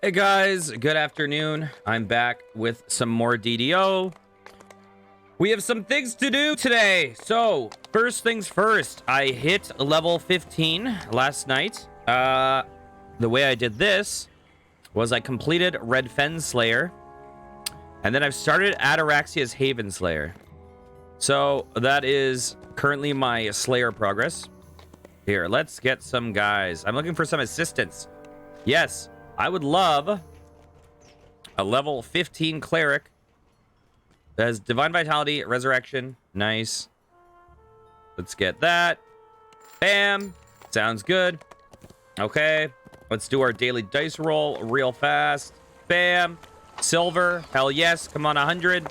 Hey guys, good afternoon. I'm back with some more DDO. We have some things to do today. So, first things first, I hit level 15 last night. The way I did this was I completed Red Fen Slayer, and then I've started Ataraxia's Haven Slayer. So, that is currently my Slayer progress. Here, let's get some guys. I'm looking for some assistance. Yes. I would love a level 15 cleric that has Divine Vitality, Resurrection. Nice. Let's get that. Bam. Sounds good. Okay. Let's do our daily dice roll real fast. Bam. Silver. Hell yes. Come on, 100.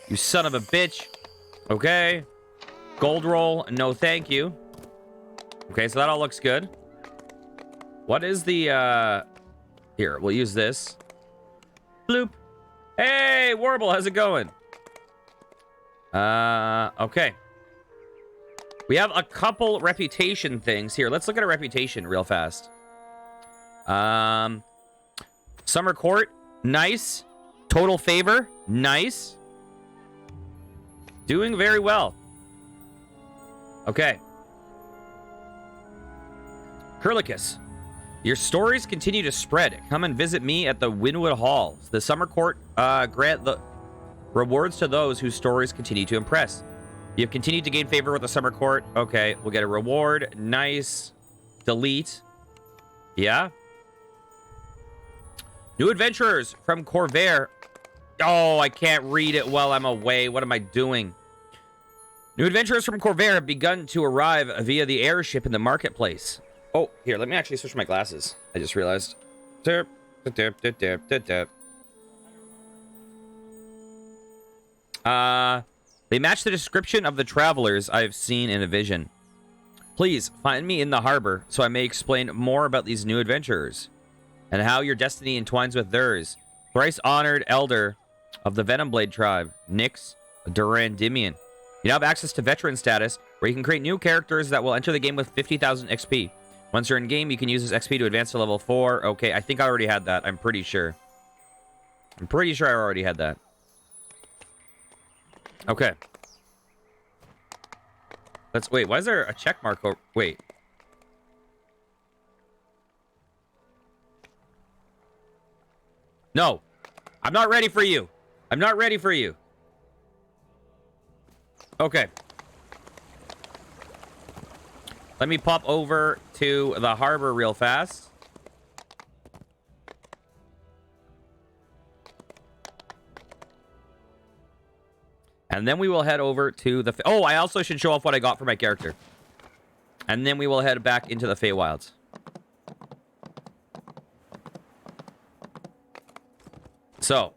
You son of a bitch. Okay. Gold roll. No, thank you. Okay, so that all looks good. What is the, here, we'll use this. Bloop. Hey, Warble, how's it going? Okay. We have a couple reputation things here. Let's look at a reputation real fast. Summer Court, nice. Total Favor, nice. Doing very well. Okay. Curlicus. Your stories continue to spread. Come and visit me at the Winwood Halls. The Summer Court grant the rewards to those whose stories continue to impress. You have continued to gain favor with the Summer Court. Okay, we'll get a reward. Nice. Delete. Yeah. New adventurers from Corvair. Oh, I can't read it while I'm away. What am I doing? New adventurers from Corvair have begun to arrive via the airship in the marketplace. Oh, here, let me actually switch my glasses. I just realized. They match the description of the travelers I've seen in a vision. Please, find me in the harbor so I may explain more about these new adventurers and how your destiny entwines with theirs. Thrice-honored elder of the Venomblade tribe, Nyx Durandimian. You now have access to veteran status, where you can create new characters that will enter the game with 50,000 XP. Once you're in game, you can use this XP to advance to level 4. Okay, I think I already had that. I'm pretty sure. I already had that. Okay. Let's wait. Why is there a check mark? Wait. No. I'm not ready for you. I'm not ready for you. Okay. Let me pop over to the harbor real fast. And then we will head over to the... Oh, I also should show off what I got for my character. And then we will head back into the Feywilds. So.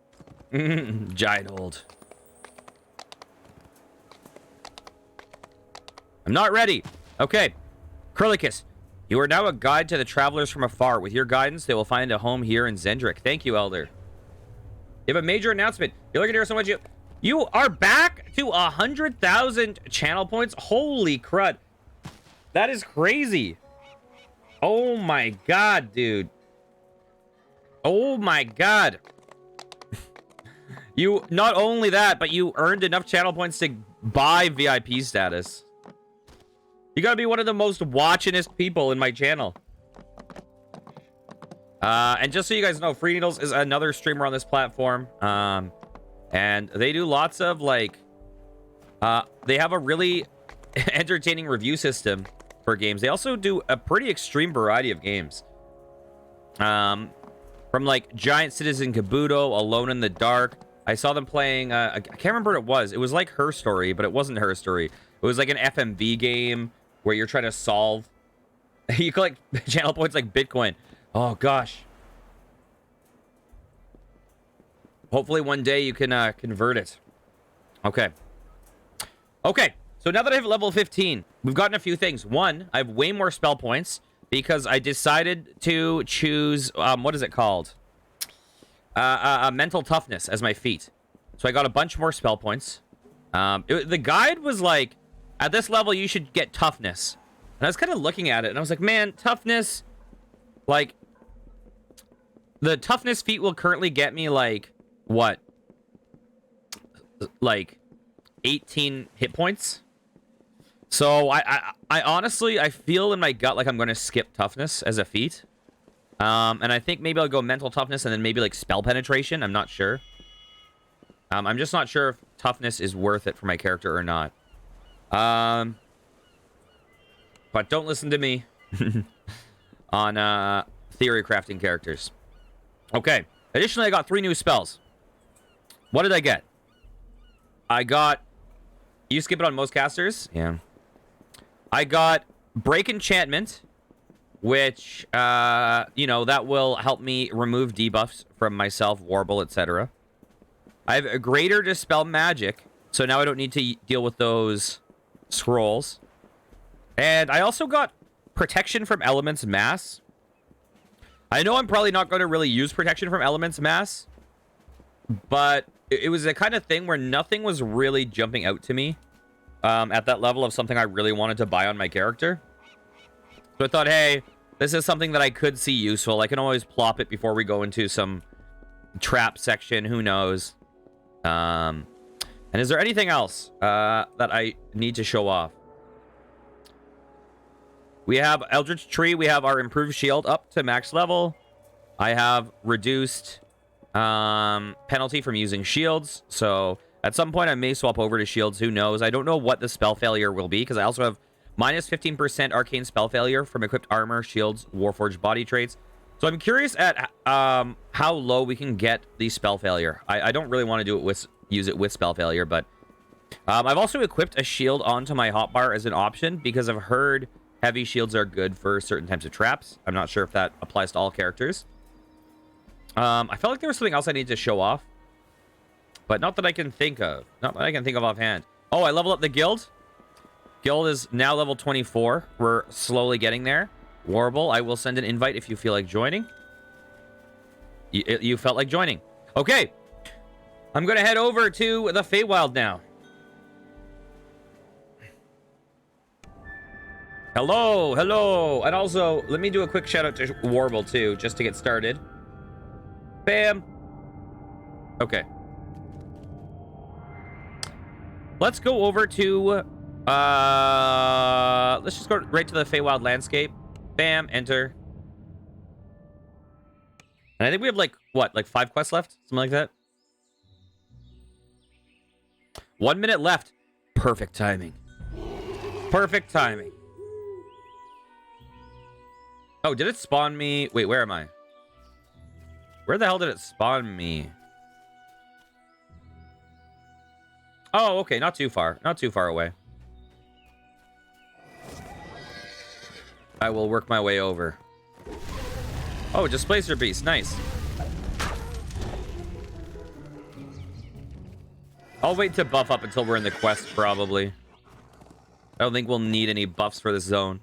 Giant hold. I'm not ready. Okay. Curlicus, you are now a guide to the travelers from afar. With your guidance, they will find a home here in Zendrick. Thank you, Elder. You have a major announcement. You're looking here so much. You are back to 100,000 channel points. Holy crud. That is crazy. Oh my god, dude. Oh my god. You, not only that, but you earned enough channel points to buy VIP status. You gotta be one of the most watchingest people in my channel. And just so you guys know, Free Needles is another streamer on this platform. And they do lots of, like... they have a really entertaining review system for games. They also do a pretty extreme variety of games. From, like, Giant Citizen Kabuto, Alone in the Dark. I saw them playing... I can't remember what it was. It was like Her Story, but it wasn't Her Story. It was like an FMV game where you're trying to solve... you collect channel points like Bitcoin. Oh, gosh. Hopefully one day you can convert it. Okay. Okay, so now that I have level 15, we've gotten a few things. One, I have way more spell points because I decided to choose... what is it called? Mental Toughness as my feat. So I got a bunch more spell points. The guide was like... At this level, you should get toughness. And I was kind of looking at it, and I was like, man, toughness, like, the toughness feat will currently get me like what? Like 18 hit points. So I honestly, I feel in my gut like I'm going to skip toughness as a feat. And I think maybe I'll go mental toughness and then maybe like spell penetration. I'm not sure. I'm just not sure if toughness is worth it for my character or not. But don't listen to me on theory crafting characters. Okay. Additionally, I got 3 new spells. What did I get? I got... You skip it on most casters? Yeah. I got Break Enchantment, which, you know, that will help me remove debuffs from myself, Warble, etc. I have a Greater Dispel Magic, so now I don't need to deal with those scrolls. And I also got Protection from Elements Mass. I know I'm probably not going to really use Protection from Elements Mass, but it was a kind of thing where nothing was really jumping out to me at that level of something I really wanted to buy on my character. So I thought, hey, this is something that I could see useful. I can always plop it before we go into some trap section. Who knows? And is there anything else that I need to show off? We have Eldritch Tree. We have our improved shield up to max level. I have reduced penalty from using shields. So at some point I may swap over to shields. Who knows? I don't know what the spell failure will be because I also have minus 15% arcane spell failure from equipped armor, shields, warforged body traits. So I'm curious at how low we can get the spell failure. I don't really want to do it with use it with spell failure, but I've also equipped a shield onto my hotbar as an option because I've heard heavy shields are good for certain types of traps. I'm not sure if that applies to all characters. I felt like there was something else I need to show off, but not that I can think of. Not that I can think of offhand. Oh, I leveled up the guild. Guild is now level 24. We're slowly getting there. Warble, I will send an invite if you feel like joining. You felt like joining. Okay. I'm going to head over to the Feywild now. Hello, hello. And also, let me do a quick shout out to Warble too, just to get started. Bam. Okay. Let's go over to... let's just go right to the Feywild landscape. Bam, enter. And I think we have like, what, like 5 quests left? Something like that? 1 minute left. Perfect timing. Perfect timing. Oh, did it spawn me? Wait, where am I? Where the hell did it spawn me? Oh, okay, not too far. Not too far away. I will work my way over. Oh, Displacer Beast. Nice. I'll wait to buff up until we're in the quest, probably. I don't think we'll need any buffs for this zone.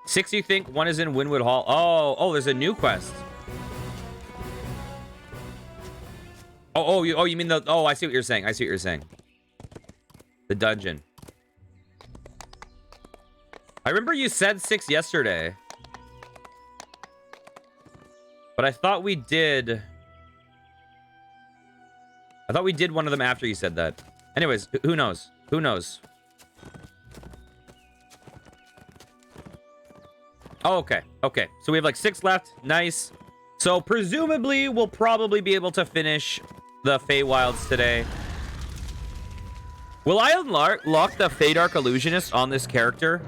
6 you think? 1 is in Winwood Hall. Oh, there's a new quest. Oh, you mean the... Oh, I see what you're saying. I see what you're saying. The dungeon. I remember you said 6 yesterday. But I thought we did... I thought we did one of them after you said that. Anyways, who knows? Who knows? Oh, okay. Okay. So we have like 6 left. Nice. So presumably we'll probably be able to finish the Feywilds today. Will I unlock the Feydark Illusionist on this character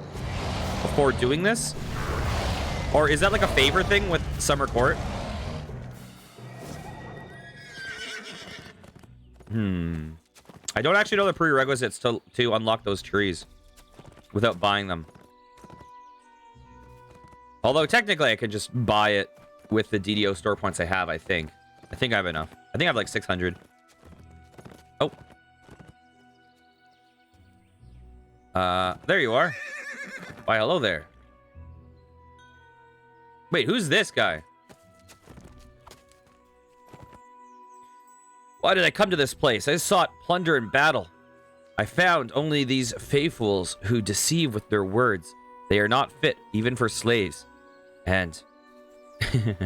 before doing this? Or is that like a favor thing with Summer Court? I don't actually know the prerequisites to unlock those trees without buying them. Although technically I could just buy it with the DDO store points I have, I think. I think I have enough. I think I have like 600. Oh. There you are. Why, hello there. Wait, who's this guy? Why did I come to this place? I sought plunder and battle. I found only these fey fools who deceive with their words. They are not fit even for slaves. And hey,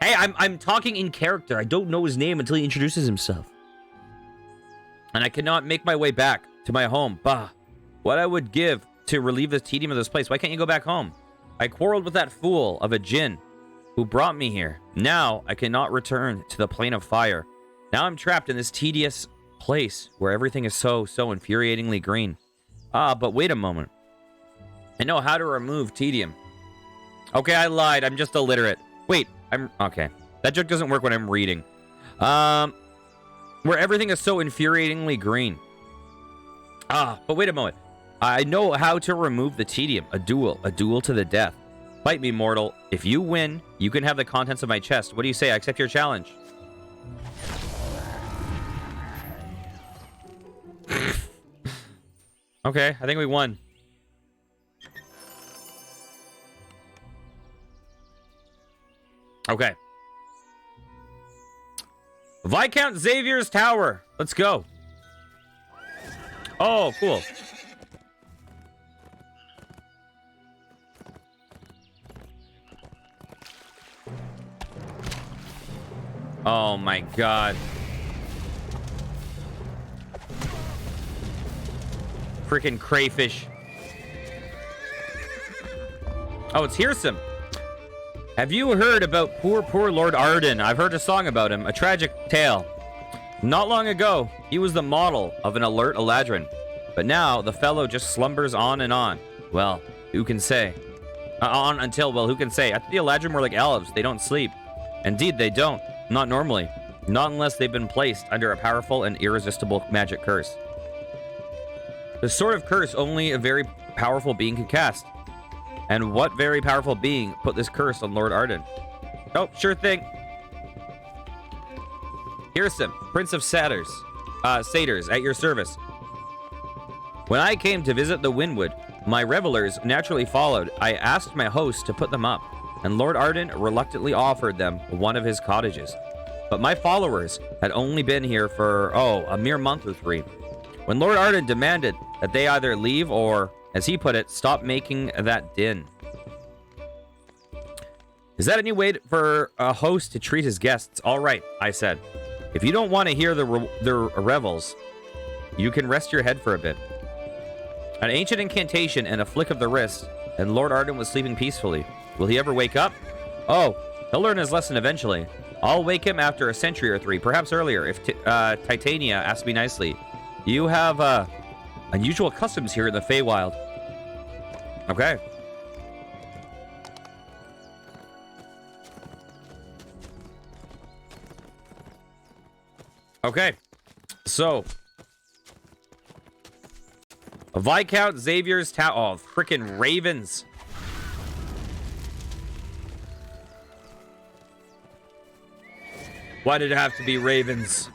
I'm talking in character. I don't know his name until he introduces himself. And I cannot make my way back to my home. Bah. What I would give to relieve the tedium of this place. Why can't you go back home? I quarreled with that fool of a djinn who brought me here. Now I cannot return to the plane of fire. Now I'm trapped in this tedious place where everything is so infuriatingly green. Ah, but wait a moment. I know how to remove tedium. Okay, I lied. I'm just illiterate. Wait, okay. That joke doesn't work when I'm reading. Where everything is so infuriatingly green. Ah, but wait a moment. I know how to remove the tedium. A duel to the death. Fight me, mortal. If you win, you can have the contents of my chest. What do you say? I accept your challenge. Okay, I think we won. Okay. Viscount Xavier's Tower. Let's go. Oh, cool. Oh my god. Freaking crayfish. Oh, it's Hearsome. Have you heard about poor Lord Arden? I've heard a song about him. A tragic tale. Not long ago, he was the model of an alert Eladrin. But now, the fellow just slumbers on and on. Well, who can say? Who can say? I thought the Eladrin were like elves. They don't sleep. Indeed, they don't. Not normally. Not unless they've been placed under a powerful and irresistible magic curse. The sort of curse only a very powerful being can cast. And what very powerful being put this curse on Lord Arden? Oh, sure thing. Hearsome, Prince of Satyrs, Satyrs, at your service. When I came to visit the Windwood, my revelers naturally followed. I asked my host to put them up, and Lord Arden reluctantly offered them one of his cottages. But my followers had only been here for, a mere month or 3. When Lord Arden demanded that they either leave or, as he put it, stop making that din. Is that any way for a host to treat his guests? All right, I said. If you don't want to hear the revels, you can rest your head for a bit. An ancient incantation and a flick of the wrist, and Lord Arden was sleeping peacefully. Will he ever wake up? Oh, he'll learn his lesson eventually. I'll wake him after a century or 3, perhaps earlier, if Titania asks me nicely. You have unusual customs here in the Feywild. Okay. Okay. So. Viscount Xavier's Tower. Oh, freaking ravens. Why did it have to be ravens?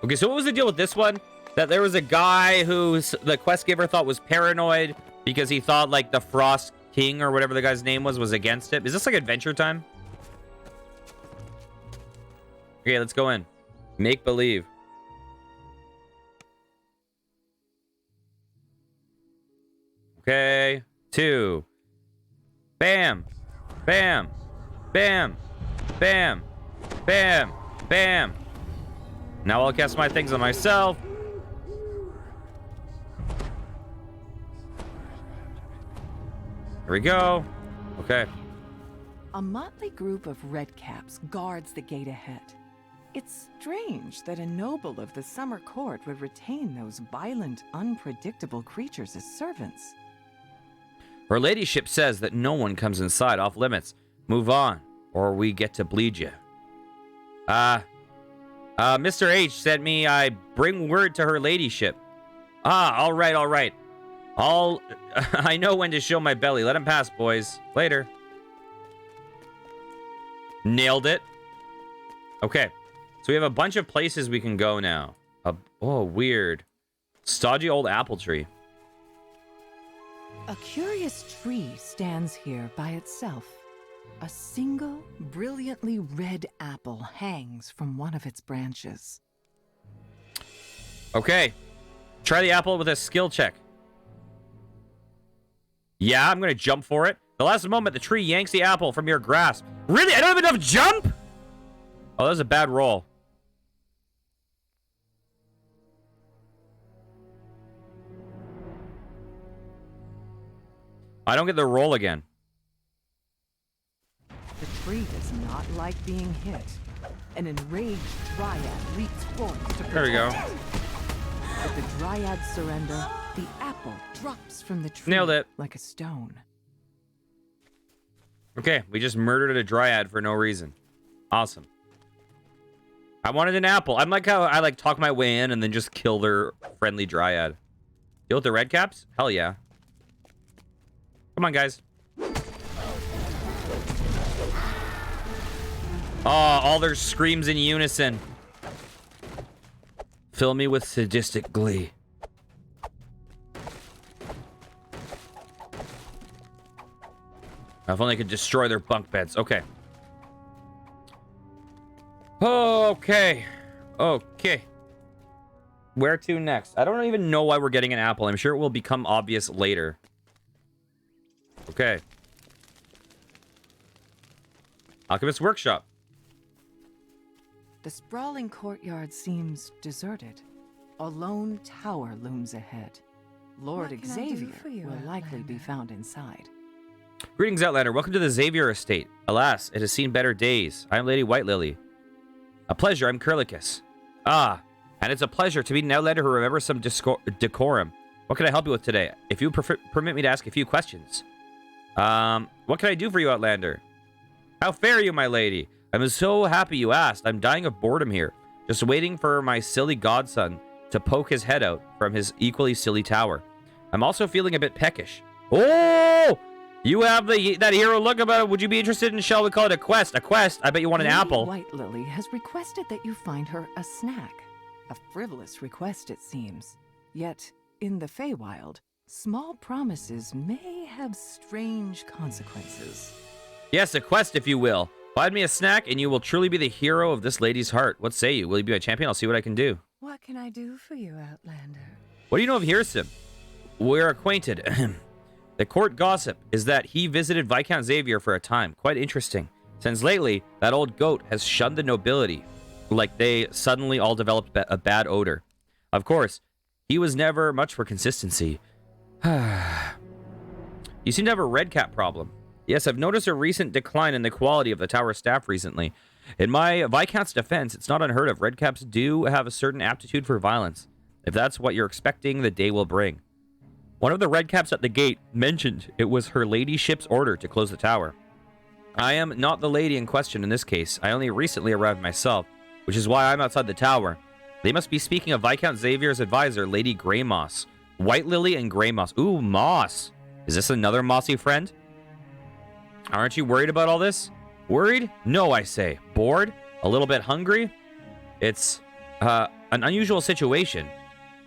Okay, so what was the deal with this one? That there was a guy who the quest giver thought was paranoid because he thought like the Frost King or whatever the guy's name was against it. Is this like Adventure Time? Okay, let's go in. Make believe. Okay, 2. Bam, bam, bam, bam, bam, bam. Now I'll cast my things on myself. Here we go. Okay. A motley group of redcaps guards the gate ahead. It's strange that a noble of the summer court would retain those violent, unpredictable creatures as servants. Her ladyship says that no one comes inside off limits. Move on, or we get to bleed you. Mr. H sent me I bring word to her ladyship. All right. I know when to show my belly. Let him pass, boys. Later. Nailed it. Okay. So we have a bunch of places we can go now. Oh, weird. Stodgy old apple tree. A curious tree stands here by itself. A single, brilliantly red apple hangs from one of its branches. Okay. Try the apple with a skill check. Yeah, I'm gonna jump for it. The last moment, the tree yanks the apple from your grasp. Really? I don't have enough jump? Oh, that was a bad roll. I don't get the roll again. The tree does not like being hit. An enraged dryad leaps forth to protect. There we go. If the dryads surrender, the apple drops from the tree. Nailed it. Like a stone. Okay, we just murdered a dryad for no reason. Awesome. I wanted an apple. I'm like how I like talk my way in and then just kill their friendly dryad. Deal with the red caps? Hell yeah. Come on, guys. Oh, all their screams in unison. Fill me with sadistic glee. If only I could destroy their bunk beds. Okay. Okay. Okay. Where to next? I don't even know why we're getting an apple. I'm sure it will become obvious later. Okay. Alchemist's Workshop. The sprawling courtyard seems deserted. A lone tower looms ahead. Lord Xavier will likely be found inside. Greetings, Outlander. Welcome to the Xavier Estate. Alas, it has seen better days. I am Lady White Lily. A pleasure. I'm Curlicus. Ah, and it's a pleasure to meet an Outlander who remembers some decorum. What can I help you with today? If you permit me to ask a few questions. What can I do for you, Outlander? How fare you, my lady? I'm so happy you asked. I'm dying of boredom here. Just waiting for my silly godson to poke his head out from his equally silly tower. I'm also feeling a bit peckish. Oh! You have that hero look about it. Would you be interested in, shall we call it a quest? A quest? I bet you want an apple. White Lily has requested that you find her a snack. A frivolous request, it seems. Yet, in the Feywild, small promises may have strange consequences. Yes, a quest, if you will. Find me a snack, and you will truly be the hero of this lady's heart. What say you? Will you be my champion? I'll see what I can do. What can I do for you, Outlander? What do you know of Hirsim? We're acquainted. The court gossip is that he visited Viscount Xavier for a time. Quite interesting. Since lately, that old goat has shunned the nobility. Like they suddenly all developed a bad odor. Of course, he was never much for consistency. You seem to have a red cap problem. Yes, I've noticed a recent decline in the quality of the tower staff recently. In my Viscount's defense, it's not unheard of. Red caps do have a certain aptitude for violence. If that's what you're expecting, the day will bring. One of the red caps at the gate mentioned it was her ladyship's order to close the tower. I am not the lady in question in this case. I only recently arrived myself, which is why I'm outside the tower. They must be speaking of Viscount Xavier's advisor, Lady Greymoss. White Lily and Greymoss. Ooh, Moss. Is this another mossy friend? Aren't you worried about all this? Worried? No, I say. Bored? A little bit hungry? It's an unusual situation.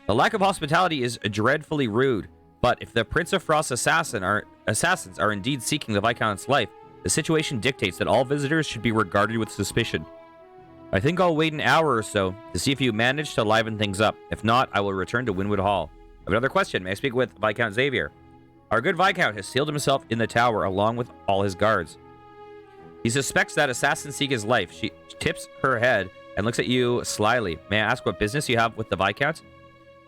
The lack of hospitality is dreadfully rude. But if the Prince of Frost's assassins are indeed seeking the Viscount's life, the situation dictates that all visitors should be regarded with suspicion. I think I'll wait an hour or so to see if you manage to liven things up. If not, I will return to Winwood Hall. I have another question. May I speak with Viscount Xavier? Our good Viscount has sealed himself in the tower along with all his guards. He suspects that assassins seek his life. She tips her head and looks at you slyly. May I ask what business you have with the Viscount?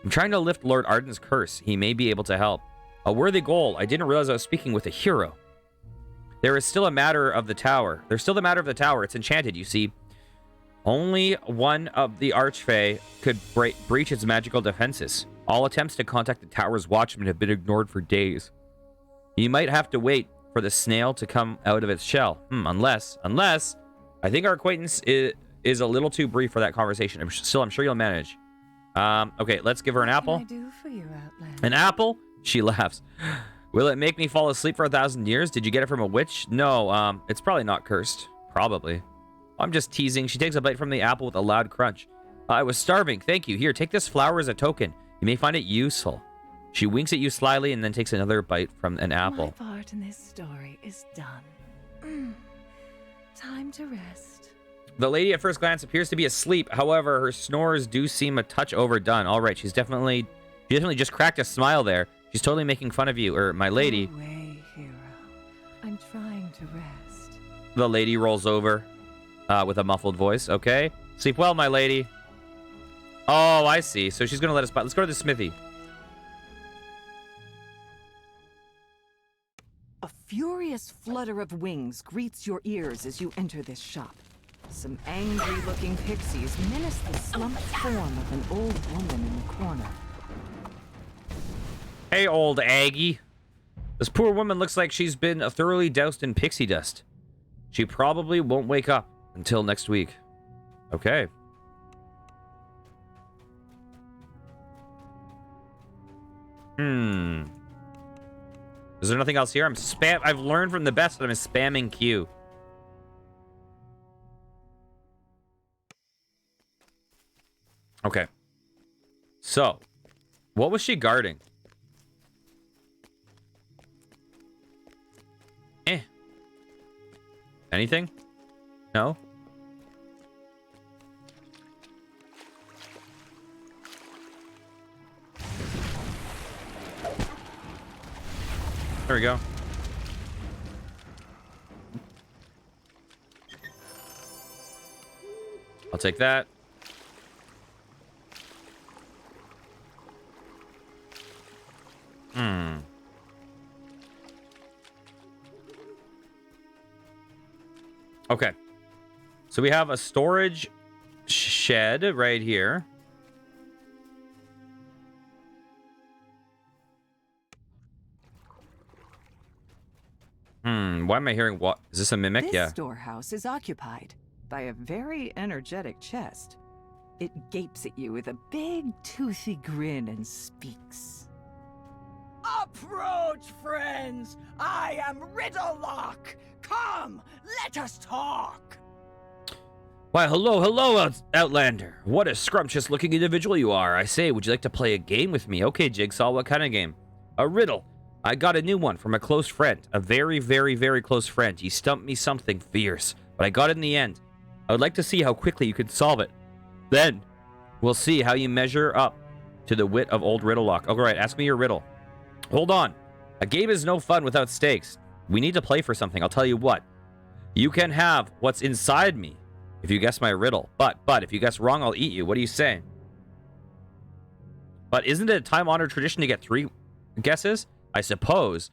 I'm trying to lift Lord Arden's curse. He may be able to help. A worthy goal. I didn't realize I was speaking with a hero. There is still a matter of the tower. There's still the matter of the tower. It's enchanted, you see. Only one of the Archfey could breach its magical defenses. All attempts to contact the tower's watchmen have been ignored for days. You might have to wait for the snail to come out of its shell. Unless, I think our acquaintance is a little too brief for that conversation. I'm sure you'll manage. Okay, let's give her an apple. What can I do for you, Outlander? An apple? She laughs. Will it make me fall asleep for 1,000 years? Did you get it from a witch? No, it's probably not cursed. Probably. I'm just teasing. She takes a bite from the apple with a loud crunch. I was starving. Thank you. Here, take this flower as a token. You may find it useful. She winks at you slyly and then takes another bite from an apple. My part in this story is done. Time to rest. The lady at first glance appears to be asleep. However, her snores do seem a touch overdone. All right, she definitely just cracked a smile there. She's totally making fun of you, or my lady. Go away. to rest. The lady rolls over with a muffled voice. Okay. Sleep well, my lady. Oh, I see. So she's going to let us buy. Let's go to the smithy. A furious flutter of wings greets your ears as you enter this shop. Some angry-looking pixies menace the slumped form of an old woman in the corner. Hey, old Aggie. This poor woman looks like she's been thoroughly doused in pixie dust. She probably won't wake up until next week. Okay. Is there nothing else here? I've learned from the best that I'm spamming Q. Okay. So, what was she guarding? Anything? No? There we go. I'll take that. Okay. So we have a storage shed right here. Why am I hearing what? Is this a mimic? This storehouse is occupied by a very energetic chest. It gapes at you with a big, toothy grin and speaks. Approach, friends! I am Riddlelock! Come, let us talk! Why, hello, Outlander. What a scrumptious-looking individual you are. I say, would you like to play a game with me? Okay, Jigsaw, what kind of game? A riddle. I got a new one from a close friend. A very, very, very close friend. He stumped me something fierce, but I got it in the end. I would like to see how quickly you could solve it. Then, we'll see how you measure up to the wit of old Riddlelock. All right, ask me your riddle. Hold on. A game is no fun without stakes. We need to play for something. I'll tell you what. You can have what's inside me if you guess my riddle. But if you guess wrong, I'll eat you. What do you say? But isn't it a time-honored tradition to get 3 guesses? I suppose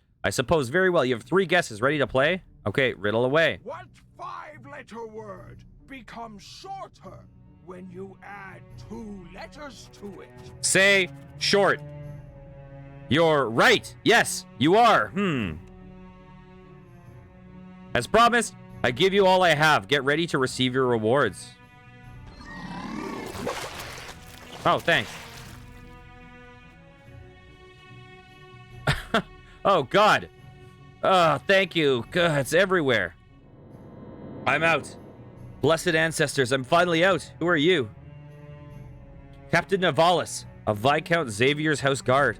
very well. You have 3 guesses ready to play? Okay, riddle away. What 5-letter word becomes shorter when you add 2 letters to it? Say short. You're right. Yes, you are. As promised, I give you all I have. Get ready to receive your rewards. Oh, thanks. Oh, God. Oh, thank you. God, it's everywhere. I'm out. Blessed ancestors, I'm finally out. Who are you? Captain Navalis of Viscount Xavier's house guard.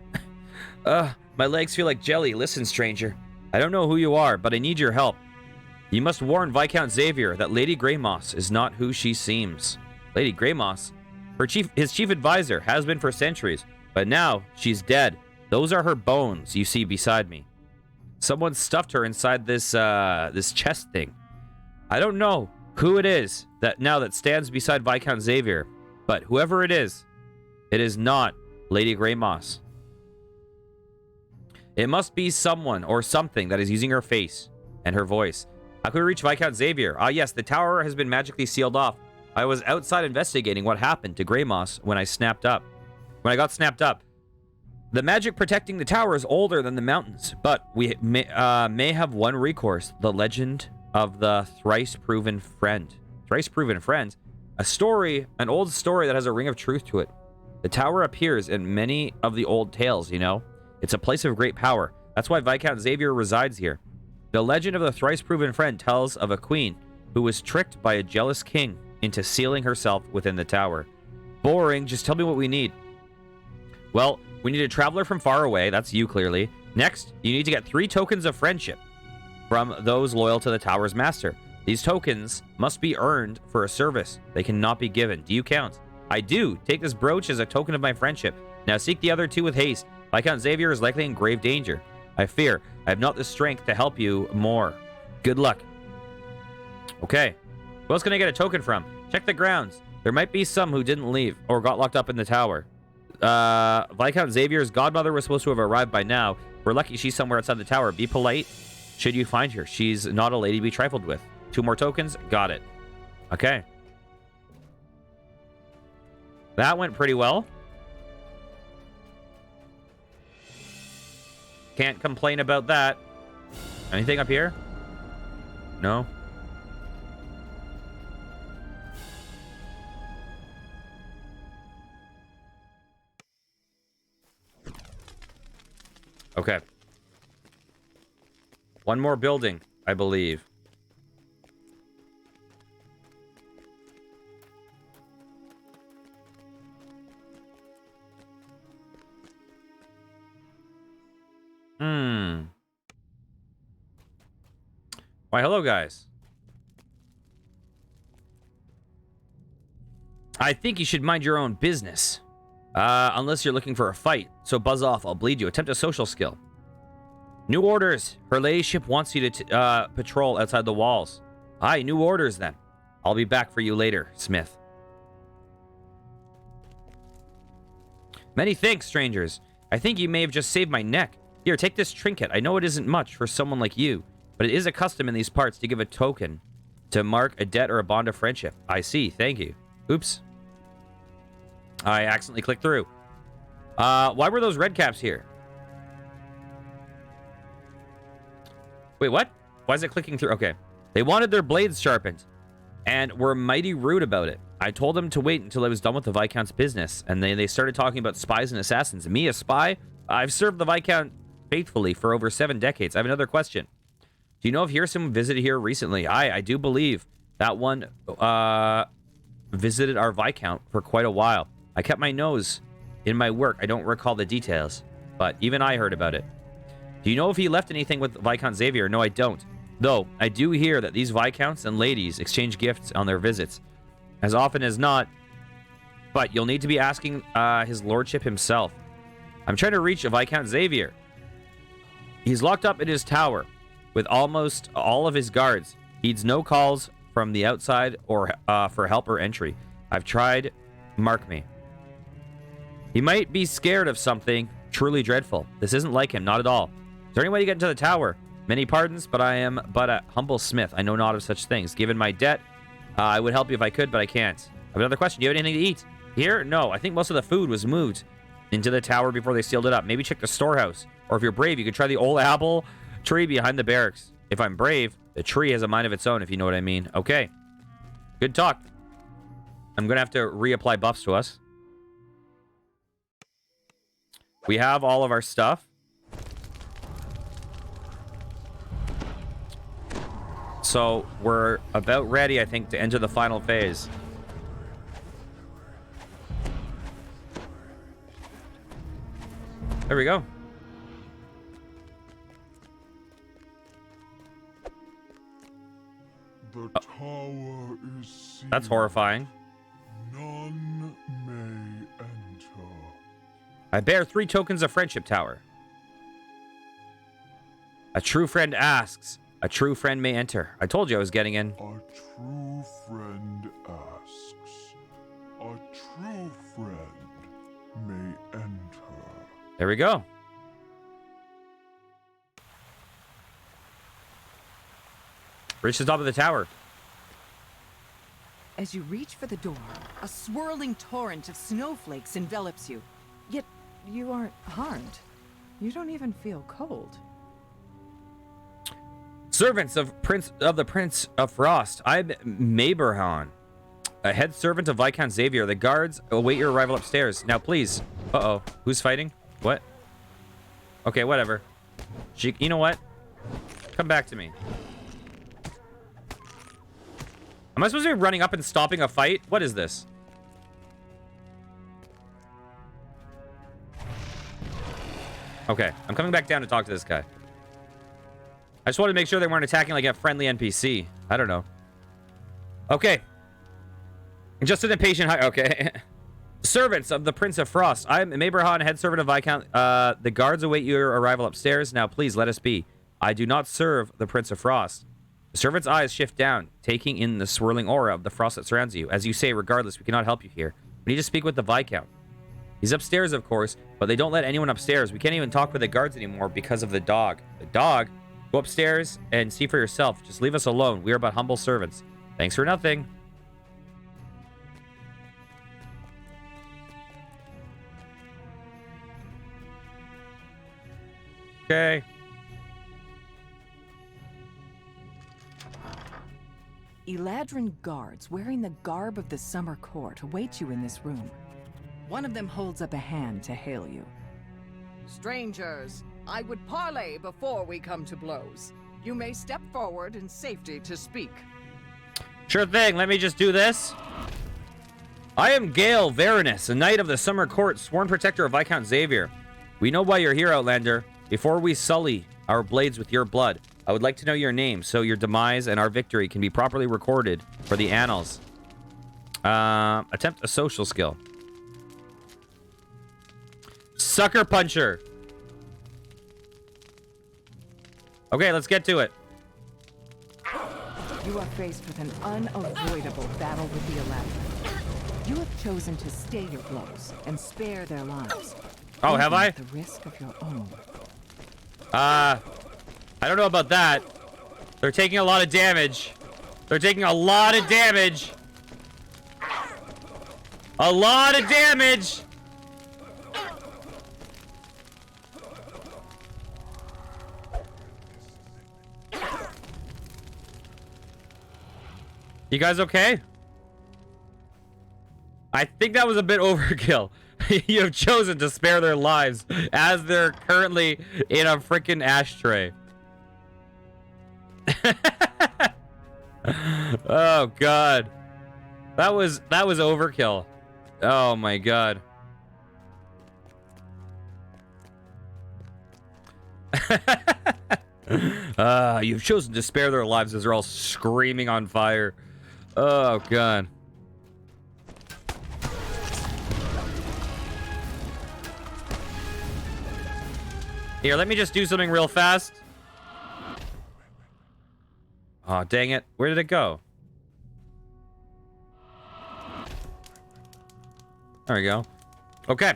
My legs feel like jelly. Listen, stranger. I don't know who you are, but I need your help. You must warn Viscount Xavier that Lady Greymoss is not who she seems. Lady Greymoss? His chief advisor, has been for centuries, but now she's dead. Those are her bones you see beside me. Someone stuffed her inside this this chest thing. I don't know who it is that stands beside Viscount Xavier, but whoever it is not Lady Greymoss. It must be someone or something that is using her face and her voice. How can we reach Viscount Xavier? Ah, yes, the tower has been magically sealed off. I was outside investigating what happened to Greymoss when I got snapped up. The magic protecting the tower is older than the mountains, but we may have one recourse. The legend of the thrice-proven friend. Thrice-proven friend? An old story that has a ring of truth to it. The tower appears in many of the old tales, you know? It's a place of great power. That's why Viscount Xavier resides here. The legend of the thrice-proven friend tells of a queen who was tricked by a jealous king into sealing herself within the tower. Boring, just tell me what we need. Well, we need a traveler from far away. That's you, clearly. Next, you need to get 3 tokens of friendship from those loyal to the tower's master. These tokens must be earned for a service. They cannot be given. Do you count? I do. Take this brooch as a token of my friendship. Now seek the other 2 with haste. Viscount Xavier is likely in grave danger. I fear I have not the strength to help you more. Good luck. Okay. Who else can I get a token from? Check the grounds. There might be some who didn't leave or got locked up in the tower. Viscount Xavier's godmother was supposed to have arrived by now. We're lucky she's somewhere outside the tower. Be polite should you find her. She's not a lady to be trifled with. 2 more tokens. Got it. Okay. That went pretty well. Can't complain about that. Anything up here? No. Okay. One more building, I believe. Why, hello, guys. I think you should mind your own business. Unless you're looking for a fight. So buzz off, I'll bleed you. Attempt a social skill. New orders. Her ladyship wants you to patrol outside the walls. Aye, new orders then. I'll be back for you later, Smith. Many thanks, strangers. I think you may have just saved my neck. Here, take this trinket. I know it isn't much for someone like you, but it is a custom in these parts to give a token to mark a debt or a bond of friendship. I see. Thank you. Oops. I accidentally clicked through. Why were those red caps here? Wait, what? Why is it clicking through? Okay. They wanted their blades sharpened and were mighty rude about it. I told them to wait until I was done with the Viscount's business, and they started talking about spies and assassins. Me, a spy? I've served the Viscount faithfully for over 7 decades. I have another question. Do you know if Hearsome visited here recently? I do believe that one visited our Viscount for quite a while. I kept my nose in my work. I don't recall the details, but even I heard about it. Do you know if he left anything with Viscount Xavier? No, I don't. Though, I do hear that these Viscounts and ladies exchange gifts on their visits. As often as not, but you'll need to be asking his lordship himself. I'm trying to reach a Viscount Xavier. He's locked up in his tower with almost all of his guards. He needs no calls from the outside or for help or entry. I've tried. Mark me. He might be scared of something truly dreadful. This isn't like him, not at all. Is there any way to get into the tower? Many pardons, but I am but a humble smith. I know not of such things. Given my debt, I would help you if I could, but I can't. I have another question. Do you have anything to eat? Here? No. I think most of the food was moved into the tower before they sealed it up. Maybe check the storehouse. Or if you're brave, you could try the old apple tree behind the barracks. If I'm brave, the tree has a mind of its own, if you know what I mean. Okay. Good talk. I'm going to have to reapply buffs to us. We have all of our stuff. So we're about ready, I think, to enter the final phase. There we go. The tower is sealed. That's horrifying. None may enter. I bear 3 tokens of friendship tower. A true friend asks. A true friend may enter. I told you I was getting in. A true friend asks. A true friend may enter. There we go. Reach the top of the tower. As you reach for the door, a swirling torrent of snowflakes envelops you. Yet you aren't harmed. You don't even feel cold. Servants of the Prince of Frost. I'm Maberhan, a head servant of Viscount Xavier. The guards await your arrival upstairs. Now, please. Uh-oh. Who's fighting? What? Okay, whatever. You know what? Come back to me. Am I supposed to be running up and stopping a fight? What is this? Okay, I'm coming back down to talk to this guy. I just wanted to make sure they weren't attacking like a friendly NPC. I don't know. Okay. Just an impatient okay. Servants of the Prince of Frost. I'm Maberhan, head servant of Viscount. The guards await your arrival upstairs. Now, please, let us be. I do not serve the Prince of Frost. The servant's eyes shift down, taking in the swirling aura of the frost that surrounds you. As you say, regardless, we cannot help you here. We need to speak with the Viscount. He's upstairs, of course, but they don't let anyone upstairs. We can't even talk with the guards anymore because of the dog. The dog? Go upstairs and see for yourself. Just leave us alone. We are but humble servants. Thanks for nothing. Okay. Eladrin guards wearing the garb of the summer court await you in this room. One of them holds up a hand to hail you. Strangers, I would parley before we come to blows. You may step forward in safety to speak. Sure thing. Let me just do this. I am Gale Varanus, a knight of the Summer Court, sworn protector of Viscount Xavier. We know why you're here, Outlander. Before we sully our blades with your blood, I would like to know your name so your demise and our victory can be properly recorded for the annals. Attempt a social skill. Sucker Puncher. Okay, let's get to it. You are faced with an unavoidable battle with the Eladrin. You have chosen to stay your blows and spare their lives. Oh, have I? At the risk of your own. I don't know about that. They're taking a lot of damage. They're taking a lot of damage. A lot of damage. You guys okay? I think that was a bit overkill. You have chosen to spare their lives as they're currently in a freaking ashtray. Oh god. That was overkill. Oh my god. You've chosen to spare their lives as they're all screaming on fire. Oh god. Here, let me just do something real fast. Oh, dang it. Where did it go? There we go. Okay.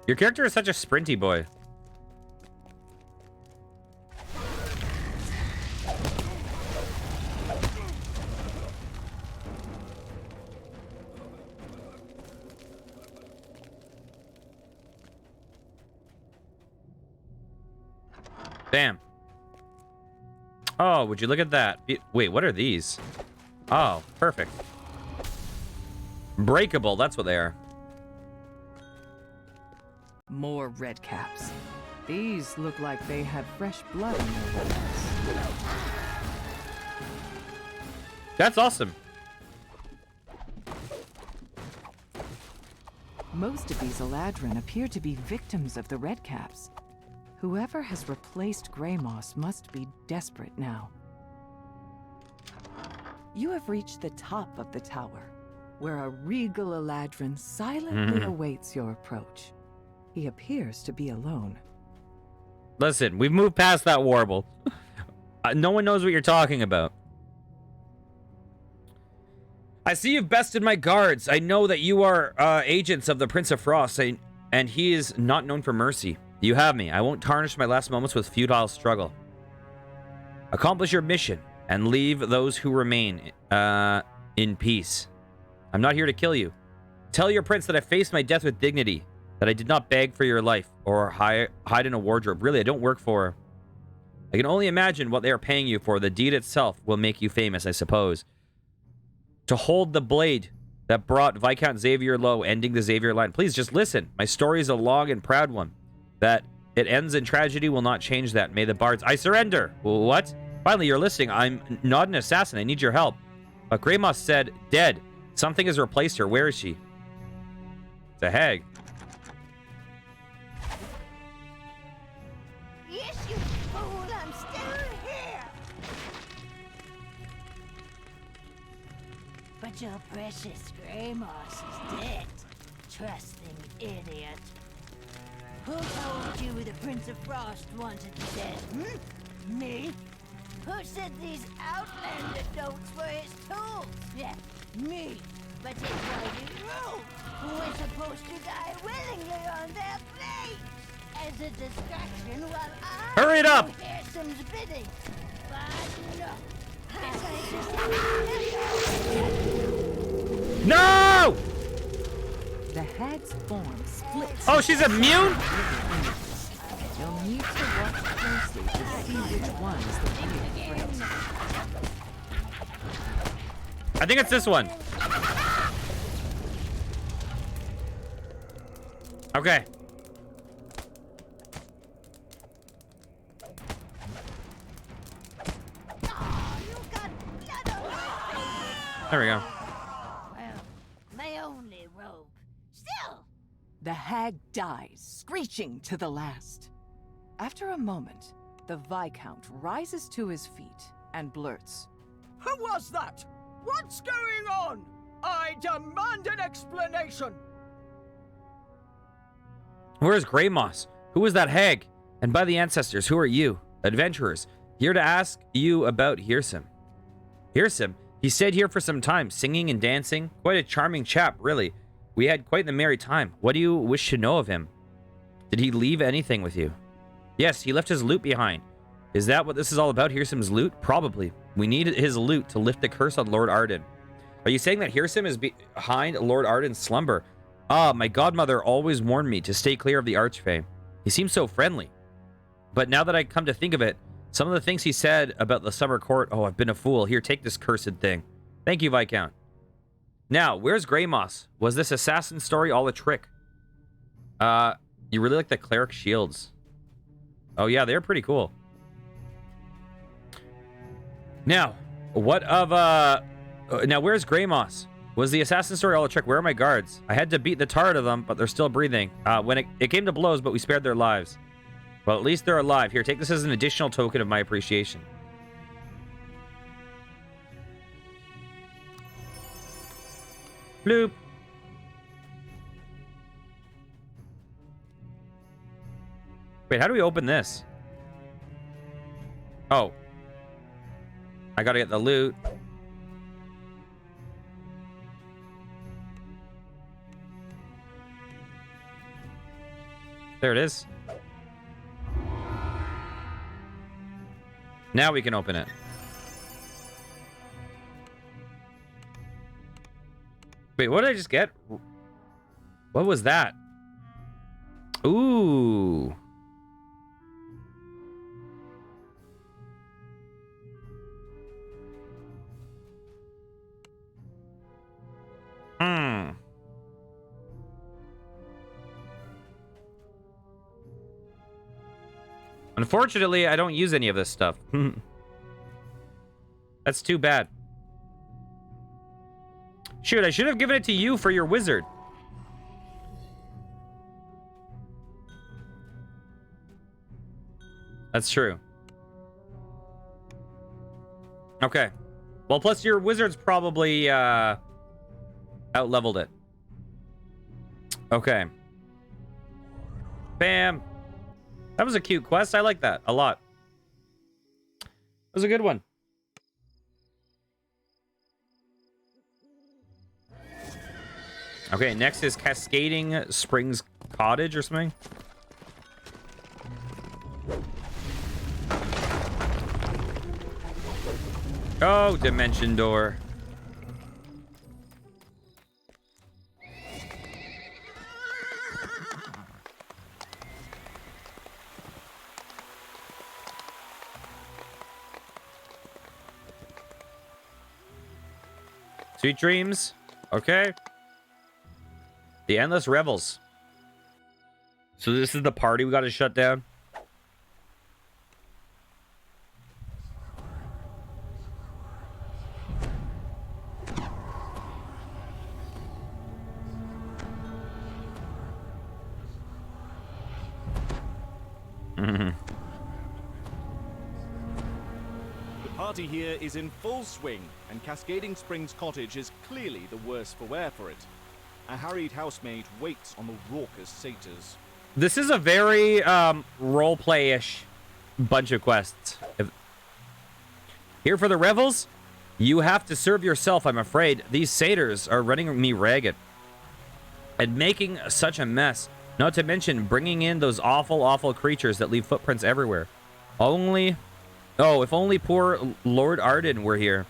Your character is such a sprinty boy. Bam. Oh, would you look at that? Wait, what are these? Oh, perfect. Breakable, that's what they are. More red caps. These look like they had fresh blood in their veins. That's awesome. Most of these Eladrin appear to be victims of the red caps. Whoever has replaced Grey Moss must be desperate now. You have reached the top of the tower, where a regal Eladrin silently awaits your approach. He appears to be alone. Listen, we've moved past that warble. No one knows what you're talking about. I see you've bested my guards. I know that you are agents of the Prince of Frost, and he is not known for mercy. You have me. I won't tarnish my last moments with futile struggle. Accomplish your mission and leave those who remain in peace. I'm not here to kill you. Tell your prince that I faced my death with dignity, that I did not beg for your life or hide in a wardrobe. Really, I don't work for... I can only imagine what they are paying you for. The deed itself will make you famous, I suppose. To hold the blade that brought Viscount Xavier low, ending the Xavier line. Please just listen. My story is a long and proud one. That it ends in tragedy will not change that. May the bards... I surrender! What? Finally, you're listening. I'm not an assassin. I need your help. But Grey Moss said, dead. Something has replaced her. Where is she? It's a hag. Yes, you fool! I'm still here! But your precious Grey Moss is dead. trusting idiot. Who told you the Prince of Frost wanted dead? Me? Who said these outlander notes were his tools? Yeah, me. But it's writing rules. We're supposed to die willingly on their blades as a distraction while I Hurry it up! do Harrison's bidding. But no. No! The hag's form splits. Oh, she's immune? You'll need to watch closely to see which one's the real threat. I think it's this one. Okay. Oh, you got blood on your face. There we go. Well, my only robe. Still. The hag dies, screeching to the last. After a moment, the Viscount rises to his feet and blurts. Who was that? What's going on? I demand an explanation. Where's Grey Moss? Who is that hag? And by the ancestors, who are you? Adventurers, here to ask you about Hirsim. Hirsim? He stayed here for some time, singing and dancing. Quite a charming chap, really. We had quite the merry time. What do you wish to know of him? Did he leave anything with you? Yes, he left his loot behind. Is that what this is all about, Hirsim's loot? Probably. We need his loot to lift the curse on Lord Arden. Are you saying that Hirsim is behind Lord Arden's slumber? Ah, my godmother always warned me to stay clear of the Archfey. He seems so friendly. But now that I come to think of it, some of the things he said about the summer court... Oh, I've been a fool. Here, take this cursed thing. Thank you, Viscount. Now, where's Grey Moss? Was this assassin story all a trick? You really like the cleric shields. Oh, yeah, they're pretty cool. Now, what of, now, where's Grey Moss? Was the assassin story all a trick? Where are my guards? I had to beat the tar out of them, but they're still breathing. When it came to blows, but we spared their lives. Well, at least they're alive. Here, take this as an additional token of my appreciation. Bloop. Wait, how do we open this? Oh. I gotta get the loot. There it is. Now we can open it. Wait, what did I just get? What was that? Ooh. Hmm. Unfortunately, I don't use any of this stuff. That's too bad. Shoot, I should have given it to you for your wizard. That's true. Okay. Well, plus your wizard's probably out-leveled it. Okay. Bam. That was a cute quest. I like that a lot. That was a good one. Okay, next is Cascading Springs Cottage or something. Oh, Dimension Door. Sweet dreams. Okay. The Endless Revels. So this is the party we got to shut down. The party here is in full swing, and Cascading Springs Cottage is clearly the worse for wear for it. A harried housemaid waits on the raucous satyrs. This is a very role-play-ish bunch of quests. Here for the revels? You have to serve yourself, I'm afraid. These satyrs are running me ragged and making such a mess. Not to mention bringing in those awful, awful creatures that leave footprints everywhere. If only poor Lord Arden were here.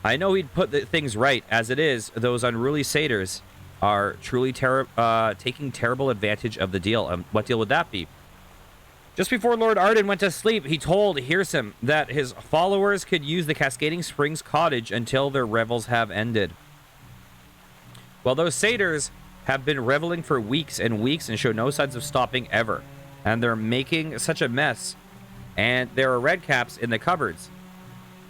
I know he'd put things right. As it is, those unruly satyrs are truly taking terrible advantage of the deal. What deal would that be? Just before Lord Arden went to sleep, he told Hearsum that his followers could use the Cascading Springs cottage until their revels have ended. Well, those satyrs have been reveling for weeks and weeks and show no signs of stopping ever. And they're making such a mess. And there are red caps in the cupboards.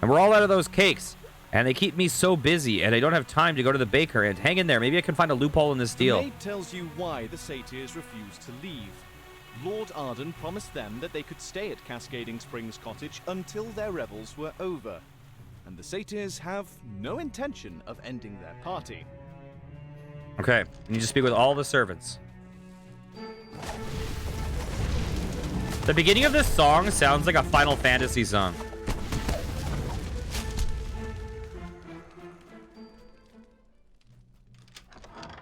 And we're all out of those cakes. And they keep me so busy, and I don't have time to go to the baker. And hang in there. Maybe I can find a loophole in this deal. The maid tells you why the satyrs refused to leave. Lord Arden promised them that they could stay at Cascading Springs Cottage until their revels were over. And the satyrs have no intention of ending their party. Okay, I need to speak with all the servants. The beginning of this song sounds like a Final Fantasy song.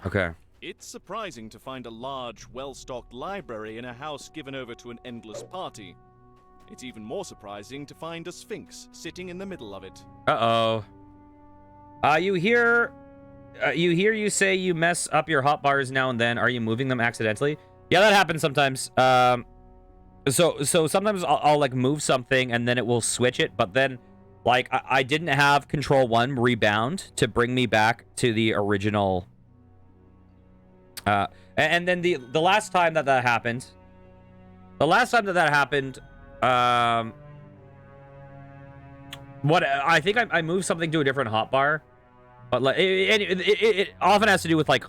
Okay. It's surprising to find a large, well-stocked library in a house given over to an endless party. It's even more surprising to find a sphinx sitting in the middle of it. Uh-oh. You say you mess up your hotbars now and then. Are you moving them accidentally? Yeah, that happens sometimes. So sometimes I'll like move something and then it will switch it, but then like I didn't have Control 1 rebound to bring me back to the original. And then the last time that happened, what I think I moved something to a different hotbar, but like it often has to do with like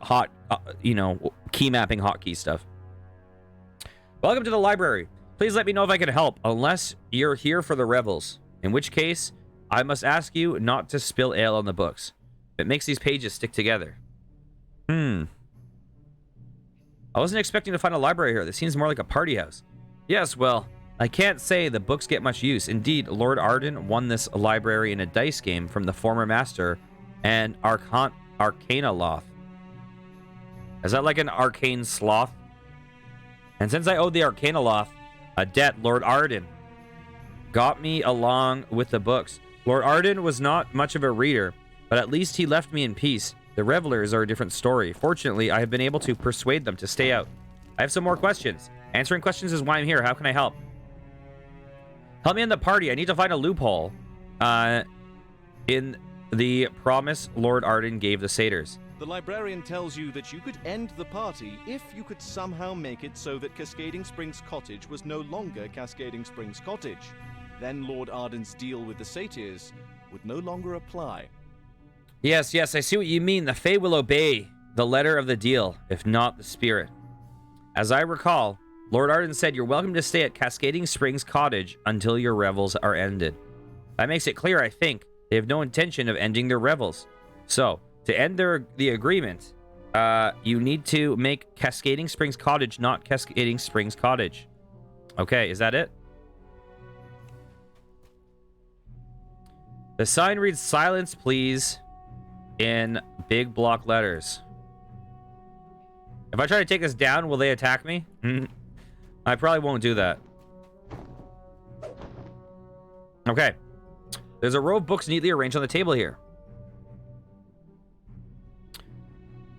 key mapping hotkey stuff. Welcome to the library. Please let me know if I can help, unless you're here for the revels, in which case I must ask you not to spill ale on the books. It makes these pages stick together. I wasn't expecting to find a library here. This seems more like a party house. Yes, well, I can't say the books get much use. Indeed, Lord Arden won this library in a dice game from the former master and Arcana Loth. Is that like an arcane sloth? And since I owed the Arcana Loth a debt, Lord Arden got me along with the books. Lord Arden was not much of a reader, but at least he left me in peace. The revelers are a different story. Fortunately, I have been able to persuade them to stay out. I have some more questions. Answering questions is why I'm here. How can I help? Help me in the party. I need to find a loophole in the promise Lord Arden gave the satyrs. The librarian tells you that you could end the party if you could somehow make it so that Cascading Springs Cottage was no longer Cascading Springs Cottage. Then Lord Arden's deal with the satyrs would no longer apply. Yes, I see what you mean. The Fae will obey the letter of the deal, if not the spirit. As I recall, Lord Arden said you're welcome to stay at Cascading Springs Cottage until your revels are ended. That makes it clear, I think. They have no intention of ending their revels. So, to end the agreement, you need to make Cascading Springs Cottage not Cascading Springs Cottage. Okay, is that it? The sign reads, "Silence, please," in big block letters. If I try to take this down, will they attack me? I probably won't do that. Okay. There's a row of books neatly arranged on the table here.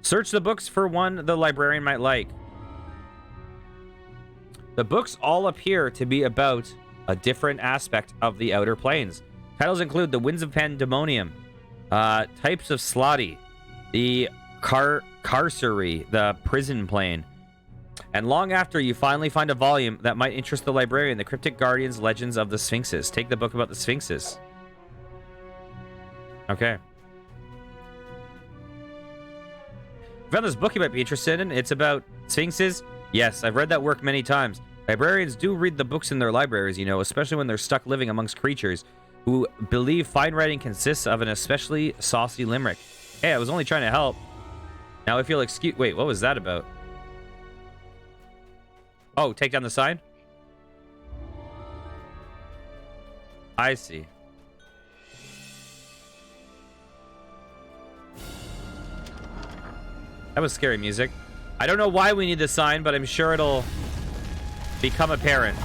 Search the books for one the librarian might like. The books all appear to be about a different aspect of the Outer Planes. Titles include The Winds of Pandemonium, Types of Slotty, the Carcery, the Prison Plane. And long after, you finally find a volume that might interest the librarian, The Cryptic Guardians, Legends of the Sphinxes. Take the book about the Sphinxes. Okay. Found this book you might be interested in. It's about Sphinxes. Yes, I've read that work many times. Librarians do read the books in their libraries, you know, especially when they're stuck living amongst creatures who believe fine writing consists of an especially saucy limerick. Hey, I was only trying to help. Now I feel excuse. Wait, what was that about? Oh, take down the sign? I see. That was scary music. I don't know why we need the sign, but I'm sure it'll become apparent.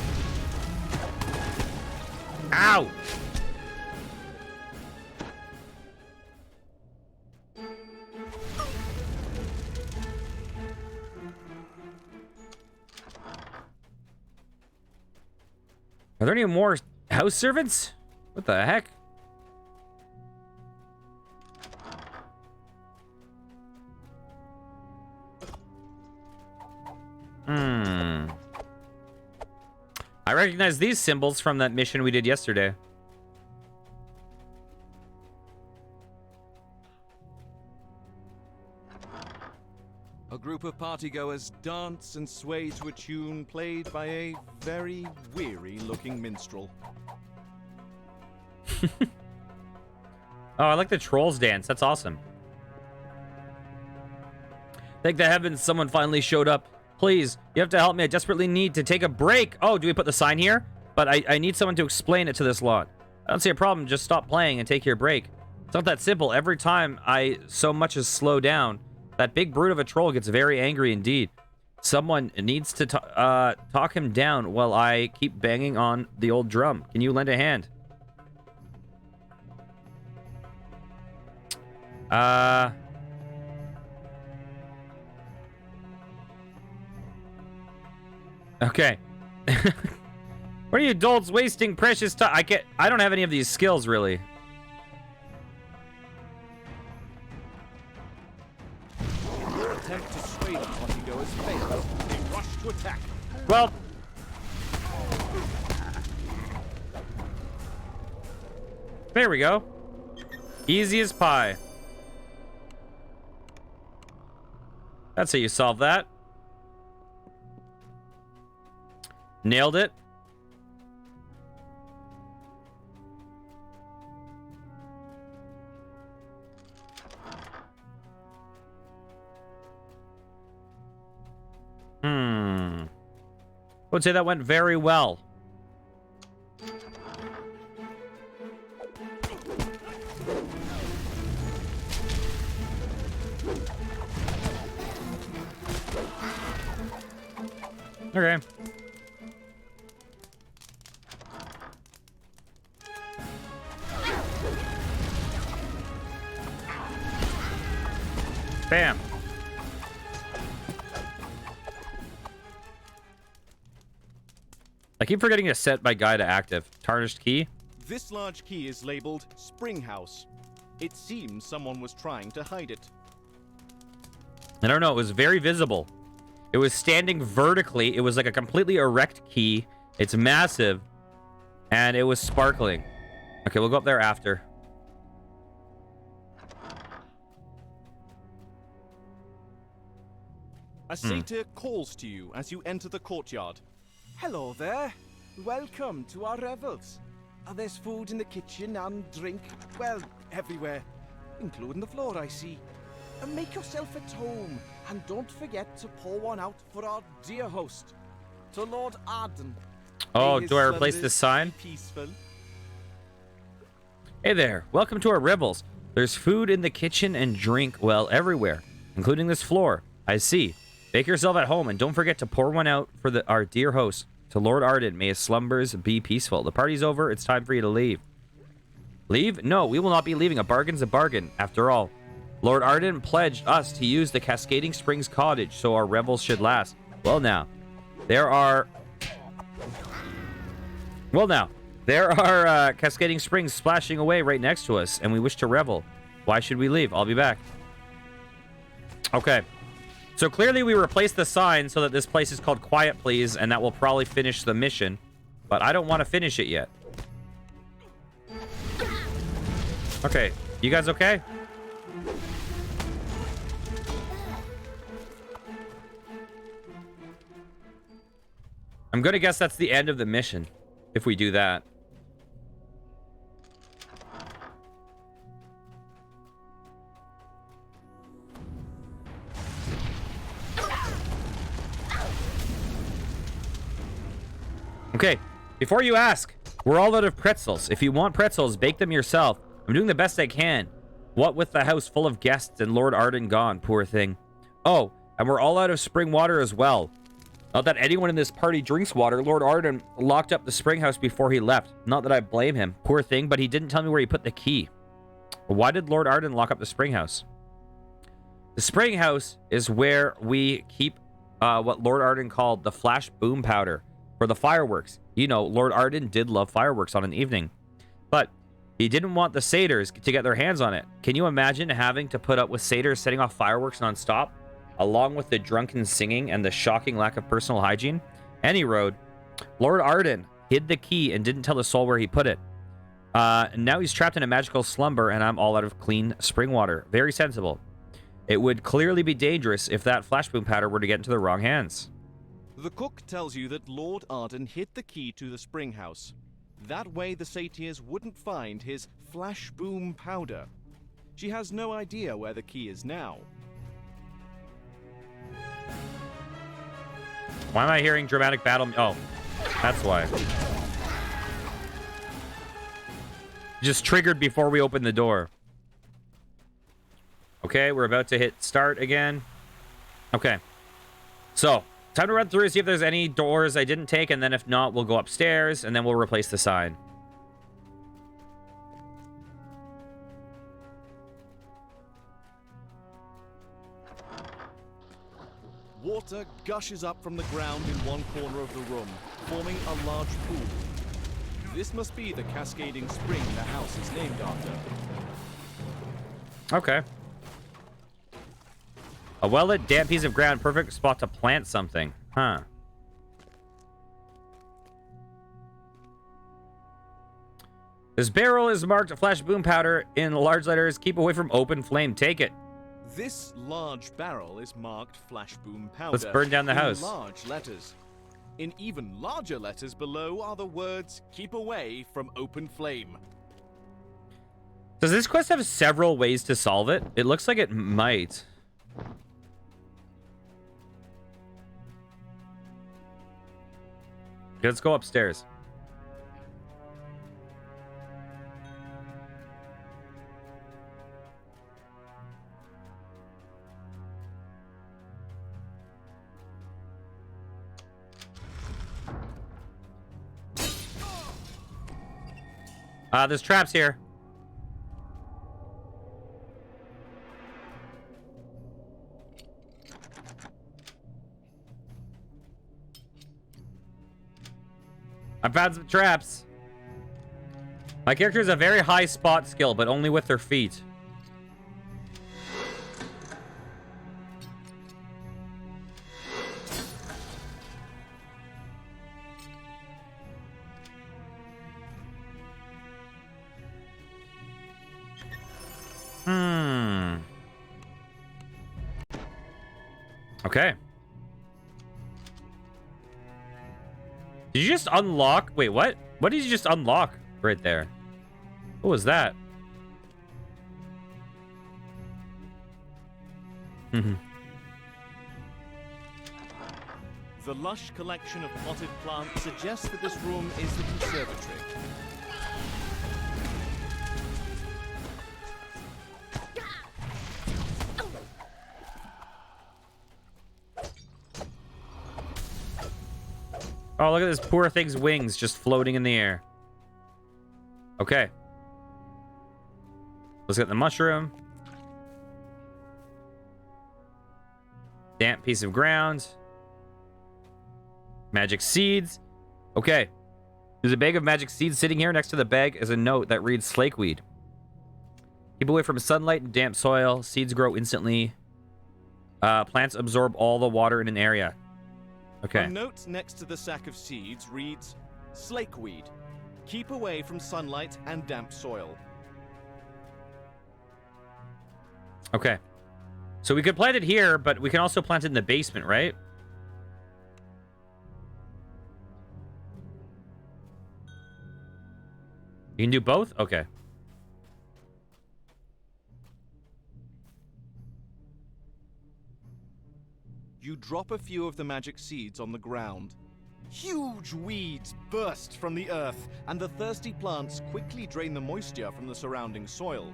Ow! Are there any more house servants? What the heck? I recognize these symbols from that mission we did yesterday. A group of partygoers dance and sway to a tune played by a very weary-looking minstrel. Oh, I like the trolls dance. That's awesome. Thank the heavens someone finally showed up. Please, you have to help me. I desperately need to take a break. Oh, do we put the sign here? But I need someone to explain it to this lot. I don't see a problem. Just stop playing and take your break. It's not that simple. Every time I so much as slow down, that big brute of a troll gets very angry indeed. Someone needs to talk him down while I keep banging on the old drum. Can you lend a hand? Okay. What are you adults wasting precious time? I don't have any of these skills really. Your attempt to sway the partygoers failed. They rush to attack. Well, there we go. Easy as pie. That's how you solve that. Nailed it. I would say that went very well. Okay. Bam. I keep forgetting to set my guy to active. Tarnished key. This large key is labeled Springhouse. It seems someone was trying to hide it. I don't know. It was very visible. It was standing vertically. It was like a completely erect key. It's massive. And it was sparkling. Okay, we'll go up there after. A satyr calls to you as you enter the courtyard. Hello there. Welcome to our revels. There's food in the kitchen and drink, well, everywhere, including the floor, I see. Make yourself at home, and don't forget to pour one out for our dear host, to Lord Arden. Oh, May his do I replace slumbers this sign? be peaceful. Hey there. Welcome to our revels. There's food in the kitchen and drink, well, everywhere, including this floor. I see. Make yourself at home, and don't forget to pour one out for our dear host. To Lord Arden, may his slumbers be peaceful. The party's over. It's time for you to leave. Leave? No, we will not be leaving. A bargain's a bargain. After all, Lord Arden pledged us to use the Cascading Springs cottage, so our revels should last. Well, now, there are Cascading Springs splashing away right next to us, and we wish to revel. Why should we leave? I'll be back. Okay. So clearly we replaced the sign so that this place is called Quiet Please, and that will probably finish the mission. But I don't want to finish it yet. Okay. You guys okay? I'm going to guess that's the end of the mission, if we do that. Okay, before you ask, we're all out of pretzels. If you want pretzels, bake them yourself. I'm doing the best I can. What with the house full of guests and Lord Arden gone, poor thing. Oh, and we're all out of spring water as well. Not that anyone in this party drinks water. Lord Arden locked up the spring house before he left. Not that I blame him, poor thing, but he didn't tell me where he put the key. Why did Lord Arden lock up the spring house? The spring house is where we keep what Lord Arden called the flash boom powder for the fireworks. You know, Lord Arden did love fireworks on an evening, but he didn't want the satyrs to get their hands on it. Can you imagine having to put up with satyrs setting off fireworks nonstop, along with the drunken singing and the shocking lack of personal hygiene? Any road, Lord Arden hid the key and didn't tell a soul where he put it. Now he's trapped in a magical slumber, and I'm all out of clean spring water. Very sensible. It would clearly be dangerous if that flashboom powder were to get into the wrong hands. The cook tells you that Lord Arden hid the key to the spring house. That way the satyrs wouldn't find his flash boom powder. She has no idea where the key is now. Why am I hearing dramatic battle? Oh, that's why. Just triggered before we open the door. Okay, we're about to hit start again. Okay. So, time to run through and see if there's any doors I didn't take, and then if not, we'll go upstairs, and then we'll replace the sign. Water gushes up from the ground in one corner of the room, forming a large pool. This must be the cascading spring the house is named after. Okay. A well-lit, damp piece of ground. Perfect spot to plant something. Huh. This barrel is marked flash boom powder in large letters. Keep away from open flame. Take it. This large barrel is marked flash boom powder. Let's burn down the house. In large letters. In even larger letters below are the words, keep away from open flame. Does this quest have several ways to solve it? It looks like it might. Okay, let's go upstairs. There's traps here. I found some traps. My character has a very high spot skill, but only with their feet. Okay. Did you just unlock? Wait, what? What did you just unlock right there? What was that? The lush collection of potted plants suggests that this room is the conservatory. Oh, look at this poor thing's wings just floating in the air. Okay. Let's get the mushroom. Damp piece of ground. Magic seeds. Okay. There's a bag of magic seeds sitting here. Next to the bag is a note that reads slakeweed. Keep away from sunlight and damp soil. Seeds grow instantly. Plants absorb all the water in an area. Okay. A note next to the sack of seeds reads, slakeweed. Keep away from sunlight and damp soil. Okay. So we could plant it here, but we can also plant it in the basement, right? You can do both? Okay. You drop a few of the magic seeds on the ground. Huge weeds burst from the earth, and the thirsty plants quickly drain the moisture from the surrounding soil.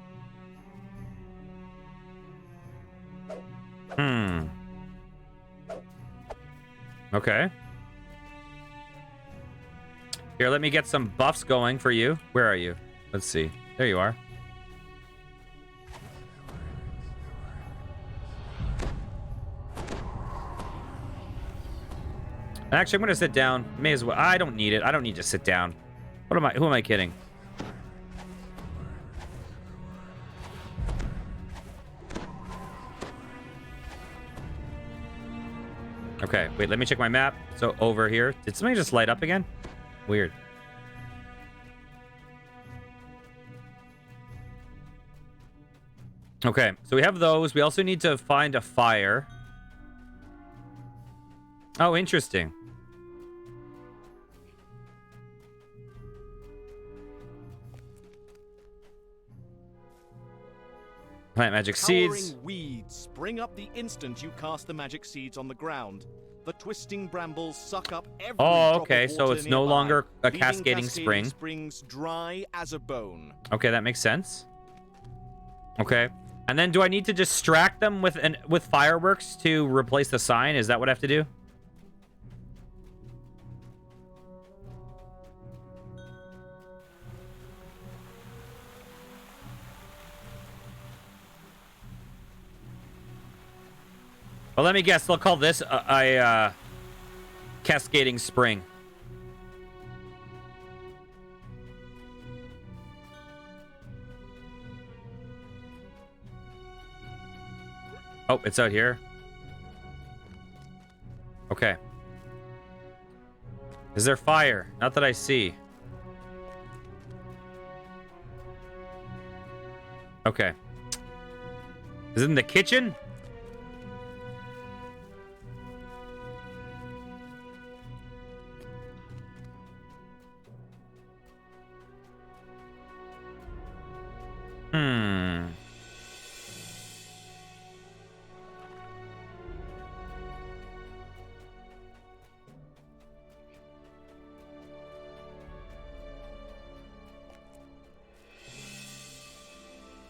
Okay. Here, let me get some buffs going for you. Where are you? Let's see. There you are. Actually, I'm gonna sit down. May as well. I don't need it. I don't need to sit down. What am I? Who am I kidding? Okay, wait, let me check my map. So over here. Did something just light up again? Weird. Okay, so we have those. We also need to find a fire. Oh, interesting. Plant magic seeds. Towering weeds spring up the instant you cast the magic seeds on the ground. The twisting brambles suck up every drop okay, of so water it's no nearby, longer a leaving cascading spring. springs dry as a bone. Okay, that makes sense. Okay. And then do I need to distract them with fireworks to replace the sign? Is that what I have to do? Well, let me guess. They'll call this a cascading spring. Oh, it's out here. Okay. Is there fire? Not that I see. Okay. Is it in the kitchen?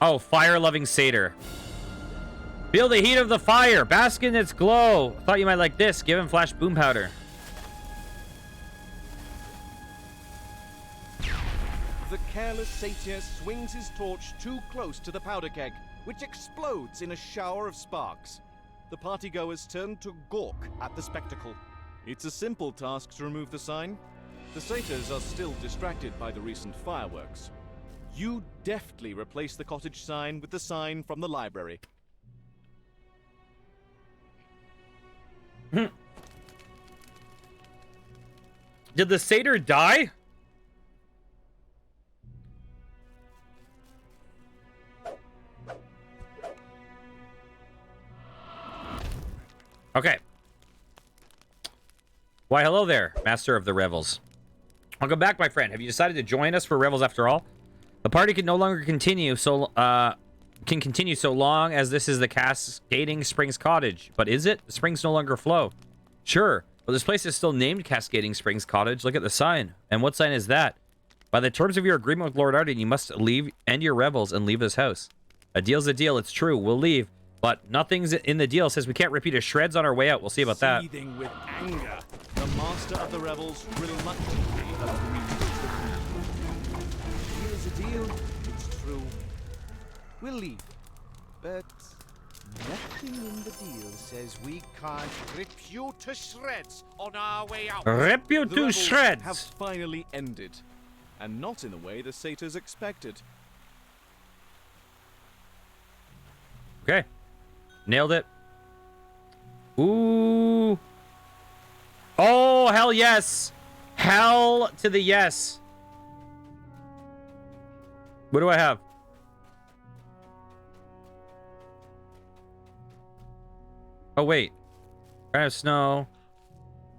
Oh, fire-loving satyr. Feel the heat of the fire. Bask in its glow. Thought you might like this. Give him flash boom powder. The careless satyr swings his torch too close to the powder keg, which explodes in a shower of sparks. The partygoers turn to gawk at the spectacle. It's a simple task to remove the sign. The satyrs are still distracted by the recent fireworks. You deftly replace the cottage sign with the sign from the library. Did the satyr die? Okay. Why, hello there, Master of the Revels. Welcome back, my friend. Have you decided to join us for Revels after all? The party can no longer continue so long as this is the Cascading Springs Cottage. But is it? The springs no longer flow. Sure, but this place is still named Cascading Springs Cottage. Look at the sign. And what sign is that? By the terms of your agreement with Lord Arden, you must end your revels and leave this house. A deal's a deal, it's true. We'll leave. But nothing's in the deal says we can't repeat a shreds on our way out. We'll see about that. Seething with anger, the master of the revels reluctantly agrees. Here's a deal. It's true. We'll leave. But nothing in the deal says we can't rip you to shreds on our way out. Rip you The to revels shreds. have finally ended, and not in the way the satyrs expected. Okay. Nailed it. Ooh. Oh, hell yes. Hell to the yes. What do I have? Oh, wait. Kind of snow.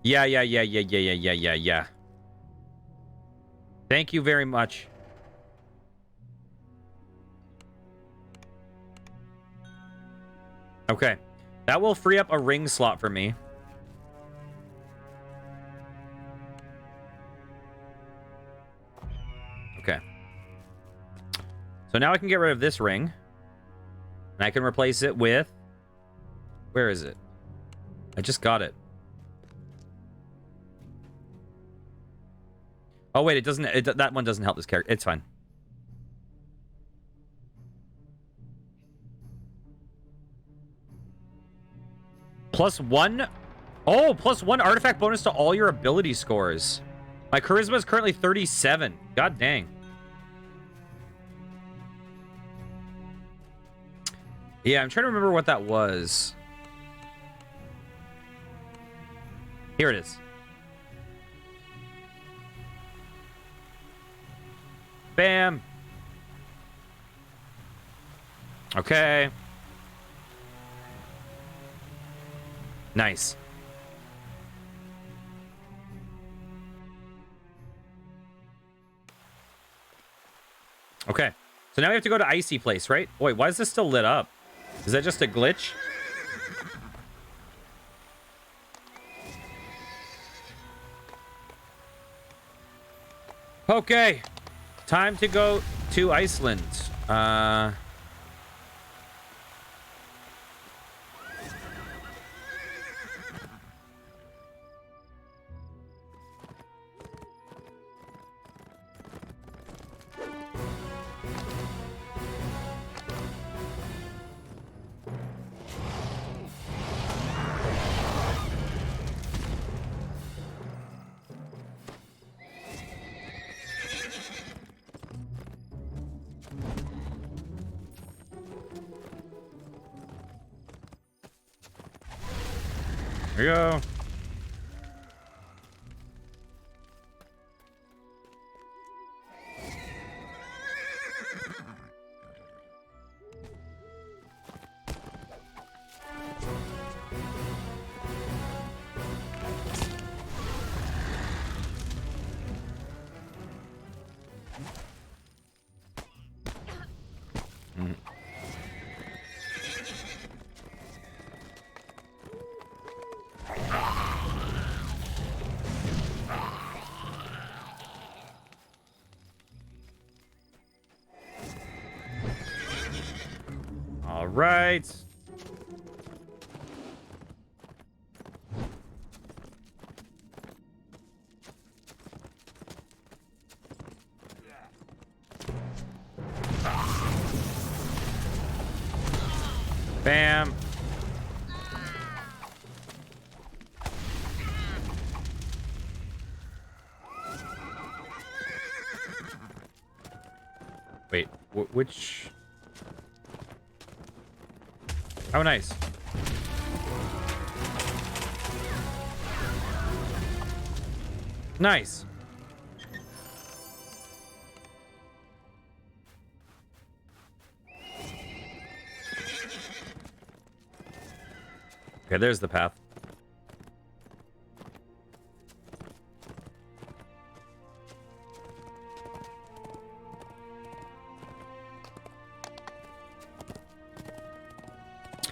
Yeah. Thank you very much. Okay. That will free up a ring slot for me. So now I can get rid of this ring. And I can replace it with... Where is it? I just got it. Oh, wait, it doesn't... that one doesn't help this character. It's fine. +1... Oh, +1 artifact bonus to all your ability scores. My charisma is currently 37. God dang. Yeah, I'm trying to remember what that was. Here it is. Bam. Okay. Nice. Okay. So now we have to go to Icy Place, right? Wait, why is this still lit up? Is that just a glitch? Okay. Time to go to Iceland. Here we go. All right. Bam. Wait, which... Oh, nice. Nice. Okay, there's the path.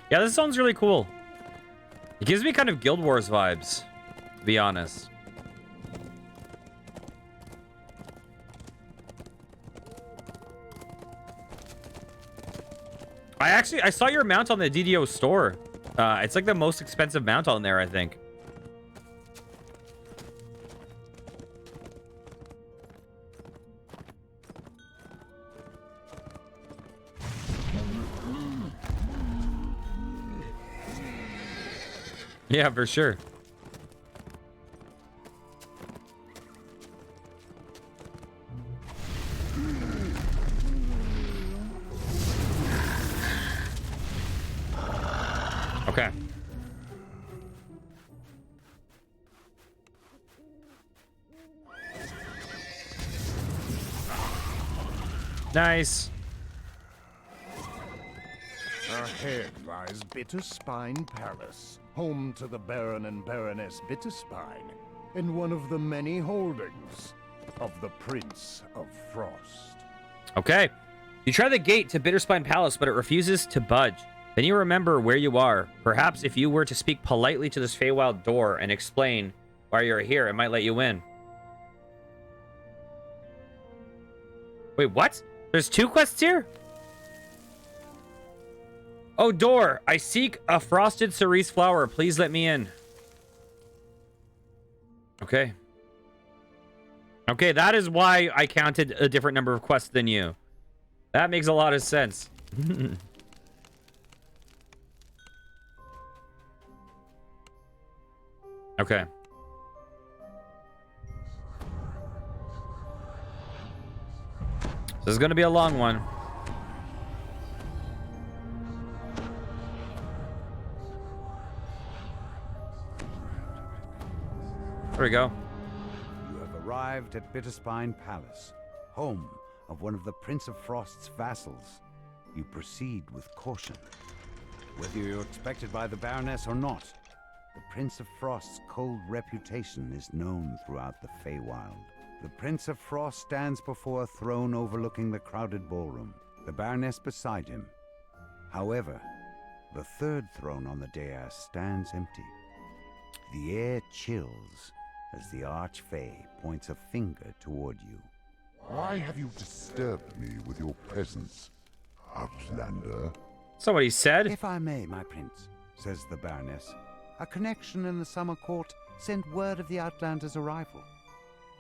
Yeah, this sounds really cool. It gives me kind of Guild Wars vibes, to be honest. I saw your mount on the DDO store. It's like the most expensive mount on there, I think. Yeah, for sure. Okay. Nice. Ahead lies Bitterspine Palace, home to the Baron and Baroness Bitterspine, and one of the many holdings of the Prince of Frost. Okay. You try the gate to Bitterspine Palace, but it refuses to budge. Then you remember where you are. Perhaps if you were to speak politely to this Feywild door and explain why you're here, it might let you in. Wait, what? There's 2 quests here? Oh, door. I seek a frosted cerise flower. Please let me in. Okay. Okay, that is why I counted a different number of quests than you. That makes a lot of sense. Okay. This is going to be a long one. There we go. You have arrived at Bitterspine Palace, home of one of the Prince of Frost's vassals. You proceed with caution. Whether you're expected by the Baroness or not, the Prince of Frost's cold reputation is known throughout the Feywild. The Prince of Frost stands before a throne overlooking the crowded ballroom, the Baroness beside him. However, the third throne on the dais stands empty. The air chills as the Archfey points a finger toward you. Why have you disturbed me with your presence, Outlander? So what he said. If I may, my prince, says the Baroness, a connection in the Summer Court sent word of the Outlander's arrival.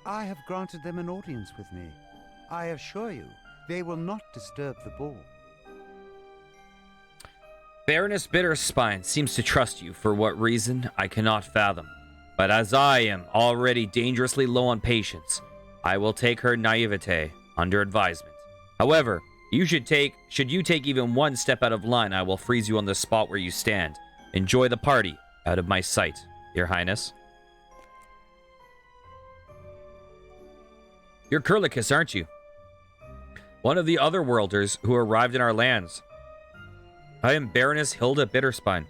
I have granted them an audience with me. I assure you, they will not disturb the ball. Baroness Bitterspine seems to trust you for what reason I cannot fathom. But as I am already dangerously low on patience, I will take her naivete under advisement. However, should you take even one step out of line, I will freeze you on the spot where you stand. Enjoy the party out of my sight, Your Highness. You're Kurlikis, aren't you? One of the other worlders who arrived in our lands. I am Baroness Hilda Bitterspine.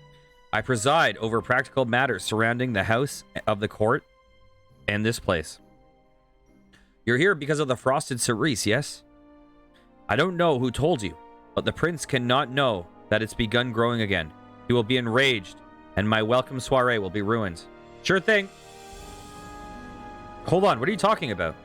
I preside over practical matters surrounding the house of the court and this place. You're here because of the frosted cerise, yes? I don't know who told you, but the prince cannot know that it's begun growing again. He will be enraged, and my welcome soiree will be ruined. Sure thing. Hold on, what are you talking about?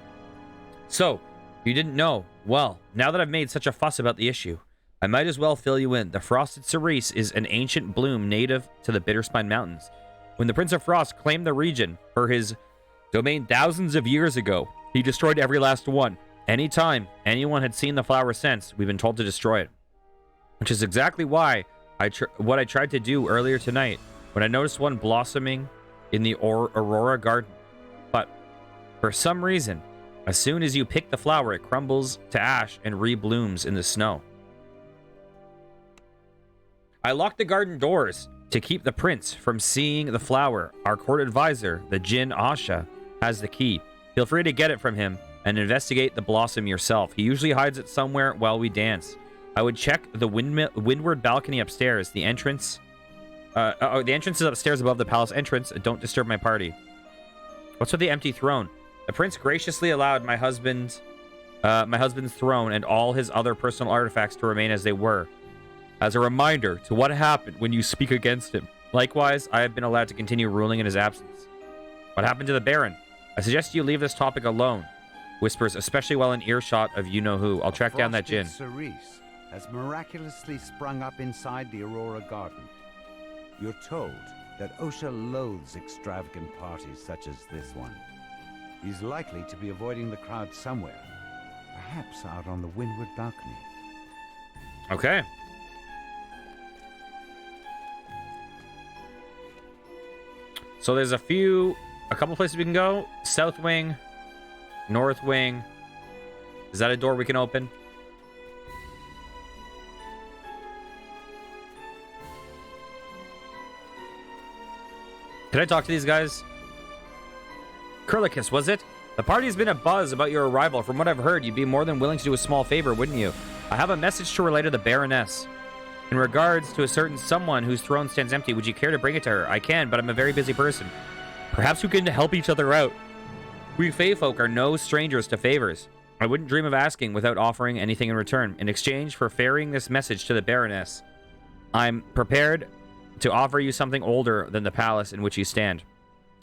So, you didn't know. Well, now that I've made such a fuss about the issue, I might as well fill you in. The frosted cerise is an ancient bloom native to the Bitterspine Mountains. When the Prince of Frost claimed the region for his domain thousands of years ago, he destroyed every last one. Anytime anyone had seen the flower since, we've been told to destroy it. Which is exactly why what I tried to do earlier tonight when I noticed one blossoming in the Aurora Garden. But for some reason, as soon as you pick the flower, it crumbles to ash and reblooms in the snow. I locked the garden doors to keep the prince from seeing the flower. Our court advisor, the Jinn Asha, has the key. Feel free to get it from him and investigate the blossom yourself. He usually hides it somewhere while we dance. I would check the windward balcony upstairs. The entrance the entrance is upstairs above the palace entrance. Don't disturb my party. What's with the empty throne? The prince graciously allowed my husband's throne and all his other personal artifacts to remain as they were, as a reminder to what happened when you speak against him. Likewise, I have been allowed to continue ruling in his absence. What happened to the Baron? I suggest you leave this topic alone. Whispers, especially while in earshot of you-know-who. I'll track down that Jinn. Cerise has miraculously sprung up inside the Aurora Garden. You're told that Osha loathes extravagant parties such as this one. He's likely to be avoiding the crowd somewhere, perhaps out on the windward balcony. Okay. So there's a couple places we can go. South wing, north wing. Is that a door we can open? Can I talk to these guys? Kurlikis, was it? The party's been a buzz about your arrival. From what I've heard, you'd be more than willing to do a small favor, wouldn't you? I have a message to relay to the Baroness. In regards to a certain someone whose throne stands empty, would you care to bring it to her? I can, but I'm a very busy person. Perhaps we can help each other out. We Fey folk are no strangers to favors. I wouldn't dream of asking without offering anything in return. In exchange for ferrying this message to the Baroness, I'm prepared to offer you something older than the palace in which you stand.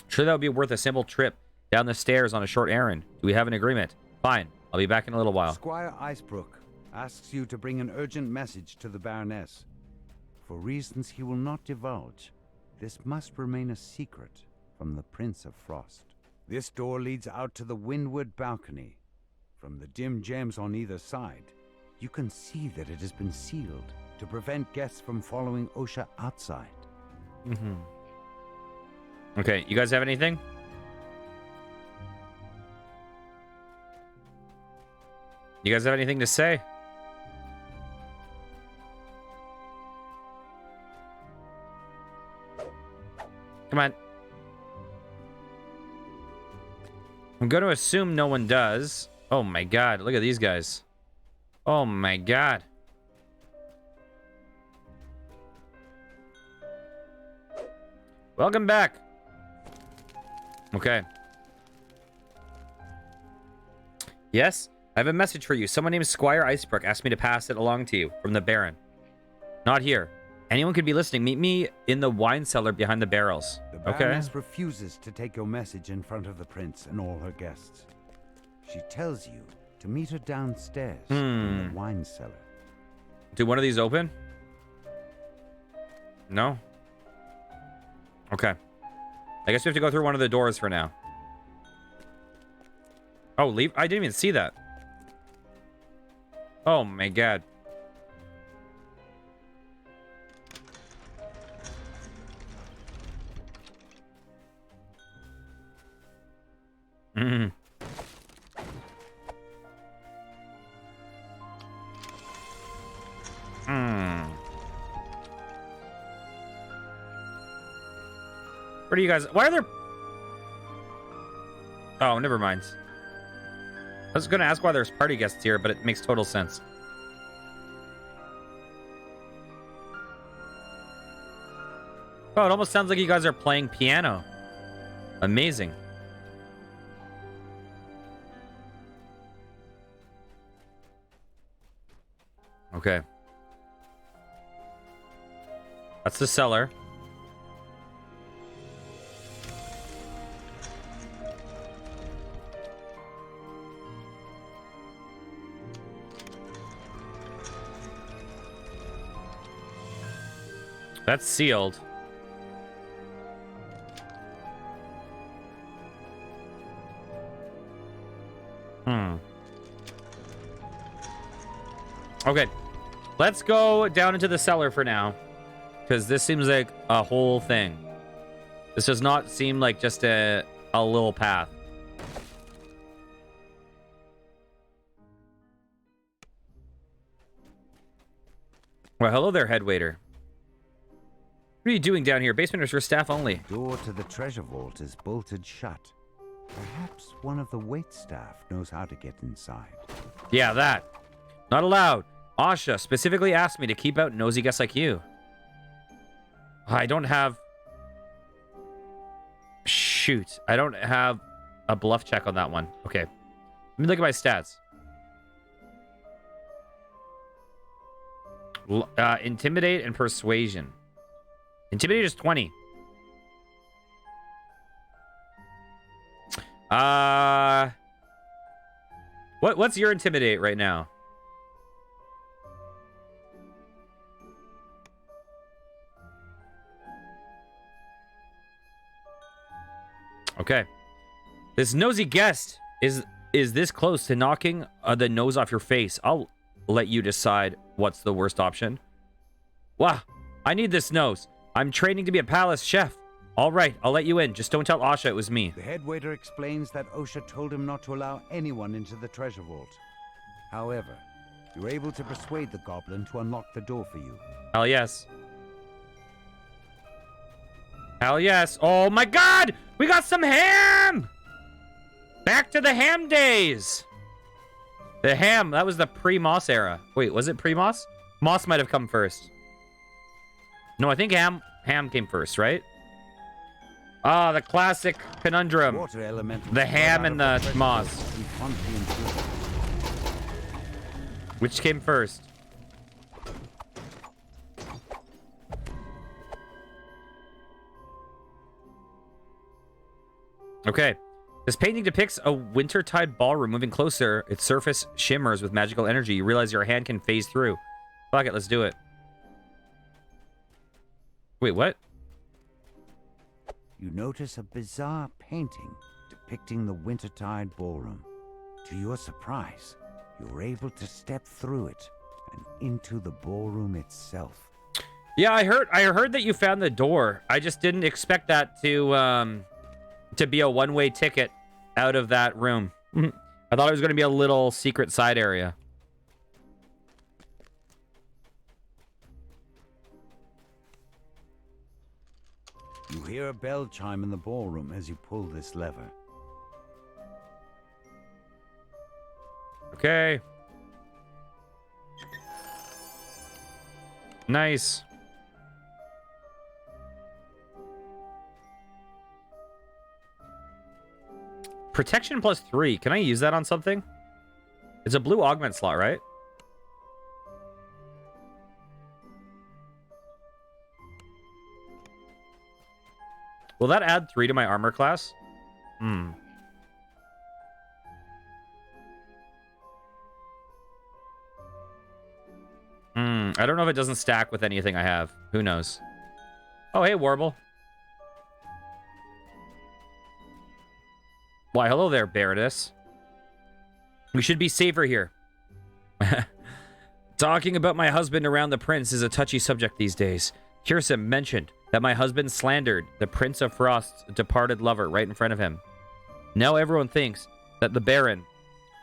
Sure, that would be worth a simple trip down the stairs on a short errand. Do we have an agreement? Fine. I'll be back in a little while. Squire Icebrook, asks you to bring an urgent message to the Baroness. For reasons he will not divulge, this must remain a secret from the Prince of Frost. This door leads out to the windward balcony. From the dim gems on either side, you can see that it has been sealed to prevent guests from following Osha outside. Mm-hmm. Okay, you guys have anything? You guys have anything to say? Come on. I'm going to assume no one does. Oh my god, look at these guys. Oh my god. Welcome back. Okay. Yes, I have a message for you. Someone named Squire Icebrook asked me to pass it along to you from the Baron. Not here. Anyone could be listening. Meet me in the wine cellar behind the barrels. The Baroness refuses to take your message in front of the Prince and all her guests. She tells you to meet her downstairs in the wine cellar. Do one of these open? No? Okay. I guess we have to go through one of the doors for now. Oh, leave? I didn't even see that. Oh my god. Mm. Where do you guys... Why are there... Oh, never mind. I was going to ask why there's party guests here, but it makes total sense. Oh, it almost sounds like you guys are playing piano. Amazing. Okay. That's the cellar. That's sealed. Okay. Let's go down into the cellar for now. Because this seems like a whole thing. This does not seem like just a little path. Well, hello there, head waiter. What are you doing down here? Basement is for staff only. The door to the treasure vault is bolted shut. Perhaps one of the wait staff knows how to get inside. Yeah, that. Not allowed. Asha specifically asked me to keep out nosy guests like you. I don't have... Shoot. I don't have a bluff check on that one. Okay. Let me look at my stats. Intimidate and persuasion. Intimidate is 20. What's your intimidate right now? Okay. This nosy guest is this close to knocking the nose off your face. I'll let you decide what's the worst option. Wow, I need this nose. I'm training to be a palace chef. All right, I'll let you in. Just don't tell Asha it was me. The head waiter explains that Osha told him not to allow anyone into the treasure vault. However, you were able to persuade the goblin to unlock the door for you. Hell yes. Hell yes. Oh my god! We got some ham! Back to the ham days! The ham, that was the pre-Moss era. Wait, was it pre-Moss? Moss might have come first. No, I think ham came first, right? Ah, the classic conundrum. Water elementals The ham and the moss. and Which came first? Okay. This painting depicts a wintertide ballroom moving closer. Its surface shimmers with magical energy. You realize your hand can phase through. Fuck it, let's do it. Wait, what? You notice a bizarre painting depicting the wintertide ballroom. To your surprise, you're able to step through it and into the ballroom itself. Yeah, I heard that you found the door. I just didn't expect that to be a one-way ticket out of that room. I thought it was going to be a little secret side area. You hear a bell chime in the ballroom as you pull this lever. Okay. Nice. Protection +3. Can I use that on something? It's a blue augment slot, right? Will that add 3 to my armor class? I don't know if it doesn't stack with anything I have. Who knows? Oh, hey, Warble. Why, hello there, Baroness. We should be safer here. Talking about my husband around the prince is a touchy subject these days. Kirsim mentioned that my husband slandered the Prince of Frost's departed lover right in front of him. Now everyone thinks that the Baron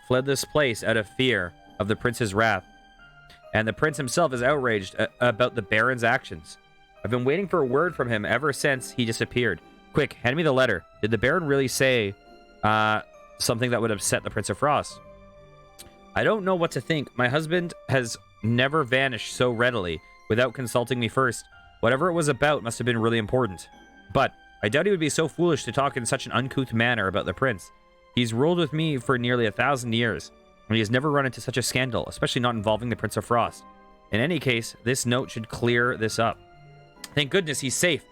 fled this place out of fear of the prince's wrath, and the prince himself is outraged about the Baron's actions. I've been waiting for a word from him ever since he disappeared. Quick, hand me the letter. Did the Baron really say something that would upset the Prince of Frost? I don't know what to think. My husband has never vanished so readily without consulting me first. Whatever it was about must have been really important. But I doubt he would be so foolish to talk in such an uncouth manner about the prince. He's ruled with me for nearly 1,000 years, and he has never run into such a scandal, especially not involving the Prince of Frost. In any case, this note should clear this up. Thank goodness he's safe.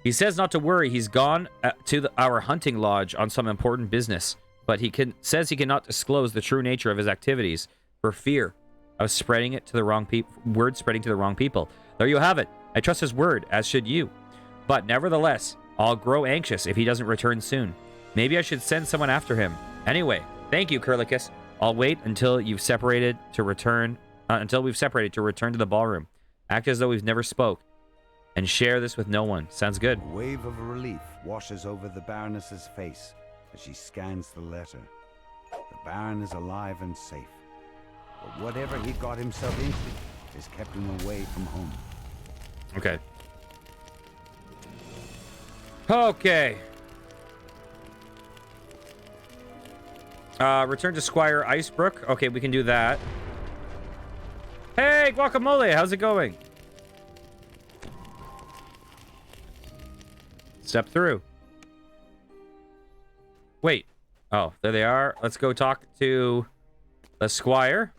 He says not to worry. He's gone to our hunting lodge on some important business, but says he cannot disclose the true nature of his activities for fear of spreading it to the wrong word spreading to the wrong people. There you have it. I trust his word, as should you. But nevertheless, I'll grow anxious if he doesn't return soon. Maybe I should send someone after him. Anyway, thank you, Curlicus. I'll wait until you've separated to return. Until we've separated to return to the ballroom. Act as though we've never spoke, and share this with no one. Sounds good. A wave of relief washes over the Baroness's face as she scans the letter. The Baron is alive and safe, but whatever he got himself into has kept him away from home. Okay. Okay. Return to Squire Icebrook. Okay, we can do that. Hey, Guacamole, how's it going? Step through. Wait. Oh, there they are. Let's go talk to the Squire.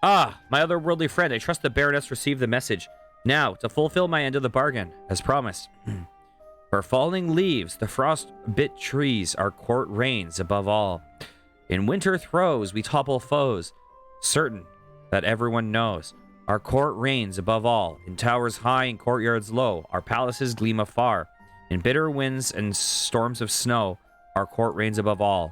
Ah, my otherworldly friend. I trust the Baroness received the message. Now, to fulfill my end of the bargain, as promised. For falling leaves, the frost-bit trees, our court reigns above all. In winter throes, we topple foes, certain that everyone knows. Our court reigns above all. In towers high and courtyards low, our palaces gleam afar. In bitter winds and storms of snow, our court reigns above all.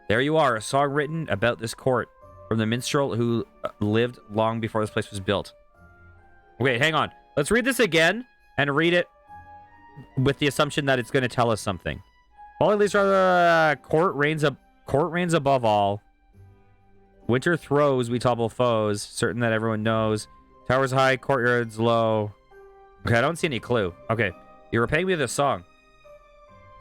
There you are, a song written about this court, from the minstrel who lived long before this place was built. Wait, hang on. Let's read this again and read it with the assumption that it's going to tell us something. Falling leaves are the court reigns above all. Winter throes, we topple foes, certain that everyone knows. Towers high, courtyards low. Okay, I don't see any clue. Okay, you're repaying me with this song.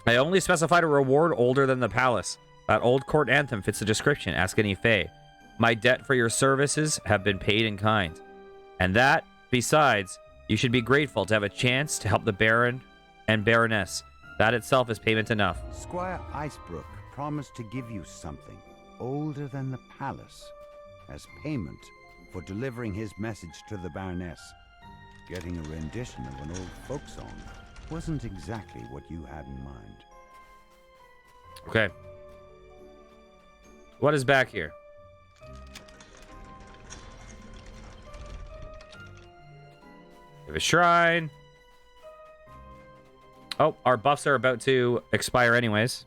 I only specified a reward older than the palace. That old court anthem fits the description. Ask any fae. My debt for your services have been paid in kind. And that, besides, you should be grateful to have a chance to help the Baron and Baroness. That itself is payment enough. Squire Icebrook promised to give you something older than the palace as payment for delivering his message to the Baroness. Getting a rendition of an old folk song wasn't exactly what you had in mind. Okay. What is back here? We have a shrine. Oh, our buffs are about to expire anyways.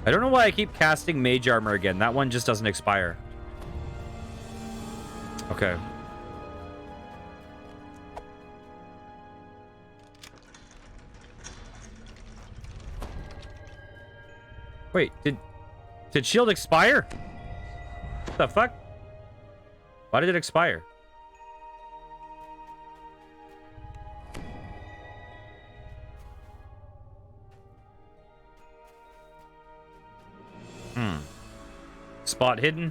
I don't know why I keep casting mage armor again. That one just doesn't expire. Okay. Wait, did shield expire? What the fuck? Why did it expire? Spot hidden.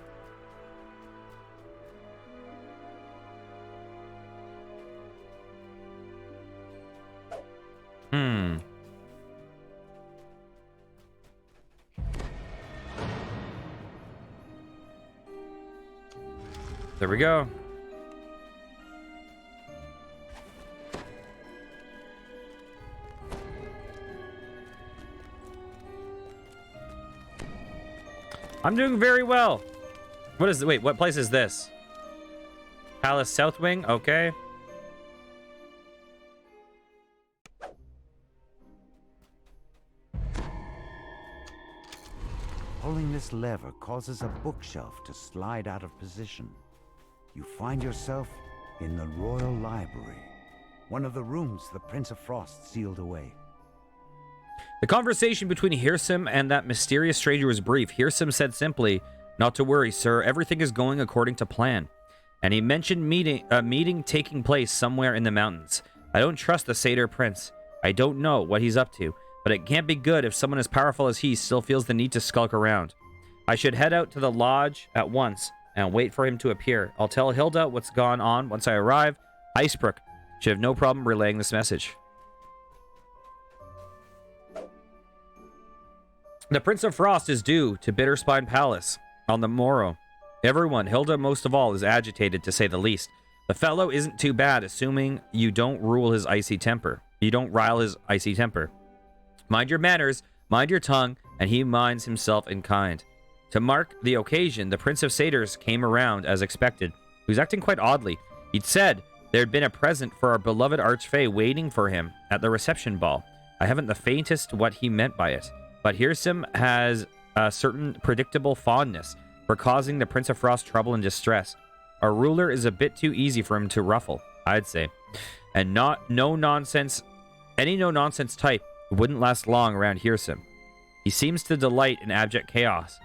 There we go. I'm doing very well. What is... Wait, what place is this? Palace South Wing? Okay. Pulling this lever causes a bookshelf to slide out of position. You find yourself in the Royal Library, one of the rooms the Prince of Frost sealed away. The conversation between Hirsum and that mysterious stranger was brief. Hirsum said simply, "Not to worry, sir. Everything is going according to plan." And he mentioned a meeting taking place somewhere in the mountains. I don't trust the Satyr Prince. I don't know what he's up to, but it can't be good if someone as powerful as he still feels the need to skulk around. I should head out to the lodge at once and wait for him to appear. I'll tell Hilda what's gone on once I arrive. Icebrook should have no problem relaying this message. The Prince of Frost is due to Bitterspine Palace on the morrow. Everyone, Hilda most of all, is agitated to say the least. The fellow isn't too bad, assuming you don't rule his icy temper. You don't rile his icy temper. Mind your manners, mind your tongue, and he minds himself in kind. To mark the occasion, the Prince of Satyrs came around as expected. He was acting quite oddly. He'd said there had been a present for our beloved Archfey waiting for him at the reception ball. I haven't the faintest what he meant by it, but Hirsum has a certain predictable fondness for causing the Prince of Frost trouble and distress. Our ruler is a bit too easy for him to ruffle, I'd say. And any no-nonsense type wouldn't last long around Hirsum. He seems to delight in abject chaos,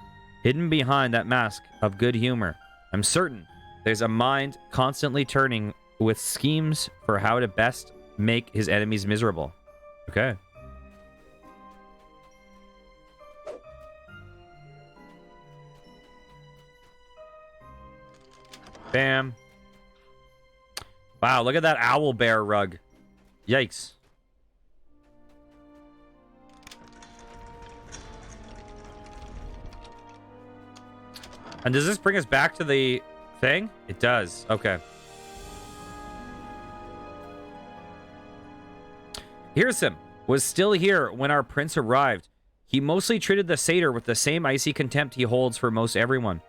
hidden behind that mask of good humor. I'm certain there's a mind constantly turning with schemes for how to best make his enemies miserable. Okay. Bam. Wow, look at that owl bear rug. Yikes. And does this bring us back to the thing? It does. Okay. Hirsum was still here when our prince arrived. He mostly treated the satyr with the same icy contempt he holds for most everyone.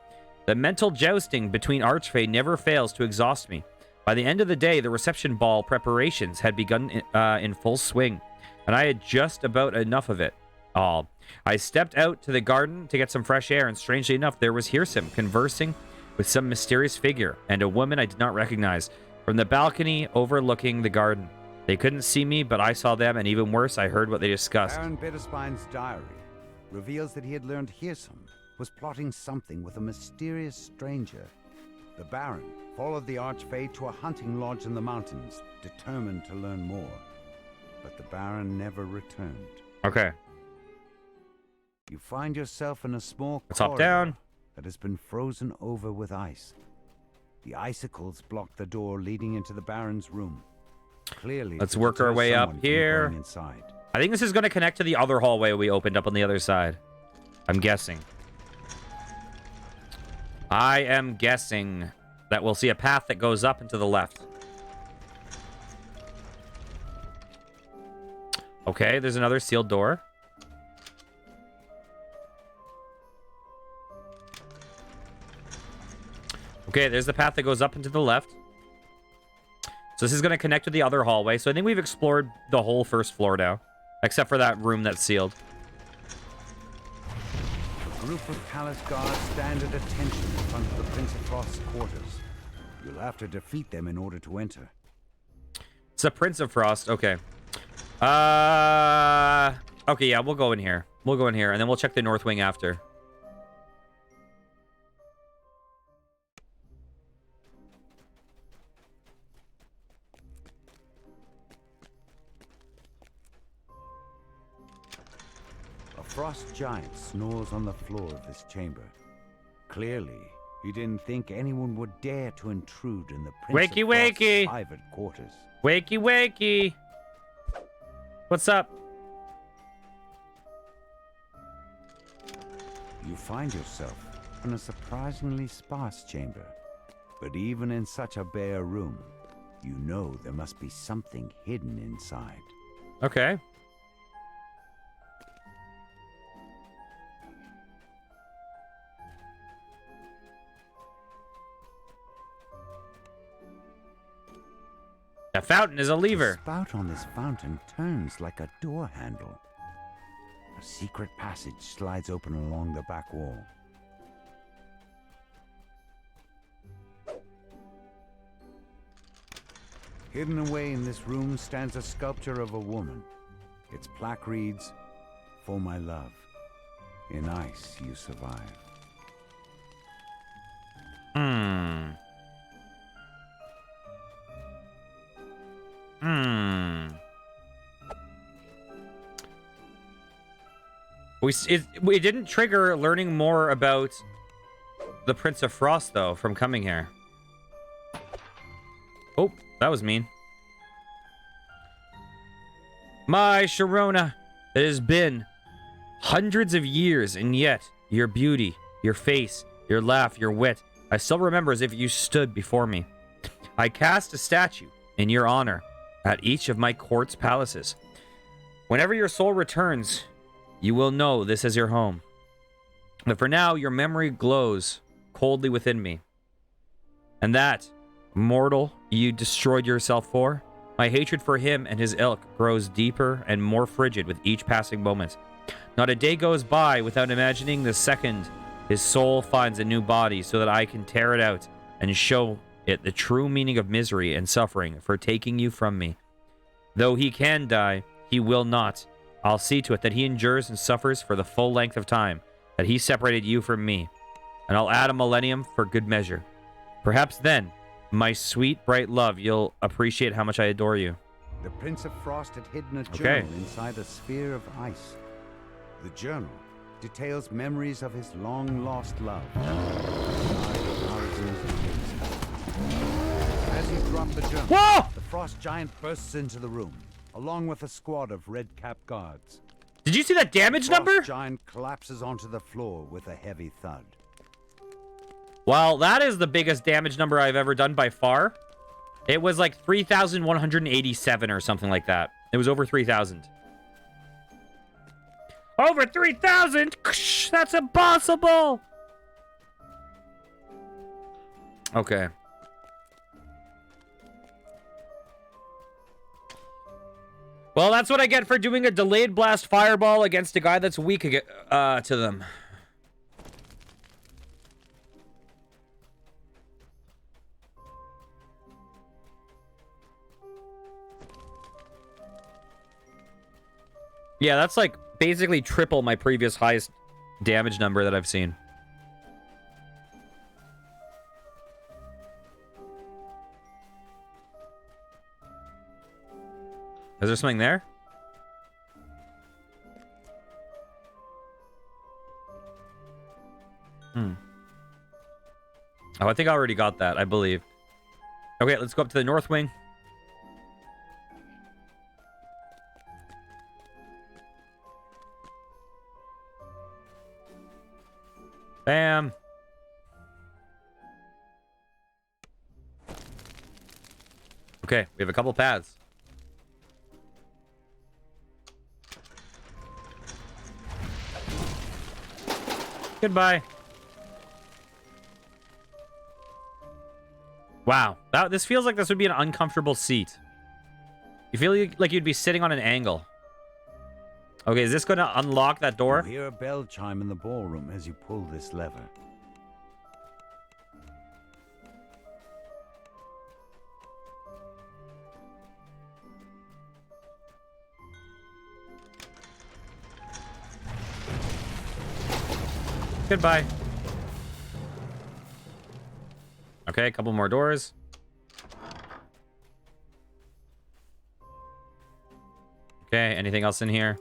The mental jousting between Archfey never fails to exhaust me. By the end of the day, the reception ball preparations had begun in full swing, and I had just about enough of it all. I stepped out to the garden to get some fresh air, and strangely enough, there was Hirsum conversing with some mysterious figure and a woman I did not recognize from the balcony overlooking the garden. They couldn't see me, but I saw them, and even worse, I heard what they discussed. Baron Bitterspine's diary reveals that he had learned Hirsum was plotting something with a mysterious stranger. The Baron followed the Archfey to a hunting lodge in the mountains, determined to learn more. But the Baron never returned. Okay. You find yourself in a small Let's hop corridor down. that has been frozen over with ice. The icicles block the door leading into the Baron's room. Clearly, Let's to work our deter way up someone from here. going inside. I think this is going to connect to the other hallway we opened up on the other side. I'm guessing. I am guessing that we'll see a path that goes up and to the left. Okay, there's another sealed door. Okay, there's the path that goes up and to the left. So this is going to connect to the other hallway. So I think we've explored the whole first floor now. Except for that room that's sealed. A group of palace guards stand at attention in front of the Prince of Frost's quarters. You'll have to defeat them in order to enter. It's a Prince of Frost. Okay. Okay, yeah, we'll go in here. We'll go in here, and then we'll check the north wing after. A frost giant snores on the floor of this chamber. Clearly, he didn't think anyone would dare to intrude in the Prince Wakey, of Frost's wakey. private quarters. Wakey, wakey. What's up? You find yourself in a surprisingly sparse chamber. But even in such a bare room, you know there must be something hidden inside. Okay. The fountain is a lever. The spout on this fountain turns like a door handle. A secret passage slides open along the back wall. Hidden away in this room stands a sculpture of a woman. Its plaque reads, "For my love, in ice you survive." We didn't trigger learning more about the Prince of Frost, though, from coming here. Oh, that was mean. My Sharona, it has been hundreds of years, and yet your beauty, your face, your laugh, your wit, I still remember as if you stood before me. I cast a statue in your honor at each of my court's palaces. Whenever your soul returns, you will know this as your home. But for now, your memory glows coldly within me. And that, mortal, you destroyed yourself for, my hatred for him and his ilk grows deeper and more frigid with each passing moment. Not a day goes by without imagining the second his soul finds a new body so that I can tear it out and show it the true meaning of misery and suffering for taking you from me. Though he can die, he will not. I'll see to it that he endures and suffers for the full length of time that he separated you from me. And I'll add a millennium for good measure. Perhaps then, my sweet, bright love, you'll appreciate how much I adore you. The Prince of Frost had hidden a journal inside a sphere of ice. The journal details memories of his long-lost love. As he dropped the journal, Whoa! the frost giant bursts into the room, along with a squad of red-capped guards. Did you see that damage The frost number? giant collapses onto the floor with a heavy thud. Well, that is the biggest damage number I've ever done by far. It was like 3,187 or something like that. It was over 3,000. Over 3,000? That's impossible! Okay. Well, that's what I get for doing a delayed blast fireball against a guy that's weak to them. Yeah, that's like basically triple my previous highest damage number that I've seen. Is there something there? Oh, I think I already got that, I believe. Okay, let's go up to the north wing. Bam. Okay, we have a couple paths. Goodbye. Wow, this feels like this would be an uncomfortable seat. You feel like you'd be sitting on an angle. Okay, is this going to unlock that door? You hear a bell chime in the ballroom as you pull this lever. Goodbye. Okay, a couple more doors. Okay, anything else in here?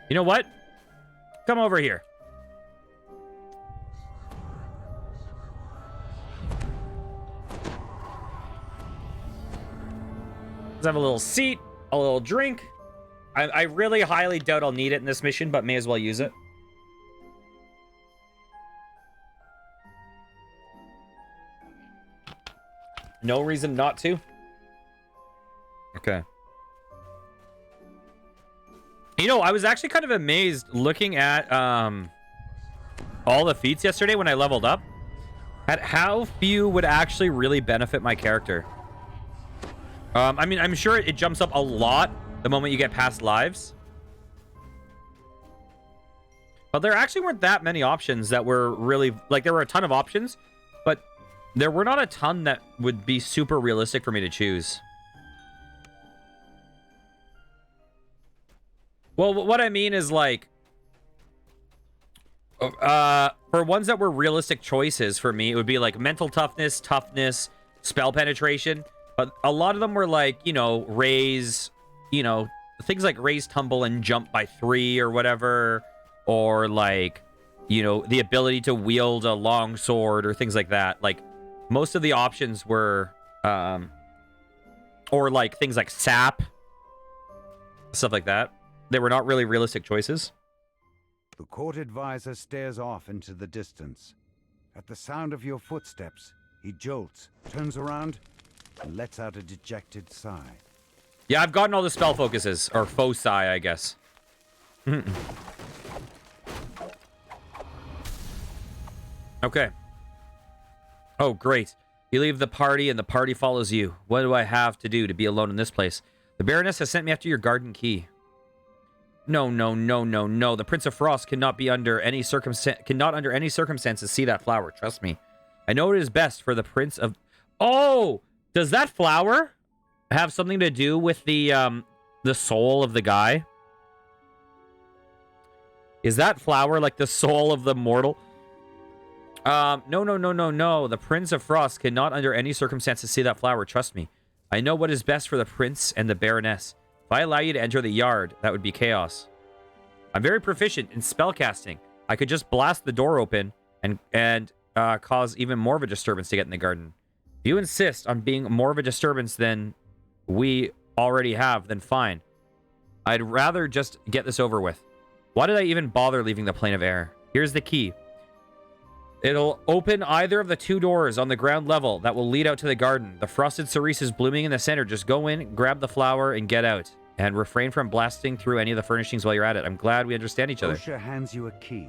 You know what? Come over here. Let's have a little seat, a little drink. I really highly doubt I'll need it in this mission, but may as well use it. No reason not to. Okay. You know, I was actually kind of amazed looking at all the feats yesterday when I leveled up at how few would actually really benefit my character. I mean, I'm sure it jumps up a lot the moment you get past lives. But there actually weren't that many options that were really... Like, there were a ton of options, but there were not a ton that would be super realistic for me to choose. Well, what I mean is, like... for ones that were realistic choices for me, it would be, like, mental toughness, spell penetration. But a lot of them were, like, you know, raise... You know, things like raise, tumble, and jump by 3 or whatever. Or, like, you know, the ability to wield a long sword or things like that. Like, most of the options were... or, like, things like sap. Stuff like that. They were not really realistic choices. The court advisor stares off into the distance. At the sound of your footsteps, he jolts, turns around, and lets out a dejected sigh. Yeah, I've gotten all the spell focuses. Or foci, I guess. Okay. Oh, great. You leave the party and the party follows you. What do I have to do to be alone in this place? The Baroness has sent me after your garden key. No. The Prince of Frost cannot under any circumstances see that flower. Trust me. I know it is best for the Prince of... Oh! Does that flower have something to do with the soul of the guy? Is that flower like the soul of the mortal? No. The Prince of Frost cannot under any circumstances see that flower. Trust me. I know what is best for the Prince and the Baroness. If I allow you to enter the yard, that would be chaos. I'm very proficient in spellcasting. I could just blast the door open and cause even more of a disturbance to get in the garden. If you insist on being more of a disturbance than we already have, then fine. I'd rather just get this over with. Why did I even bother leaving the plane of air? Here's the key. It'll open either of the 2 doors on the ground level that will lead out to the garden. The frosted cerise is blooming in the center. Just go in, grab the flower, and get out. And refrain from blasting through any of the furnishings while you're at it. I'm glad we understand each other. Osha hands you a key.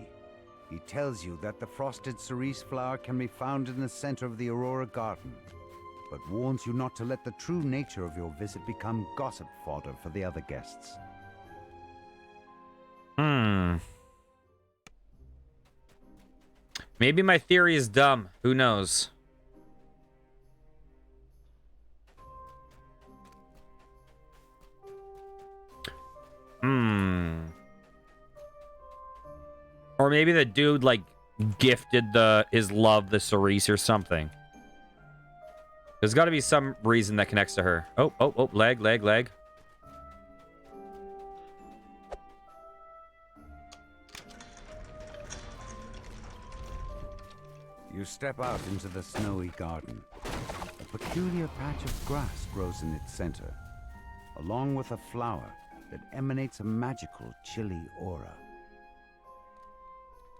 He tells you that the frosted cerise flower can be found in the center of the Aurora Garden, but warns you not to let the true nature of your visit become gossip fodder for the other guests. Maybe my theory is dumb. Who knows? Or maybe the dude, like, gifted his love the cerise or something. There's got to be some reason that connects to her. Oh, leg. You step out into the snowy garden. A A peculiar patch of grass grows in its center, along with a flower that emanates a magical, chilly aura.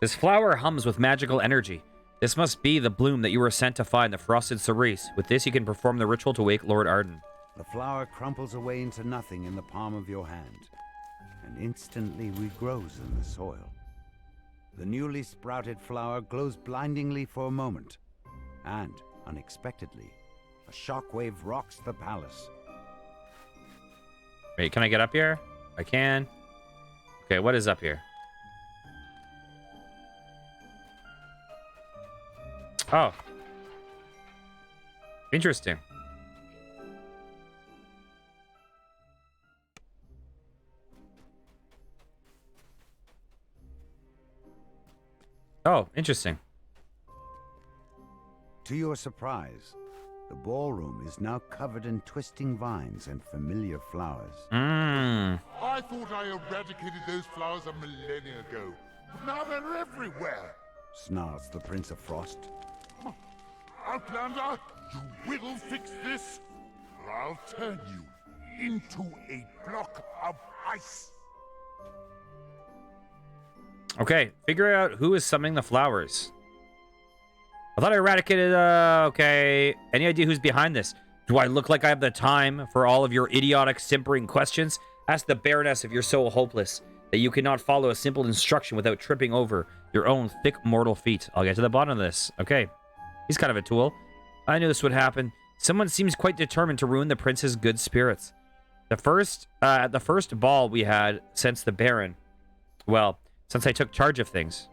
This flower hums with magical energy. This must be the bloom that you were sent to find, the frosted cerise. With this, you can perform the ritual to wake Lord Arden. The flower crumples away into nothing in the palm of your hand, and instantly regrows in the soil. The newly sprouted flower glows blindingly for a moment, and, unexpectedly, a shockwave rocks the palace. Wait, can I get up here? I can. Okay, what is up here? Oh. Interesting. Oh, interesting. To your surprise, the ballroom is now covered in twisting vines and familiar flowers. Mmm. I thought I eradicated those flowers a millennia ago, but now they're everywhere. Snarls the Prince of Frost. Outlander, you will fix this, or I'll turn you into a block of ice. Okay, figure out who is summoning the flowers. I thought I eradicated, okay. Any idea who's behind this? Do I look like I have the time for all of your idiotic, simpering questions? Ask the Baroness if you're so hopeless that you cannot follow a simple instruction without tripping over your own thick mortal feet. I'll get to the bottom of this. Okay. He's kind of a tool. I knew this would happen. Someone seems quite determined to ruin the prince's good spirits. At the first ball we had since the Baron, well, since I took charge of things.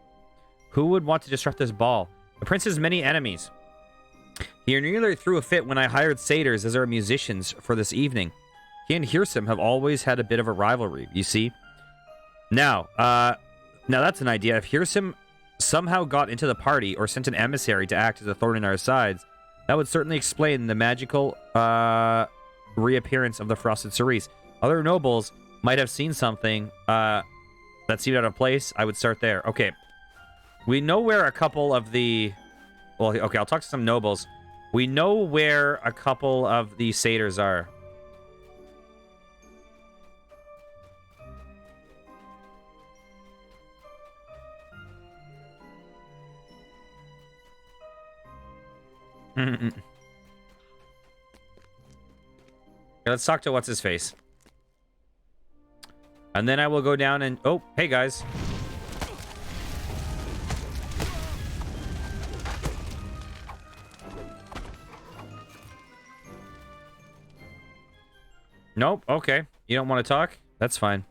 Who would want to disrupt this ball? The prince has many enemies. He nearly threw a fit when I hired satyrs as our musicians for this evening. He and Hirsum have always had a bit of a rivalry, you see. Now that's an idea. If Hirsum somehow got into the party or sent an emissary to act as a thorn in our sides, that would certainly explain the magical reappearance of the frosted cerise. Other nobles might have seen something that seemed out of place. I would start there. Okay. We know where a couple of the... Well, okay, I'll talk to some nobles. We know where a couple of the satyrs are. Okay, let's talk to what's-his-face. And then I will go down and... Oh, hey, guys. Nope, okay. You don't want to talk? That's fine.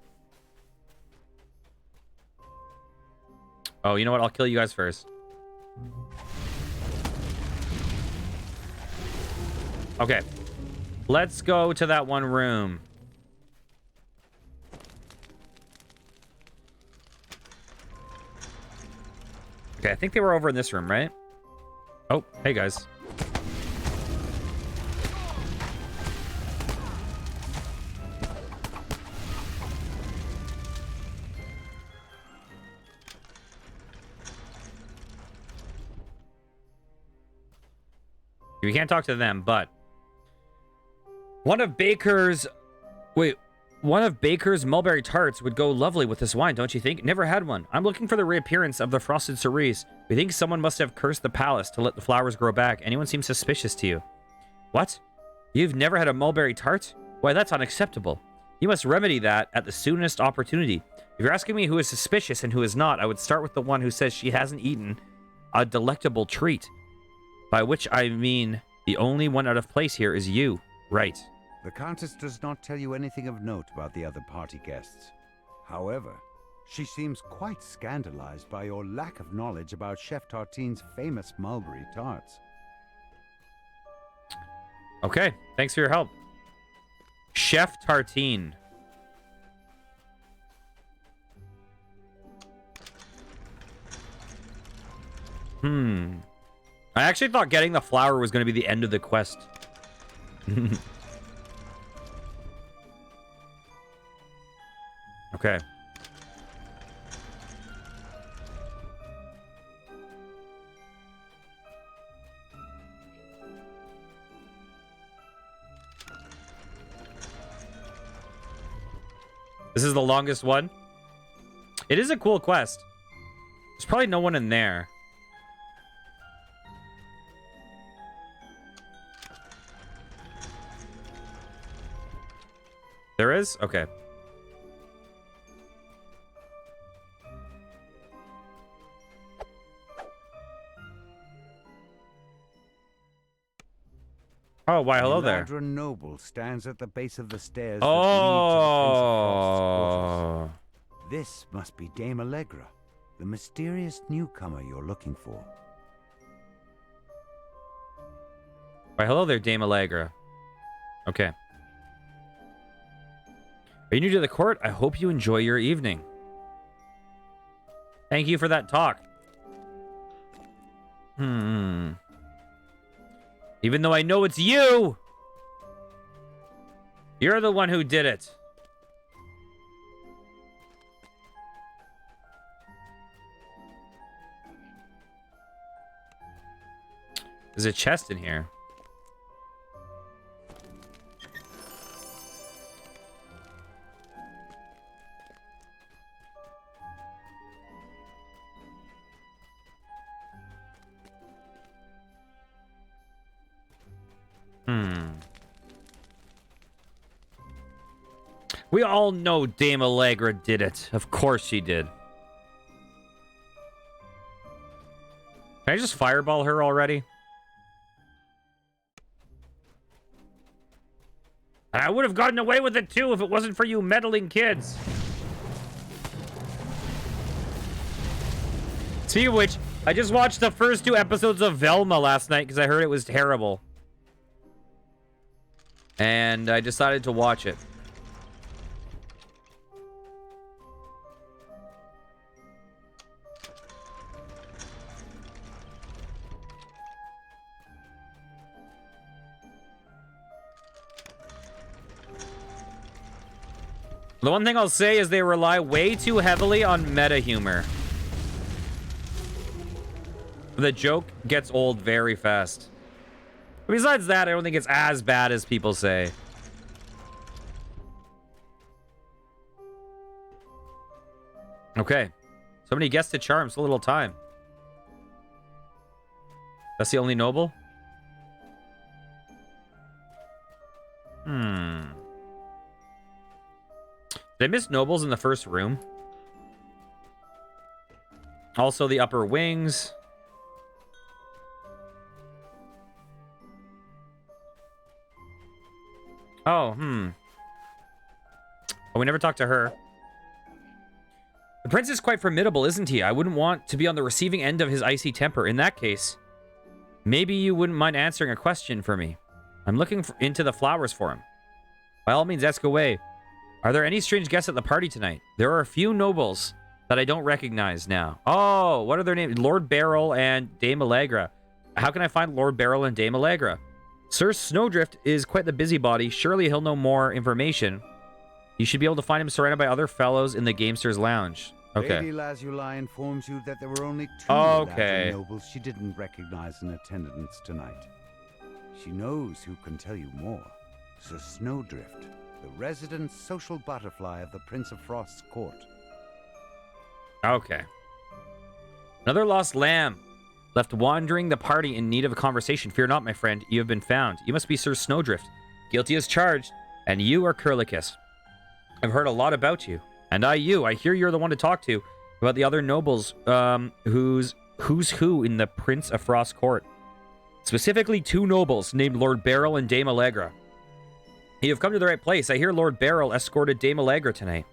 Oh, you know what? I'll kill you guys first. Okay. Let's go to that one room. Okay, I think they were over in this room, right? Oh, hey guys. We can't talk to them, but one of Baker's mulberry tarts would go lovely with this wine, don't you think? Never had one. I'm looking for the reappearance of the frosted cerise. We think someone must have cursed the palace to let the flowers grow back. Anyone seems suspicious to you? What? You've never had a mulberry tart? Why, that's unacceptable. You must remedy that at the soonest opportunity. If you're asking me who is suspicious and who is not, I would start with the one who says she hasn't eaten a delectable treat. By which I mean the only one out of place here is you. Right. The Countess does not tell you anything of note about the other party guests. However, she seems quite scandalized by your lack of knowledge about Chef Tartine's famous mulberry tarts. Okay, thanks for your help. Chef Tartine. I actually thought getting the flower was going to be the end of the quest. Okay. This is the longest one. It is a cool quest. There's probably no one in there. There is? Okay. Oh, why, hello there. The noble stands at the base of the stairs that lead to the Prince of Frost's quarters. This must be Dame Allegra, the mysterious newcomer you're looking for. Why, hello there, Dame Allegra. Okay. Are you new to the court? I hope you enjoy your evening. Thank you for that talk. Even though I know it's you! You're the one who did it. There's a chest in here. We all know Dame Allegra did it. Of course she did. Can I just fireball her already? And I would have gotten away with it too if it wasn't for you meddling kids. Speaking of which, I just watched the first 2 episodes of Velma last night because I heard it was terrible. And I decided to watch it. The one thing I'll say is they rely way too heavily on meta humor. The joke gets old very fast. But besides that, I don't think it's as bad as people say. Okay. Somebody gets to charm. It's a little time. That's the only noble? Did I miss nobles in the first room? Also the upper wings. Oh, Oh, we never talked to her. The prince is quite formidable, isn't he? I wouldn't want to be on the receiving end of his icy temper. In that case, maybe you wouldn't mind answering a question for me. I'm looking into the flowers for him. By all means, ask away. Are there any strange guests at the party tonight? There are a few nobles that I don't recognize now. Oh, what are their names? Lord Beryl and Dame Allegra. How can I find Lord Beryl and Dame Allegra? Sir Snowdrift is quite the busybody. Surely he'll know more information. You should be able to find him surrounded by other fellows in the Gamesters Lounge. Okay. Lady Lazuli informs you that there were only 2 nobles she didn't recognize in attendance tonight. She knows who can tell you more. Sir Snowdrift, the resident social butterfly of the Prince of Frost's court. Okay. Another lost lamb. Left wandering the party in need of a conversation. Fear not, my friend. You have been found. You must be Sir Snowdrift. Guilty as charged. And you are Curlicus. I've heard a lot about you. And I hear you're the one to talk to about the other nobles who's who in the Prince of Frost's court. Specifically 2 nobles named Lord Beryl and Dame Allegra. You have come to the right place. I hear Lord Beryl escorted Dame Allegra tonight.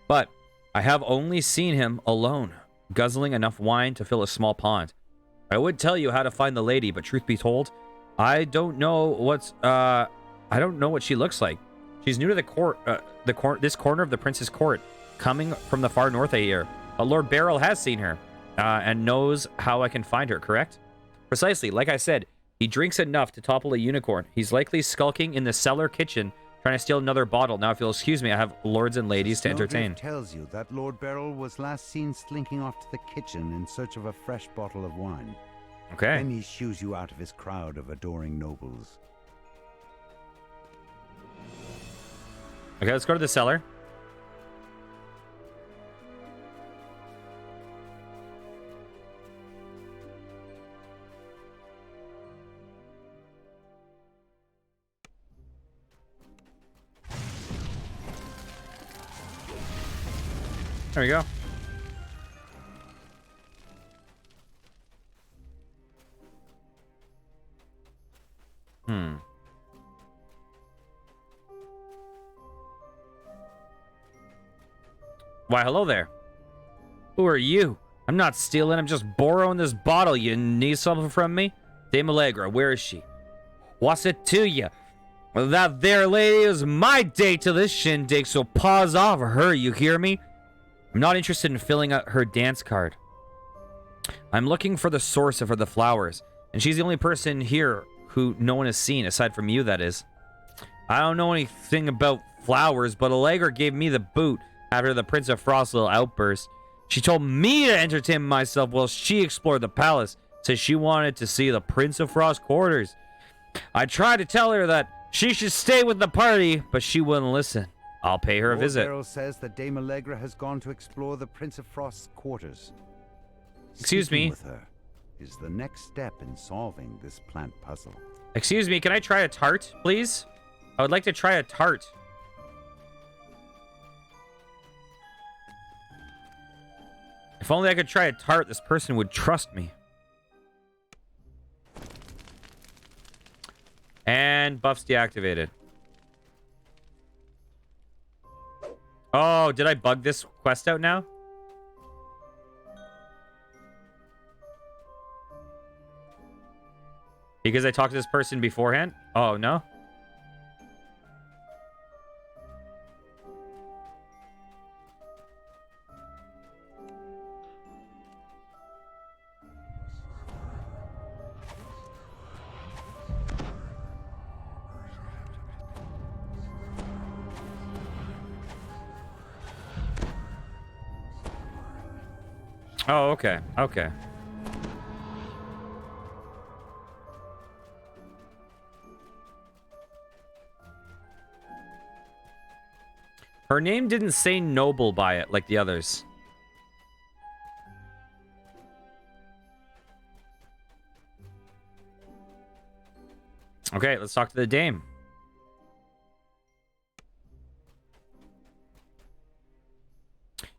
But I have only seen him alone, guzzling enough wine to fill a small pond. I would tell you how to find the lady, but truth be told, I don't know what she looks like. She's new to the court, this corner of the prince's court, coming from the far north, I hear. But Lord Beryl has seen her, and knows how I can find her, correct? Precisely, like I said, he drinks enough to topple a unicorn. He's likely skulking in the cellar kitchen, trying to steal another bottle. Now, if you'll excuse me, I have lords and ladies to entertain. Tells you that Lord Beryl was last seen slinking off to the kitchen in search of a fresh bottle of wine. Okay. Then he shoos you out of his crowd of adoring nobles. Okay, let's go to the cellar. There we go. Why, hello there. Who are you? I'm not stealing, I'm just borrowing this bottle. You need something from me? Dame Allegra, where is she? What's it to you? Well, that there lady is my date to this shindig, so paws off her, you hear me? I'm not interested in filling out her dance card. I'm looking for the source of the flowers, and she's the only person here who no one has seen, aside from you, that is. I don't know anything about flowers, but Allegra gave me the boot after the Prince of Frost's little outburst. She told me to entertain myself while she explored the palace, said she wanted to see the Prince of Frost's quarters. I tried to tell her that she should stay with the party, but she wouldn't listen. I'll pay her a visit. Lord Beryl says that Dame Allegra has gone to explore the Prince of Frost's quarters. Excuse Speaking me. with her is the next step in solving this plant puzzle. Excuse me, can I try a tart, please? I would like to try a tart. If only I could try a tart, this person would trust me. And buffs deactivated. Oh, did I bug this quest out now? Because I talked to this person beforehand? Oh, no? Oh, okay. Okay. Her name didn't say noble by it like the others. Okay, let's talk to the dame.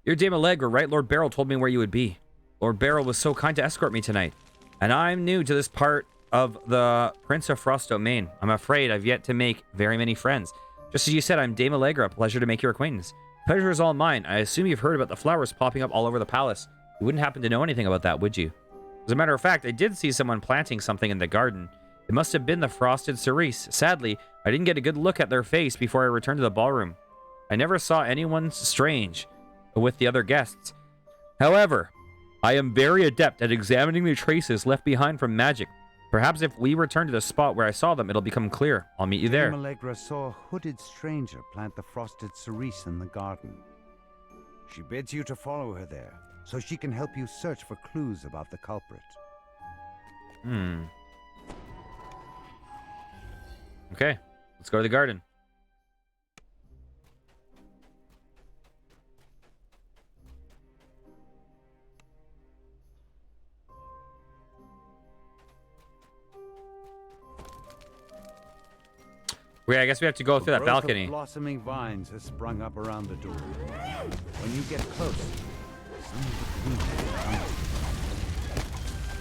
You're Dame Allegra, right? Lord Beryl told me where you would be. Lord Beryl was so kind to escort me tonight. And I'm new to this part of the Prince of Frost domain. I'm afraid I've yet to make very many friends. Just as you said, I'm Dame Allegra. Pleasure to make your acquaintance. Pleasure is all mine. I assume you've heard about the flowers popping up all over the palace. You wouldn't happen to know anything about that, would you? As a matter of fact, I did see someone planting something in the garden. It must have been the frosted cerise. Sadly, I didn't get a good look at their face before I returned to the ballroom. I never saw anyone strange with the other guests. However, I am very adept at examining the traces left behind from magic. Perhaps if we return to the spot where I saw them, it'll become clear. I'll meet you there. Dame Allegra saw a hooded stranger plant the frosted cerise in the garden. She bids you to follow her there, so she can help you search for clues about the culprit. Okay, let's go to the garden. Wait, I guess we have to go through that A growth balcony. of blossoming vines has sprung up around the door. When you get close, some of the fruit will come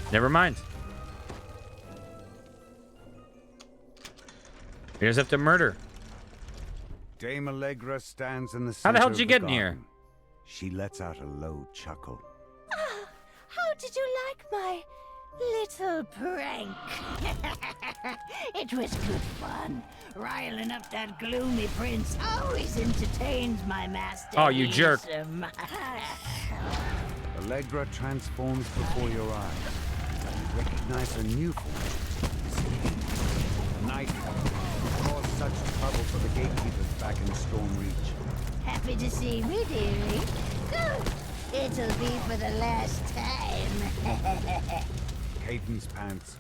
out. Never mind. We just have to murder. Dame Allegra stands in the How center the hell of did you the get in here? garden. She lets out a low chuckle. How did you like my little prank? It was good fun. Riling up that gloomy prince always entertains my master. Oh, you jerk. Allegra transforms before your eyes. You recognize her new form. The night caused such trouble for the gatekeepers back in Storm Reach. Happy to see me, dearie. Good. It'll be for the last time. Cadence pants.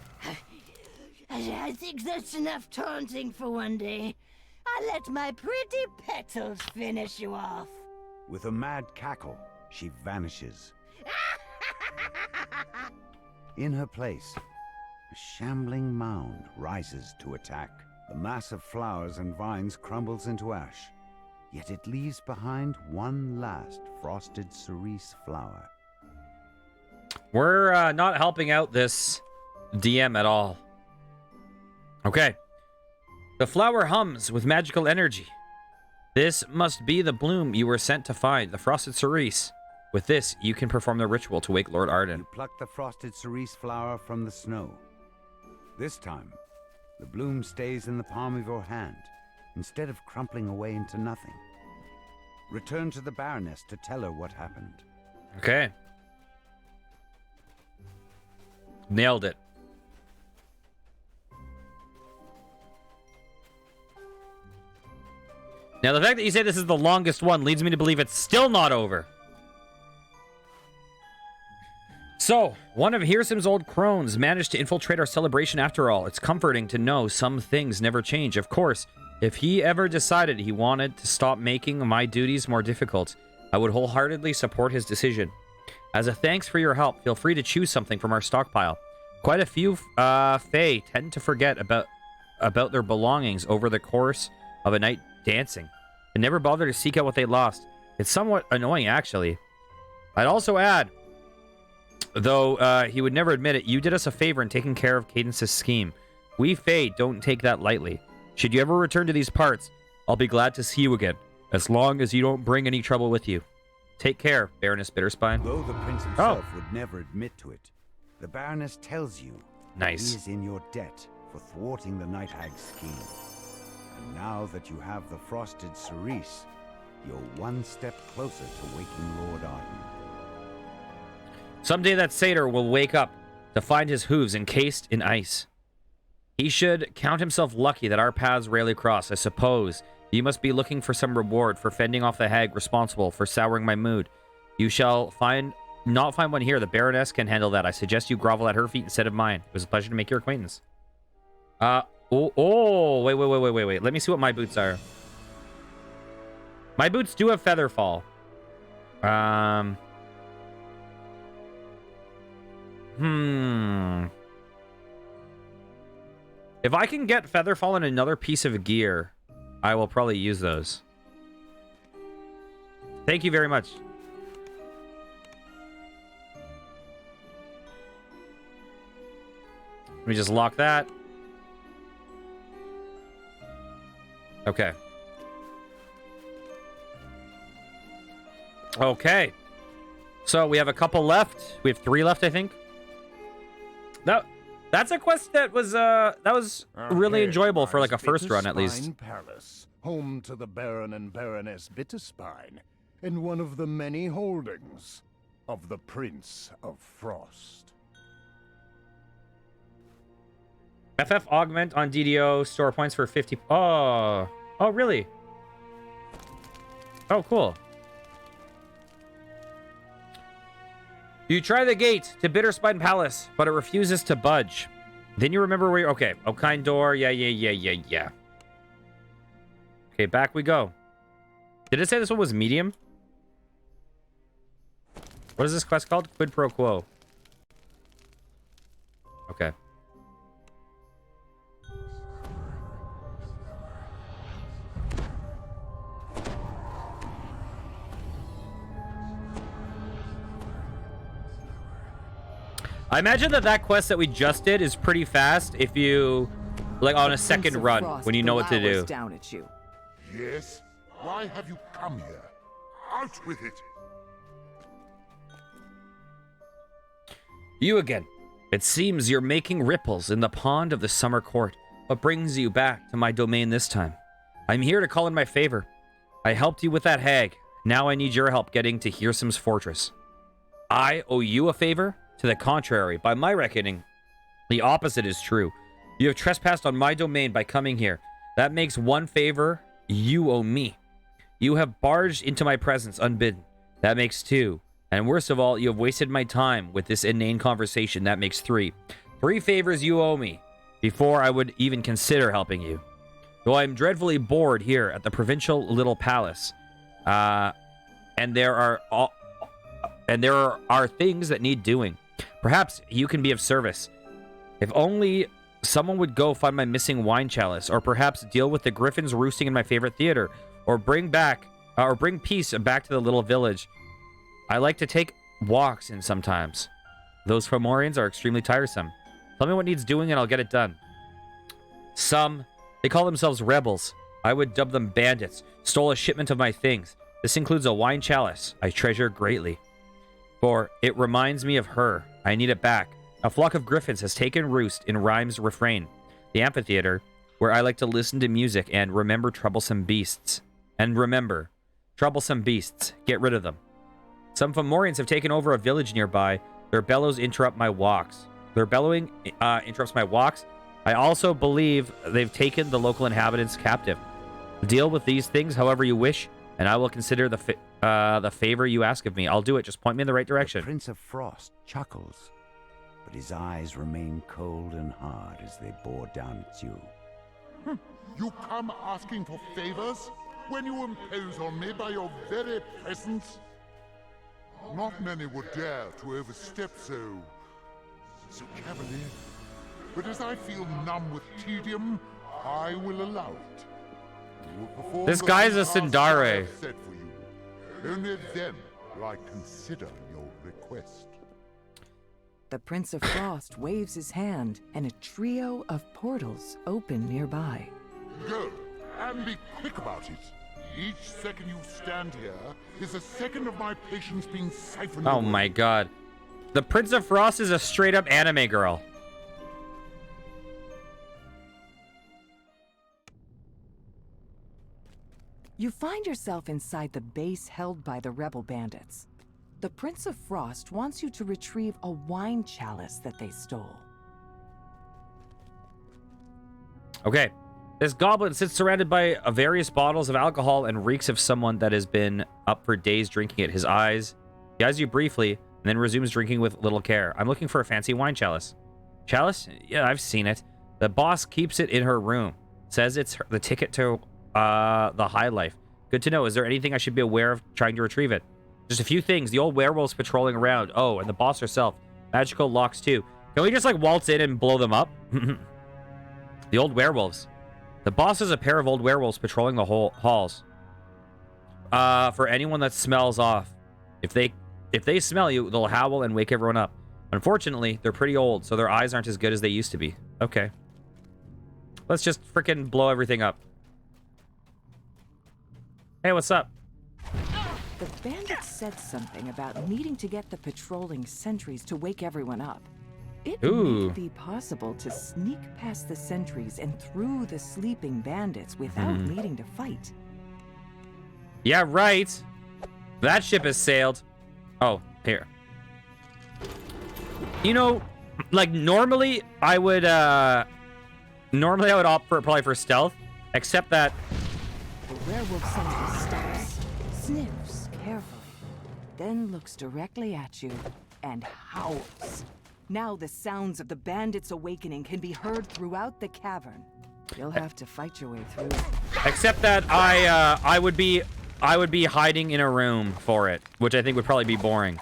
I think that's enough taunting for one day. I'll let my pretty petals finish you off. With a mad cackle, she vanishes. In her place, a shambling mound rises to attack. The mass of flowers and vines crumbles into ash. yet it leaves behind one last frosted cerise flower. We're not helping out this DM at all. Okay. The flower hums with magical energy. This must be the bloom you were sent to find, the frosted cerise. With this, you can perform the ritual to wake Lord Arden. You pluck the frosted cerise flower from the snow. This time, the bloom stays in the palm of your hand, instead of crumpling away into nothing. Return to the Baroness to tell her what happened. Okay. Nailed it. Now, the fact that you say this is the longest one leads me to believe it's still not over. So, one of Hearsam's old crones managed to infiltrate our celebration after all. It's comforting to know some things never change. Of course, if he ever decided he wanted to stop making my duties more difficult, I would wholeheartedly support his decision. As a thanks for your help, feel free to choose something from our stockpile. Quite a few Fae tend to forget about their belongings over the course of a night dancing and never bother to seek out what they lost. It's somewhat annoying, actually. I'd also add, though he would never admit it, you did us a favor in taking care of Cadence's scheme. We Fae don't take that lightly. Should you ever return to these parts, I'll be glad to see you again, as long as you don't bring any trouble with you. Take care, Baroness Bitterspine. Though the prince himself would never admit to it, the Baroness tells you nice. He is in your debt for thwarting the Night Hag's scheme. And now that you have the frosted cerise, you're one step closer to waking Lord Arden. Someday that satyr will wake up to find his hooves encased in ice. He should count himself lucky that our paths rarely cross. I suppose you must be looking for some reward for fending off the hag responsible for souring my mood. You shall not find one here. The Baroness can handle that. I suggest you grovel at her feet instead of mine. It was a pleasure to make your acquaintance. Wait. Let me see what my boots are. My boots do have Featherfall. If I can get Featherfall and another piece of gear, I will probably use those. Thank you very much. Let me just lock that. Okay. Okay. So we have a couple left. We have 3 left, I think. That's a quest that was really enjoyable for like a first run at least. Palace, home to the Baron and Baroness Bitterspine, and one of the many holdings of the Prince of Frost. FF augment on DDO, store points for 50. Oh, really? Oh, cool. You try the gate to Bitterspine Palace, but it refuses to budge. Then you remember where you're... Okay, Okine door. Yeah. Okay, back we go. Did it say this one was medium? What is this quest called? Quid pro quo. Okay. I imagine that quest that we just did is pretty fast if you, like, on a second run, when you know what to do. Down at you. Yes? Why have you come here? Out with it! You again. It seems you're making ripples in the pond of the summer court. What brings you back to my domain this time? I'm here to call in my favor. I helped you with that hag. Now I need your help getting to Hearsam's fortress. I owe you a favor? To the contrary, by my reckoning, the opposite is true. You have trespassed on my domain by coming here. That makes one favor you owe me. You have barged into my presence unbidden. That makes 2. And worst of all, you have wasted my time with this inane conversation. That makes 3. 3 favors you owe me before I would even consider helping you. Though I'm dreadfully bored here at the provincial little palace, and there are things that need doing. Perhaps you can be of service. If only someone would go find my missing wine chalice, or perhaps deal with the griffins roosting in my favorite theater, or bring peace back to the little village. I like to take walks in sometimes. Those Fomorians are extremely tiresome. Tell me what needs doing and I'll get it done. They call themselves rebels. I would dub them bandits. Stole a shipment of my things. This includes a wine chalice I treasure greatly. For it reminds me of her. I need it back. A flock of griffins has taken roost in Rhyme's refrain. The amphitheater, where I like to listen to music and remember troublesome beasts. And remember, troublesome beasts. Get rid of them. Some Fomorians have taken over a village nearby. Their bellows interrupt my walks. Their bellowing interrupts my walks. I also believe they've taken the local inhabitants captive. Deal with these things however you wish, and I will consider the favor you ask of me. I'll do it. Just point me in the right direction. The Prince of Frost chuckles, but his eyes remain cold and hard as they bore down at you. You come asking for favors when you impose on me by your very presence? Not many would dare to overstep so cavalier. But as I feel numb with tedium, I will allow it. You will perform This the guy's a task I Sindare. have set for you. Only then will I consider your request. The Prince of Frost waves his hand, and a trio of portals open nearby. Go, and be quick about it. Each second you stand here is a second of my patience being siphoned Oh away. my god. The Prince of Frost is a straight up anime girl. You find yourself inside the base held by the rebel bandits. The Prince of Frost wants you to retrieve a wine chalice that they stole. Okay. This goblin sits surrounded by various bottles of alcohol and reeks of someone that has been up for days drinking it. He eyes you briefly and then resumes drinking with little care. I'm looking for a fancy wine chalice. Chalice? Yeah, I've seen it. The boss keeps it in her room. Says it's the ticket to the high life. Good to know. Is there anything I should be aware of trying to retrieve it? Just a few things. The old werewolves patrolling around. Oh, and the boss herself. Magical locks too. Can we just like waltz in and blow them up? The old werewolves. The boss is a pair of old werewolves patrolling the halls. For anyone that smells off. If they smell you, they'll howl and wake everyone up. Unfortunately, they're pretty old, so their eyes aren't as good as they used to be. Okay. Let's just freaking blow everything up. Hey, what's up? The bandits said something about needing to get the patrolling sentries to wake everyone up. It Ooh. may be possible to sneak past the sentries and through the sleeping bandits without needing to fight. Yeah, right. That ship has sailed. Oh, here. You know, like normally I would opt for probably for stealth, except that The werewolf sentry stops, sniffs carefully, then looks directly at you and howls. Now the sounds of the bandits' awakening can be heard throughout the cavern. You'll have to fight your way through. except that I would be hiding in a room for it, which I think would probably be boring.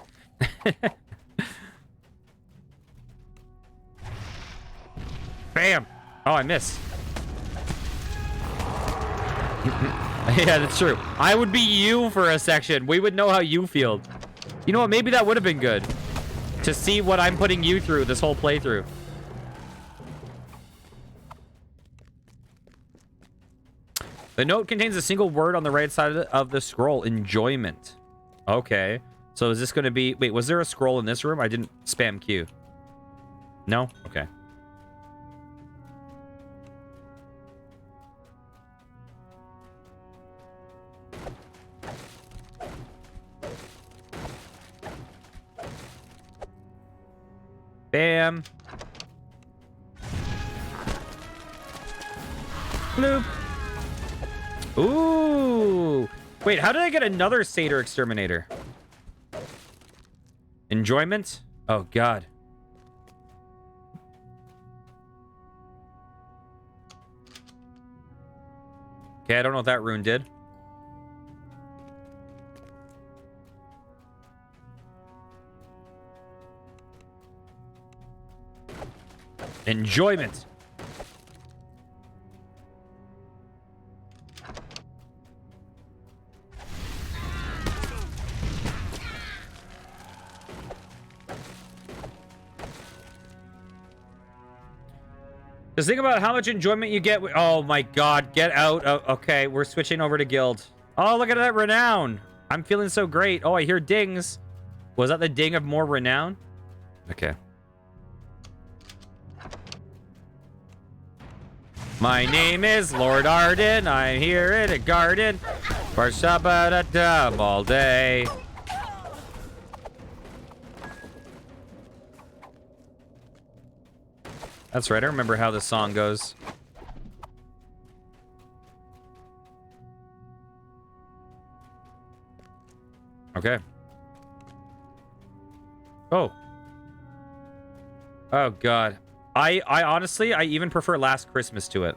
Bam! Oh, I missed. Yeah, that's true. I would be you for a section. We would know how you feel. You know what? Maybe that would have been good. To see what I'm putting you through this whole playthrough. The note contains a single word on the right side of the scroll. Enjoyment. Okay. So is this going to be... Wait, was there a scroll in this room? I didn't spam Q. No? Okay. Bam. Bloop. Ooh. Wait, how did I get another Satyr Exterminator? Enjoyment? Oh, God. Okay, I don't know what that rune did. Enjoyment. Just think about how much enjoyment you get. Oh my god, get out. Oh, okay, we're switching over to guild. Oh, look at that renown. I'm feeling so great. Oh, I hear dings. Was that the ding of more renown? Okay. My name is Lord Arden. I'm here in a garden for shabba-da-dum all day. That's right. I remember how this song goes. Okay. Oh. Oh, God. I honestly, I even prefer Last Christmas to it.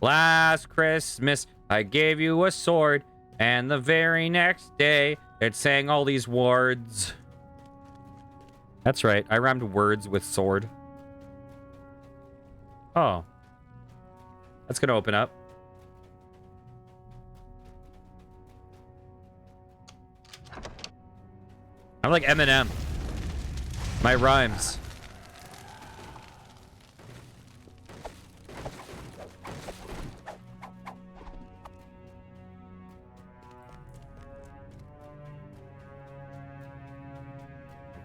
Last Christmas, I gave you a sword, and the very next day, it sang all these words. That's right, I rhymed words with sword. Oh. That's gonna open up. I'm like Eminem. My rhymes.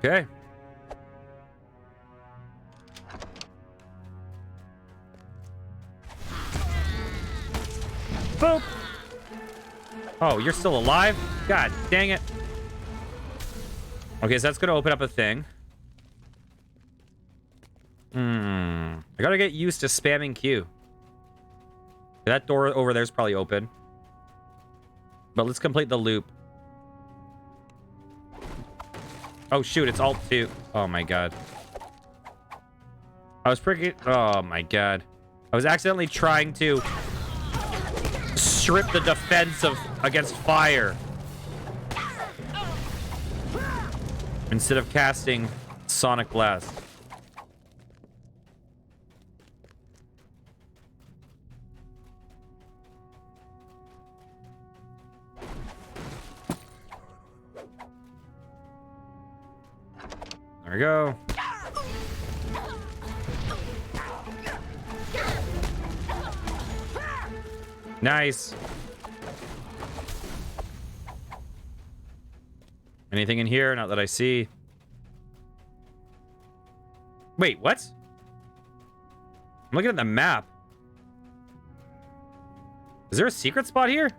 Okay. Boop. Oh, you're still alive? God dang it. Okay, so that's gonna open up a thing. I gotta get used to spamming Q. That door over there is probably open. But let's complete the loop. Oh, shoot, it's Alt 2. Oh, my God. I was pretty... Oh, my God. I was accidentally trying to strip the defense against fire. Instead of casting Sonic Blast. There we go. Nice. Anything in here? Not that I see. Wait, what? I'm looking at the map. Is there a secret spot here?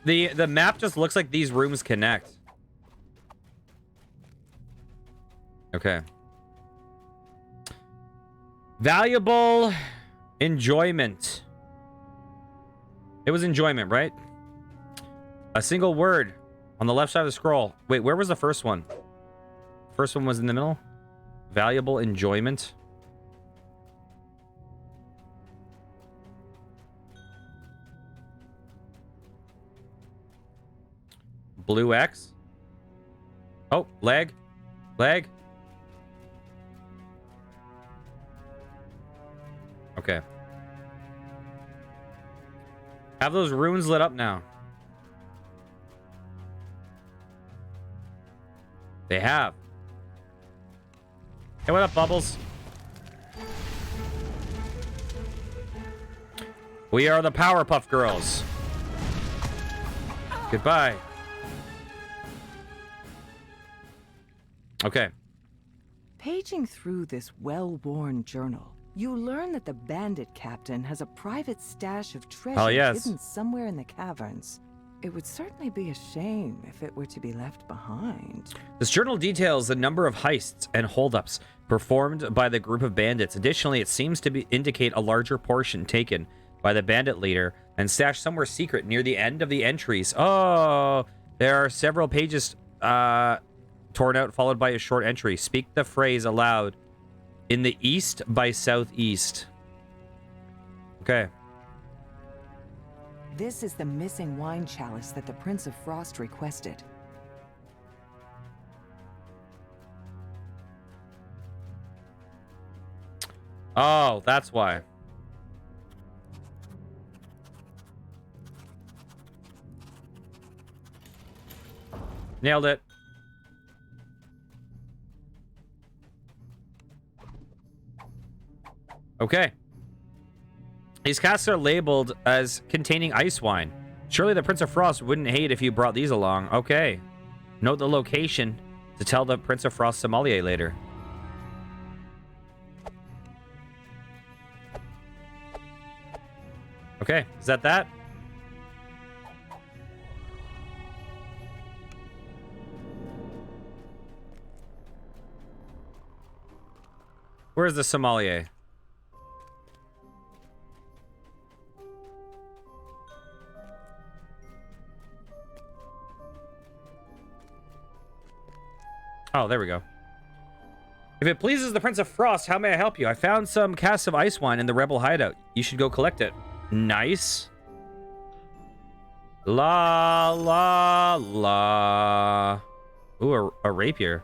The map just looks like these rooms connect. Okay. Valuable enjoyment. It was enjoyment, right? A single word on the left side of the scroll. Wait, where was the first one? First one was in the middle. Valuable enjoyment. Blue X. Oh, leg. Leg. Okay. Have those runes lit up now. They have. Hey, what up, Bubbles? We are the Powerpuff Girls. Goodbye. Okay. Paging through this well-worn journal, you learn that the bandit captain has a private stash of treasure hidden somewhere in the caverns. It would certainly be a shame if it were to be left behind. This journal details the number of heists and holdups performed by the group of bandits. Additionally, it seems to indicate a larger portion taken by the bandit leader and stashed somewhere secret near the end of the entries. Oh, there are several pages torn out, followed by a short entry. Speak the phrase aloud In the east by southeast. Okay. This is the missing wine chalice that the Prince of Frost requested. Oh, that's why. Nailed it. Okay. These casks are labeled as containing ice wine. Surely the Prince of Frost wouldn't hate if you brought these along. Okay. Note the location to tell the Prince of Frost sommelier later. Okay, is that? Where's the sommelier? Oh, there we go. If it pleases the Prince of Frost, how may I help you? I found some casks of ice wine in the rebel hideout. You should go collect it. Nice. La, la, la. Ooh, a rapier.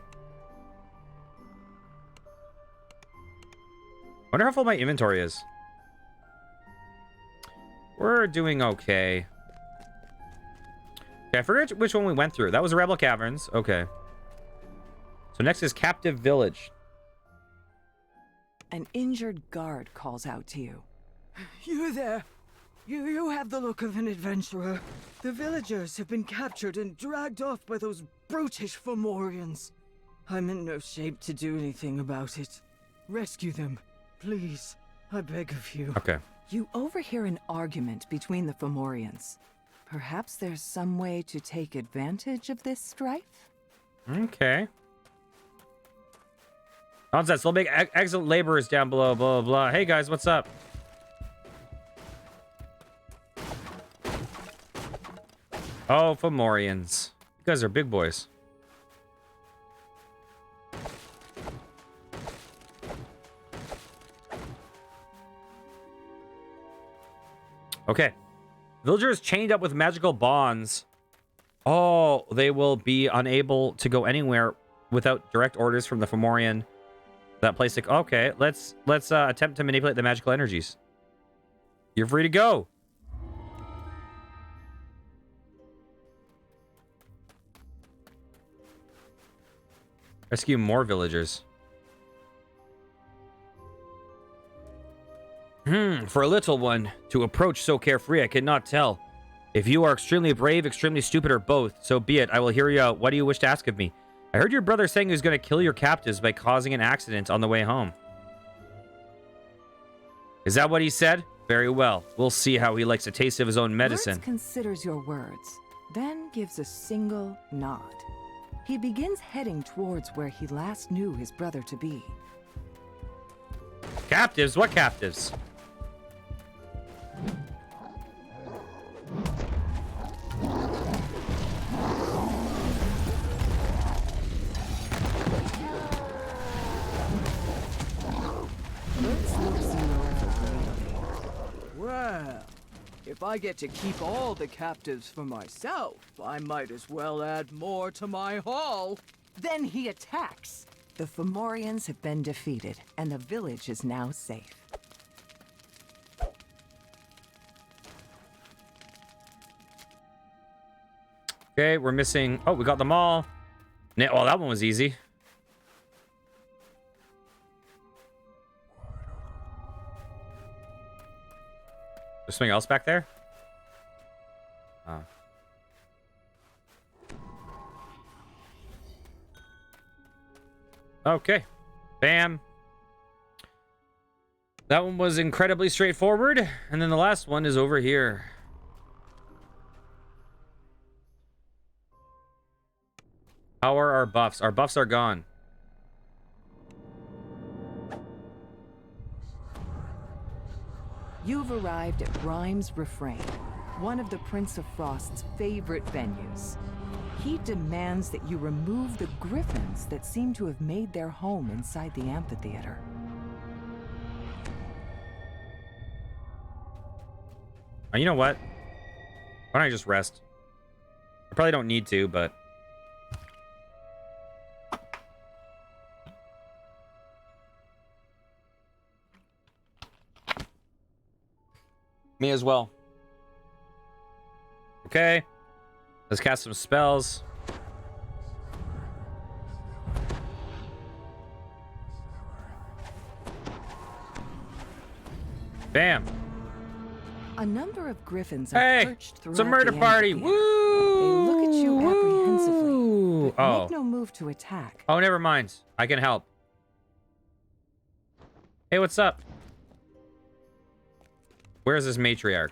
Wonder how full my inventory is. We're doing okay. Okay, I forget which one we went through. That was Rebel Caverns. Okay. So next is Captive Village. An injured guard calls out to you. You there. You have the look of an adventurer. The villagers have been captured and dragged off by those brutish Fomorians. I'm in no shape to do anything about it. Rescue them, please. I beg of you. Okay. You overhear an argument between the Fomorians. Perhaps there's some way to take advantage of this strife? Okay. Nonsense. They'll make excellent laborers down below, blah, blah, blah. Hey, guys, what's up? Oh, Fomorians. You guys are big boys. Okay. Villagers chained up with magical bonds. Oh, they will be unable to go anywhere without direct orders from the Fomorian. That place. Okay, let's attempt to manipulate the magical energies. You're free to go. Rescue more villagers. For a little one to approach so carefree, I cannot tell. If you are extremely brave, extremely stupid, or both, so be it. I will hear you out. What do you wish to ask of me? I heard your brother saying he was going to kill your captives by causing an accident on the way home. Is that what he said? Very well. We'll see how he likes a taste of his own medicine. Lurtz considers your words, then gives a single nod. He begins heading towards where he last knew his brother to be. Captives? What captives? Well, if I get to keep all the captives for myself, I might as well add more to my haul. Then he attacks. The Fomorians have been defeated, and the village is now safe. Okay, we're missing... Oh, we got them all. Oh, that one was easy. There's something else back there? Oh. Okay. Bam. That one was incredibly straightforward. And then the last one is over here. How are our buffs? Our buffs are gone. You've arrived at Rhyme's Refrain, one of the Prince of Frost's favorite venues. He demands that you remove the griffins that seem to have made their home inside the amphitheater. You know what? Why don't I just rest? I probably don't need to, but... Me as well. Okay. Let's cast some spells. Bam. A number of griffins Hey, are perched throughout it's a murder the party. amphitheater. Woo! They look at you apprehensively, but Oh. make no move to attack. Oh, never mind. I can help. Hey, what's up? Where's this matriarch?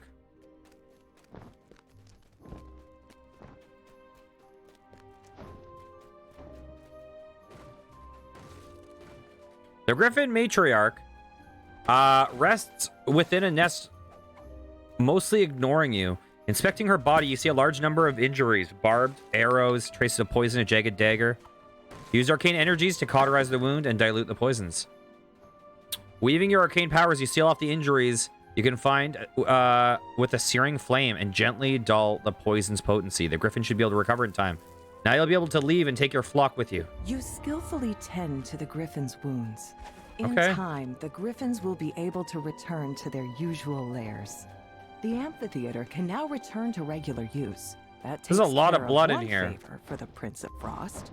The Griffin matriarch rests within a nest, mostly ignoring you. Inspecting her body, you see a large number of injuries. Barbed, arrows, traces of poison, a jagged dagger. Use arcane energies to cauterize the wound and dilute the poisons. Weaving your arcane powers, you seal off the injuries you can find with a searing flame and gently dull the poison's potency. The Griffin should be able to recover in time. Now you'll be able to leave and take your flock with you. You skillfully tend to the griffin's wounds. In Okay. time, the griffins will be able to return to their usual lairs. The amphitheater can now return to regular use. That takes There's a lot of care blood in one here. favor for the Prince of Frost.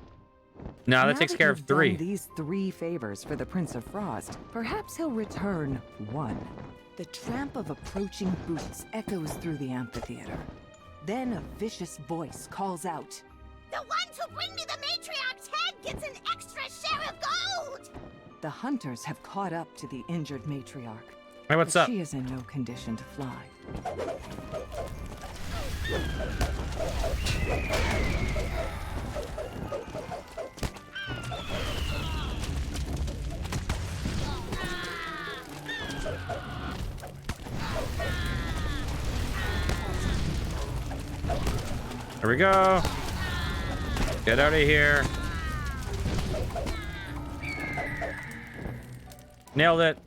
No, that Now takes care of you've done 3. these 3 favors for the Prince of Frost, perhaps he'll return 1. The tramp of approaching boots echoes through the amphitheater. Then a vicious voice calls out, The ones who bring me the matriarch's head gets an extra share of gold! the hunters have caught up to the injured matriarch. Hey, what's but up? She is in no condition to fly. There we go. Get out of here. Nailed it.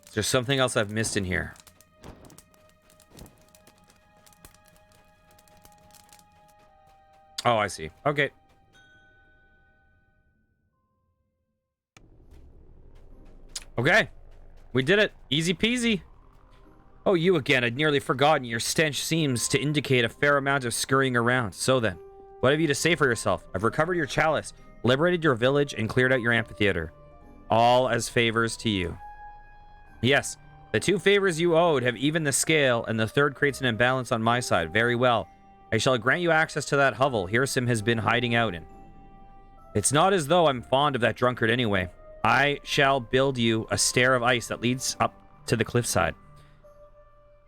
Is there something else I've missed in here? Oh, I see. Okay. Okay. We did it. Easy peasy. Oh, you again. I'd nearly forgotten. Your stench seems to indicate a fair amount of scurrying around. So then, what have you to say for yourself? I've recovered your chalice, liberated your village, and cleared out your amphitheater. All as favors to you. Yes, the 2 favors you owed have evened the scale, and the 3rd creates an imbalance on my side. Very well. I shall grant you access to that hovel Hirsim has been hiding out in. It's not as though I'm fond of that drunkard anyway. I shall build you a stair of ice that leads up to the cliffside.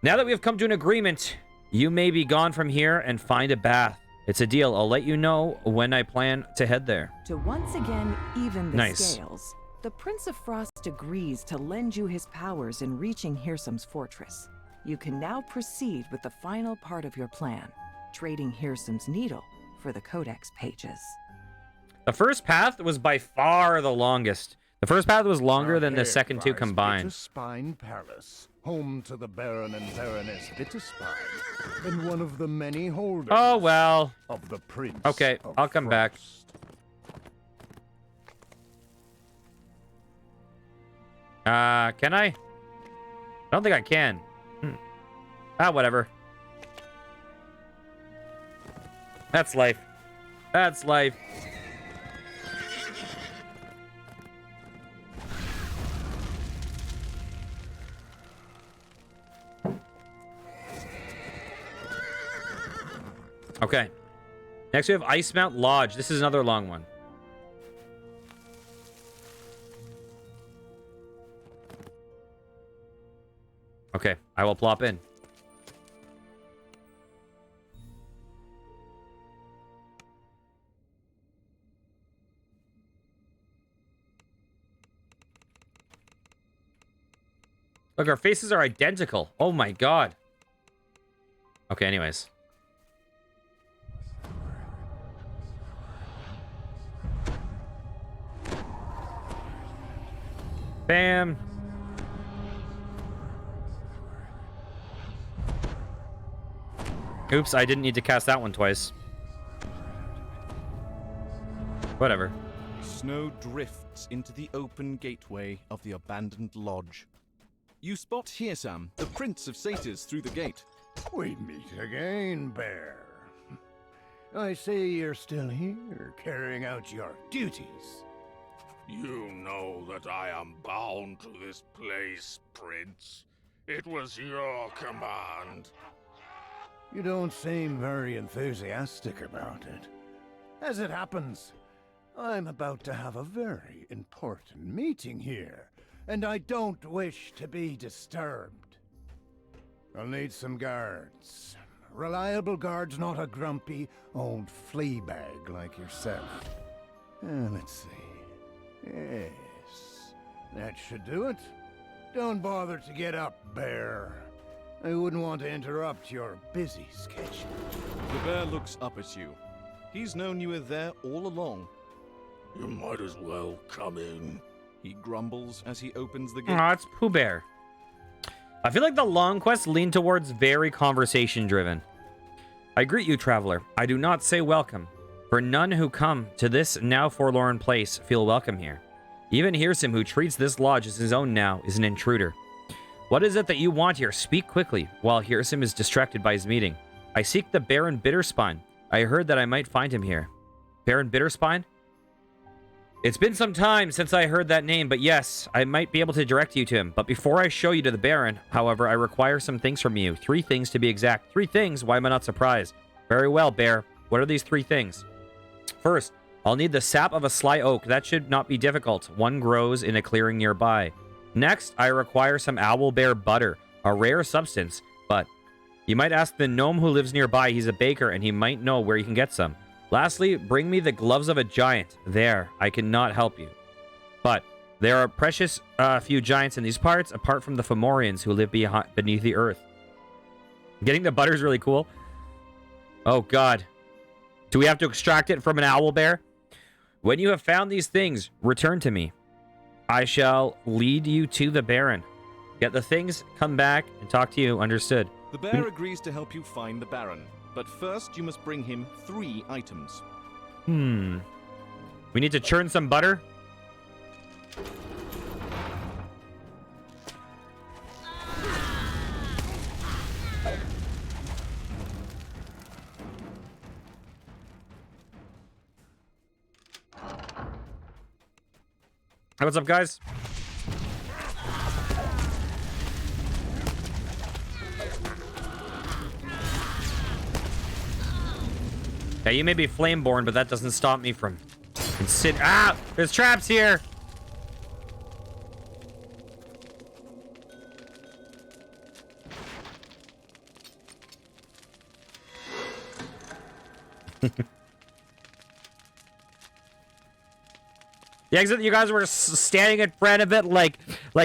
Now that we have come to an agreement, you may be gone from here and find a bath. It's a deal. I'll let you know when I plan to head there. To once again even the Nice. scales, the Prince of Frost agrees to lend you his powers in reaching Hirsim's fortress. You can now proceed with the final part of your plan, trading Hirsim's needle for the codex pages. The first path was by far the longest. The first path was longer than the Here second 2 lies combined. Bitterspine Palace, home to the Baron and Baroness Bitterspine, and one of the many holders Oh, well. of the Prince Okay, of I'll come back. Frost. Can I? I don't think I can. Whatever. That's life. That's life. Okay. Next we have Ice Mount Lodge. This is another long one. Okay, I will plop in. Look, our faces are identical. Oh my god. Okay, anyways. Bam. Oops, I didn't need to cast that one twice. Whatever. Snow drifts into the open gateway of the abandoned lodge. You spot Hirsam, the Prince of Satyrs, through the gate. We meet again, Bear. I see you're still here, carrying out your duties. You know that I am bound to this place, Prince. It was your command. You don't seem very enthusiastic about it. As it happens, I'm about to have a very important meeting here, and I don't wish to be disturbed. I'll need some guards. Reliable guards, not a grumpy old flea bag like yourself. Let's see. Yes, that should do it. Don't bother to get up, Bear. I wouldn't want to interrupt your busy schedule. The bear looks up at you. He's known you were there all along. You might as well come in. He grumbles as he opens the gate. Aw, it's Pooh Bear. I feel like the long quests lean towards very conversation-driven. I greet you, traveler. I do not say welcome, for none who come to this now forlorn place feel welcome here. Even Hirsam, who treats this lodge as his own now, is an intruder. What is it that you want here? Speak quickly, while Hirsam is distracted by his meeting. I seek the Baron Bitterspine. I heard that I might find him here. Baron Bitterspine? It's been some time since I heard that name, but yes, I might be able to direct you to him. But before I show you to the Baron, however, I require some things from you. 3 things to be exact. 3 things? Why am I not surprised? Very well, Bear. What are these 3 things? First, I'll need the sap of a sly oak. That should not be difficult. One grows in a clearing nearby. Next, I require some owlbear butter, a rare substance, but you might ask the gnome who lives nearby. He's a baker, and he might know where you can get some. Lastly, bring me the gloves of a giant. There, I cannot help you. But there are precious few giants in these parts, apart from the Fomorians who live beneath the earth. Getting the butter is really cool. Oh, God. Do we have to extract it from an owlbear? When you have found these things, return to me. I shall lead you to the Baron. Get the things, come back, and talk to you. Understood. The bear agrees to help you find the Baron, but first you must bring him 3 items. We need to churn some butter? Hey, what's up, guys? Yeah, you may be flameborn, but that doesn't stop me from Ah! There's traps here! The exit, you guys were standing in front of it like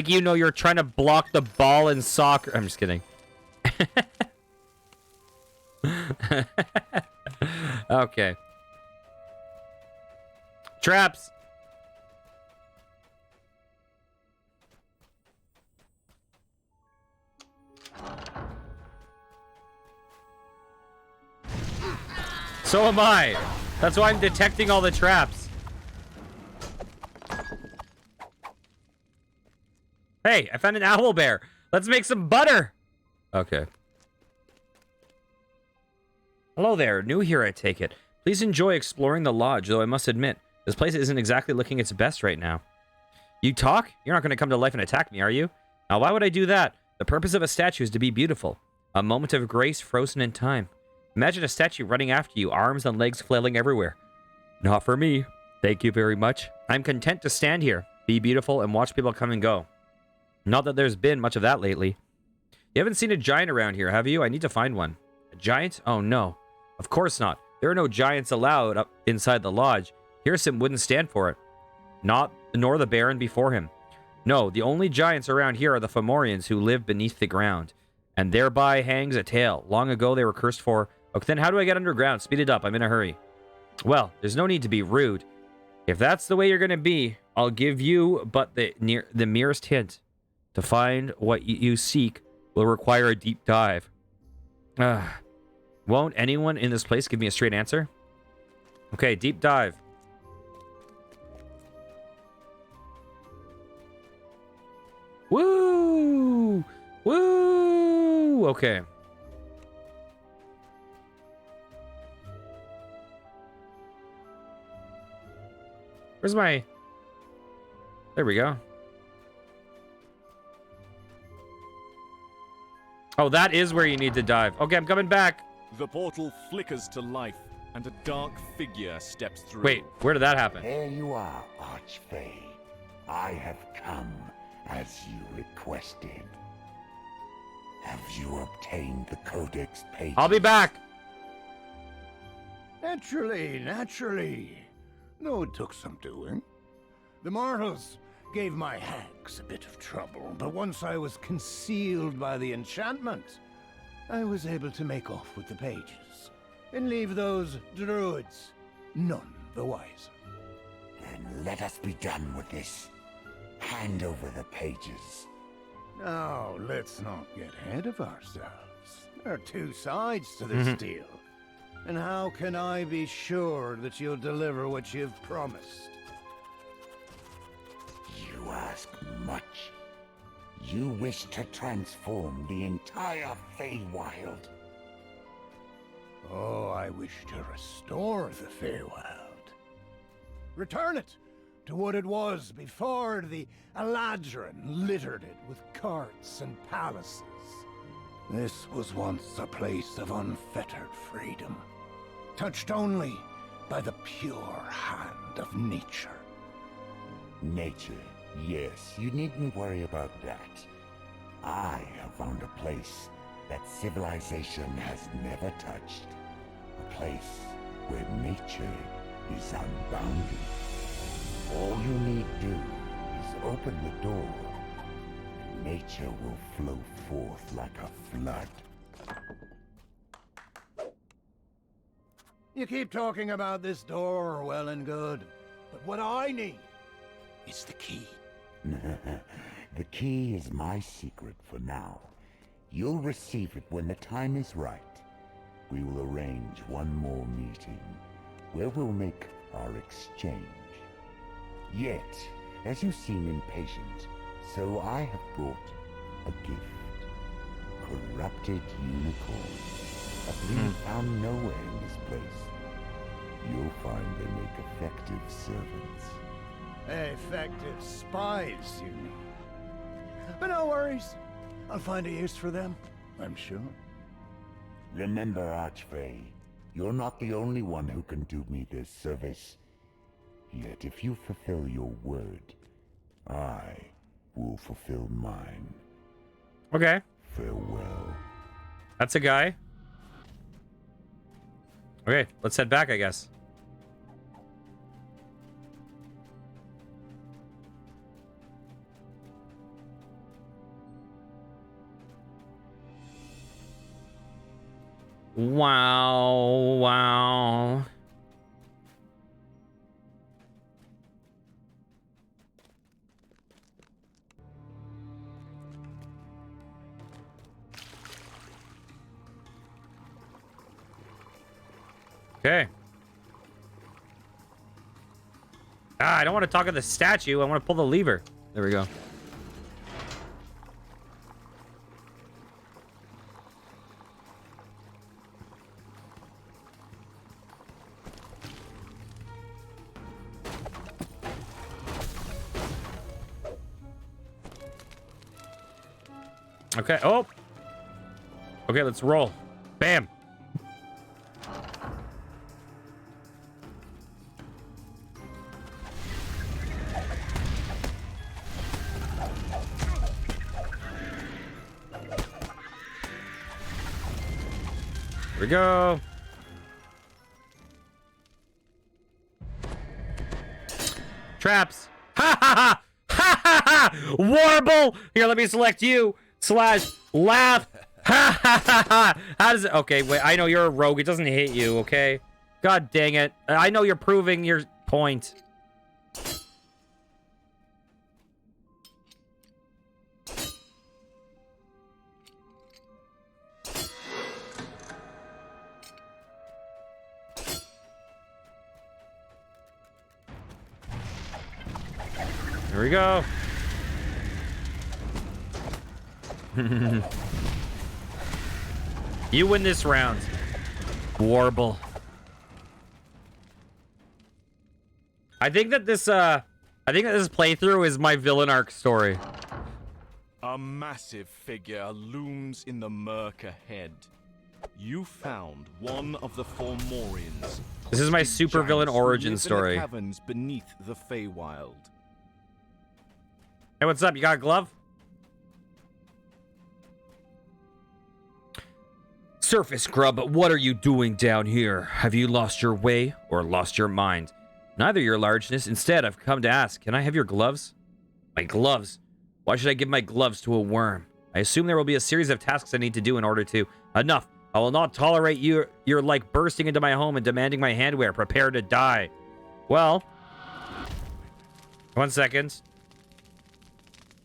you know you're trying to block the ball in soccer. I'm just kidding. Okay. Traps. So am I. That's why I'm detecting all the traps. Hey, I found an owlbear. Let's make some butter. Okay. Hello there. New here, I take it. Please enjoy exploring the lodge, though I must admit, this place isn't exactly looking its best right now. You talk? You're not going to come to life and attack me, are you? Now, why would I do that? The purpose of a statue is to be beautiful. A moment of grace frozen in time. Imagine a statue running after you, arms and legs flailing everywhere. Not for me. Thank you very much. I'm content to stand here, be beautiful, and watch people come and go. Not that there's been much of that lately. You haven't seen a giant around here, have you? I need to find one. A giant? Oh, no. Of course not. There are no giants allowed up inside the lodge. Hirsam wouldn't stand for it. Nor the Baron before him. No, the only giants around here are the Fomorians who live beneath the ground. And thereby hangs a tale. Long ago they were cursed for... Okay, then how do I get underground? Speed it up. I'm in a hurry. Well, there's no need to be rude. If that's the way you're gonna be, I'll give you but the merest hint. To find what you seek will require a deep dive. Won't anyone in this place give me a straight answer? Okay, deep dive. Woo! Woo! Okay. Where's my... There we go. Oh, that is where you need to dive. Okay, I'm coming back. The portal flickers to life, and a dark figure steps through. Wait, where did that happen? There you are, Archfey. I have come as you requested. Have you obtained the Codex pages? I'll be back. Naturally. No, it took some doing. The mortals gave my hags a bit of trouble, but once I was concealed by the enchantment, I was able to make off with the pages and leave those druids none the wiser. Then let us be done with this. Hand over the pages. Now, let's not get ahead of ourselves. There are two sides to this deal. And how can I be sure that you'll deliver what you've promised? You ask much. You wish to transform the entire Feywild. Oh, I wish to restore the Feywild. Return it to what it was before the Eladrin littered it with courts and palaces. This was once a place of unfettered freedom, touched only by the pure hand of nature. Nature, yes, you needn't worry about that. I have found a place that civilization has never touched. A place where nature is unbounded. All you need do is open the door, and nature will flow forth like a flood. You keep talking about this door, well and good, but what I need is the key. The key is my secret for now. You'll receive it when the time is right. We will arrange one more meeting, where we'll make our exchange. Yet, as you seem impatient, so I have brought a gift. Corrupted unicorn. A breed found nowhere in this place. You'll find they make effective servants. Effective spies, you mean? But no worries. I'll find a use for them, I'm sure. Remember, Archfey, you're not the only one who can do me this service. Yet if you fulfill your word, I will fulfill mine. Okay. Farewell. That's a guy. Okay, let's head back, I guess. Wow. Okay. I don't want to talk to the statue. I want to pull the lever. There we go. Okay. Oh. Okay, let's roll. Bam. Here we go. Traps. Ha ha ha! Ha ha ha! Warble! Here, let me select you. Slash laugh. Ha ha ha ha! How does it? Okay, wait. I know you're a rogue. It doesn't hit you, okay? God dang it. I know you're proving your point. Here we go. You win this round. Warble. I think that this playthrough is my villain arc story. A massive figure looms in the murk ahead. You found one of the Fomorians. This is my twisted super villain giants who origin live in the story. caverns beneath the Feywild. Hey, what's up? You got a glove? Surface Grub, what are you doing down here? Have you lost your way or lost your mind? Neither, your largeness. Instead, I've come to ask, can I have your gloves? My gloves? Why should I give my gloves to a worm? I assume there will be a series of tasks I need to do in order to... Enough! I will not tolerate your like bursting into my home and demanding my handwear. Prepare to die. Well... 1 second.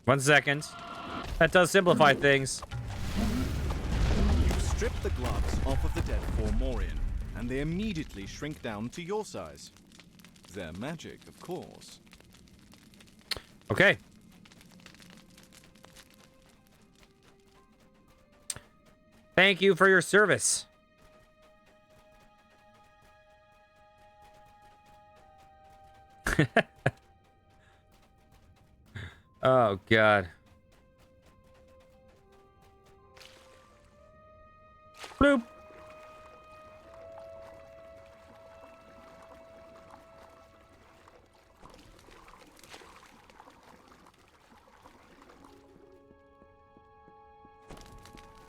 1 second. That does simplify things. You strip the gloves off of the dead Fomorian, and they immediately shrink down to your size. They're magic, of course. Okay. Thank you for your service. Oh, God. Bloop.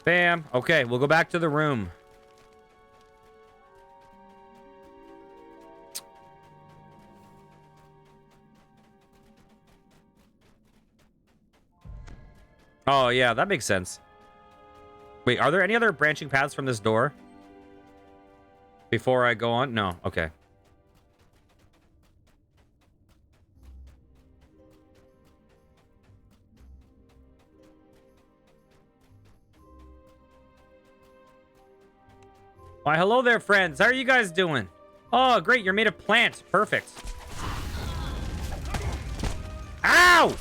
Bam. Okay, we'll go back to the room. Oh, yeah, that makes sense. Wait, are there any other branching paths from this door? Before I go on? No, okay. Why, hello there, friends. How are you guys doing? Oh, great. You're made of plants. Perfect. Ow!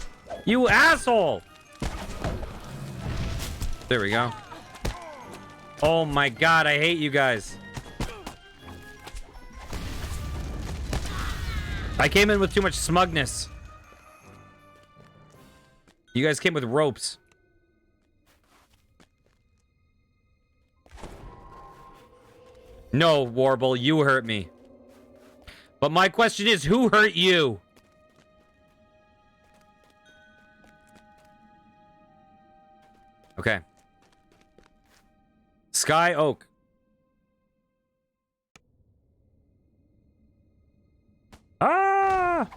You asshole! There we go. Oh my God, I hate you guys. I came in with too much smugness. You guys came with ropes. No, Warble, you hurt me. But my question is, who hurt you? Okay. Sky Oak. Ah!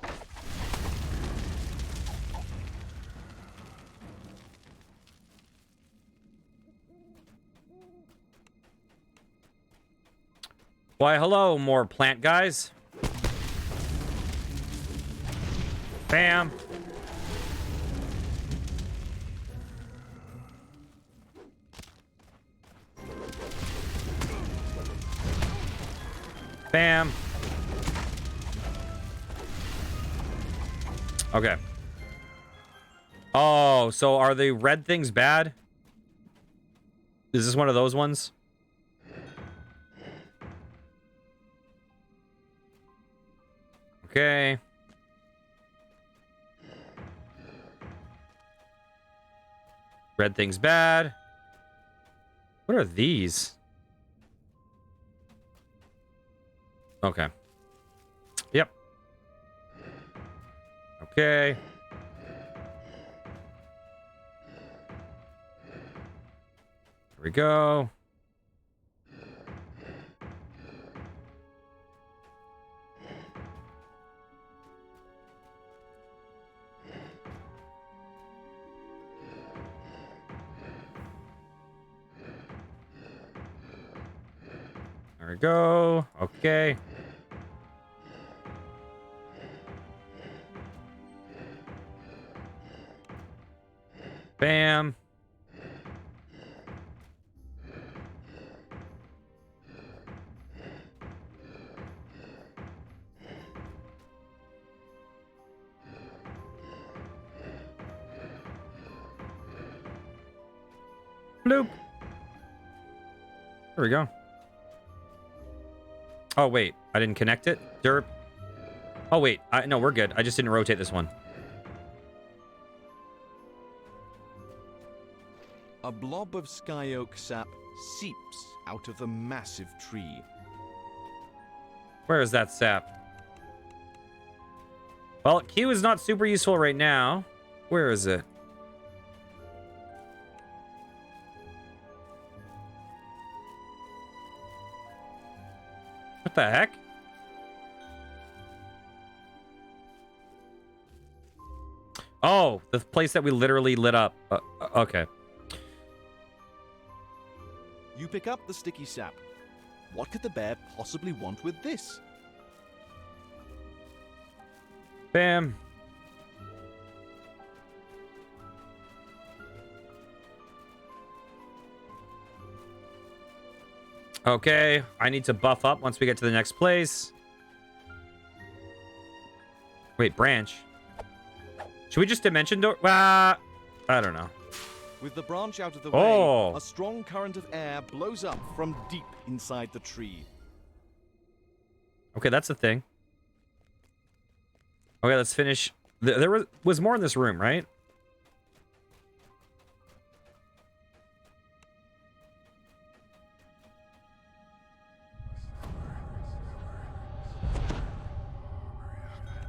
Why, hello, more plant guys. Bam. Bam. Okay. Oh, so are the red things bad? Is this one of those ones? Okay. Red thing's bad. What are these? Okay. Yep. Okay. Here we go. There we go. Okay. Bam. Bloop. There we go. Oh, wait. I didn't connect it? Derp. Oh, wait. No, we're good. I just didn't rotate this one. A blob of sky oak sap seeps out of the massive tree. Where is that sap? Well, Q is not super useful right now. Where is it? What the heck? Oh, the place that we literally lit up. Okay. You pick up the sticky sap. What could the bear possibly want with this? Bam. Okay, I need to buff up once we get to the next place. Wait, branch. Should we just dimension door? I don't know. With the branch out of the Oh. way, a strong current of air blows up from deep inside the tree. Okay, that's the thing. Okay, let's finish. There was more in this room, right?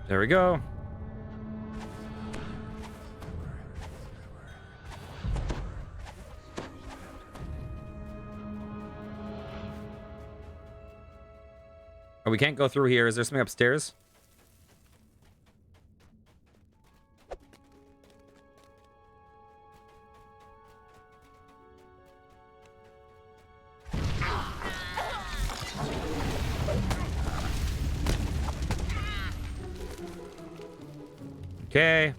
There we go. Oh, we can't go through here. Is there something upstairs? Okay.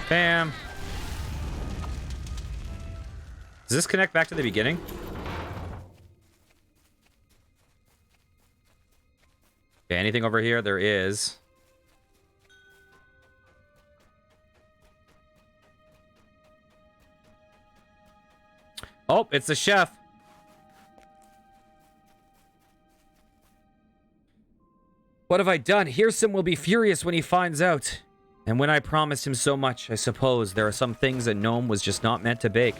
Bam. Does this connect back to the beginning? Okay, anything over here? There is. Oh, it's the chef. What have I done? Hirsim will be furious when he finds out. And when I promised him so much, I suppose there are some things a gnome was just not meant to bake.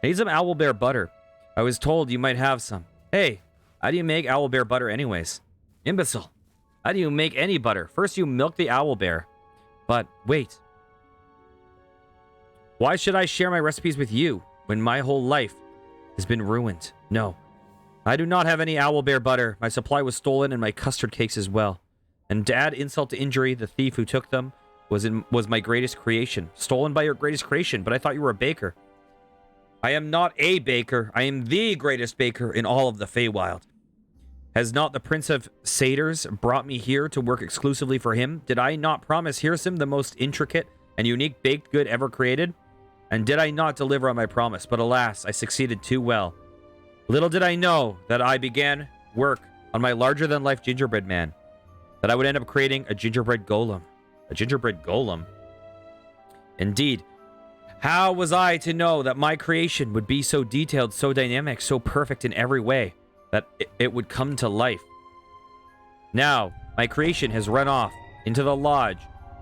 I need some owlbear butter. I was told you might have some. Hey, how do you make owlbear butter anyways? Imbecile. How do you make any butter? First you milk the owlbear. But wait. Why should I share my recipes with you when my whole life has been ruined? No. I do not have any owlbear butter. My supply was stolen and my custard cakes as well. And to add insult to injury, the thief who took them was my greatest creation. Stolen by your greatest creation, but I thought you were a baker. I am not a baker. I am the greatest baker in all of the Feywild. Has not the Prince of Satyrs brought me here to work exclusively for him? Did I not promise Hirsim the most intricate and unique baked good ever created? And did I not deliver on my promise? But alas, I succeeded too well. Little did I know that I began work on my larger-than-life gingerbread man. That I would end up creating a gingerbread golem. A gingerbread golem? Indeed. How was I to know that my creation would be so detailed, so dynamic, so perfect in every way, that it would come to life? Now, my creation has run off into the lodge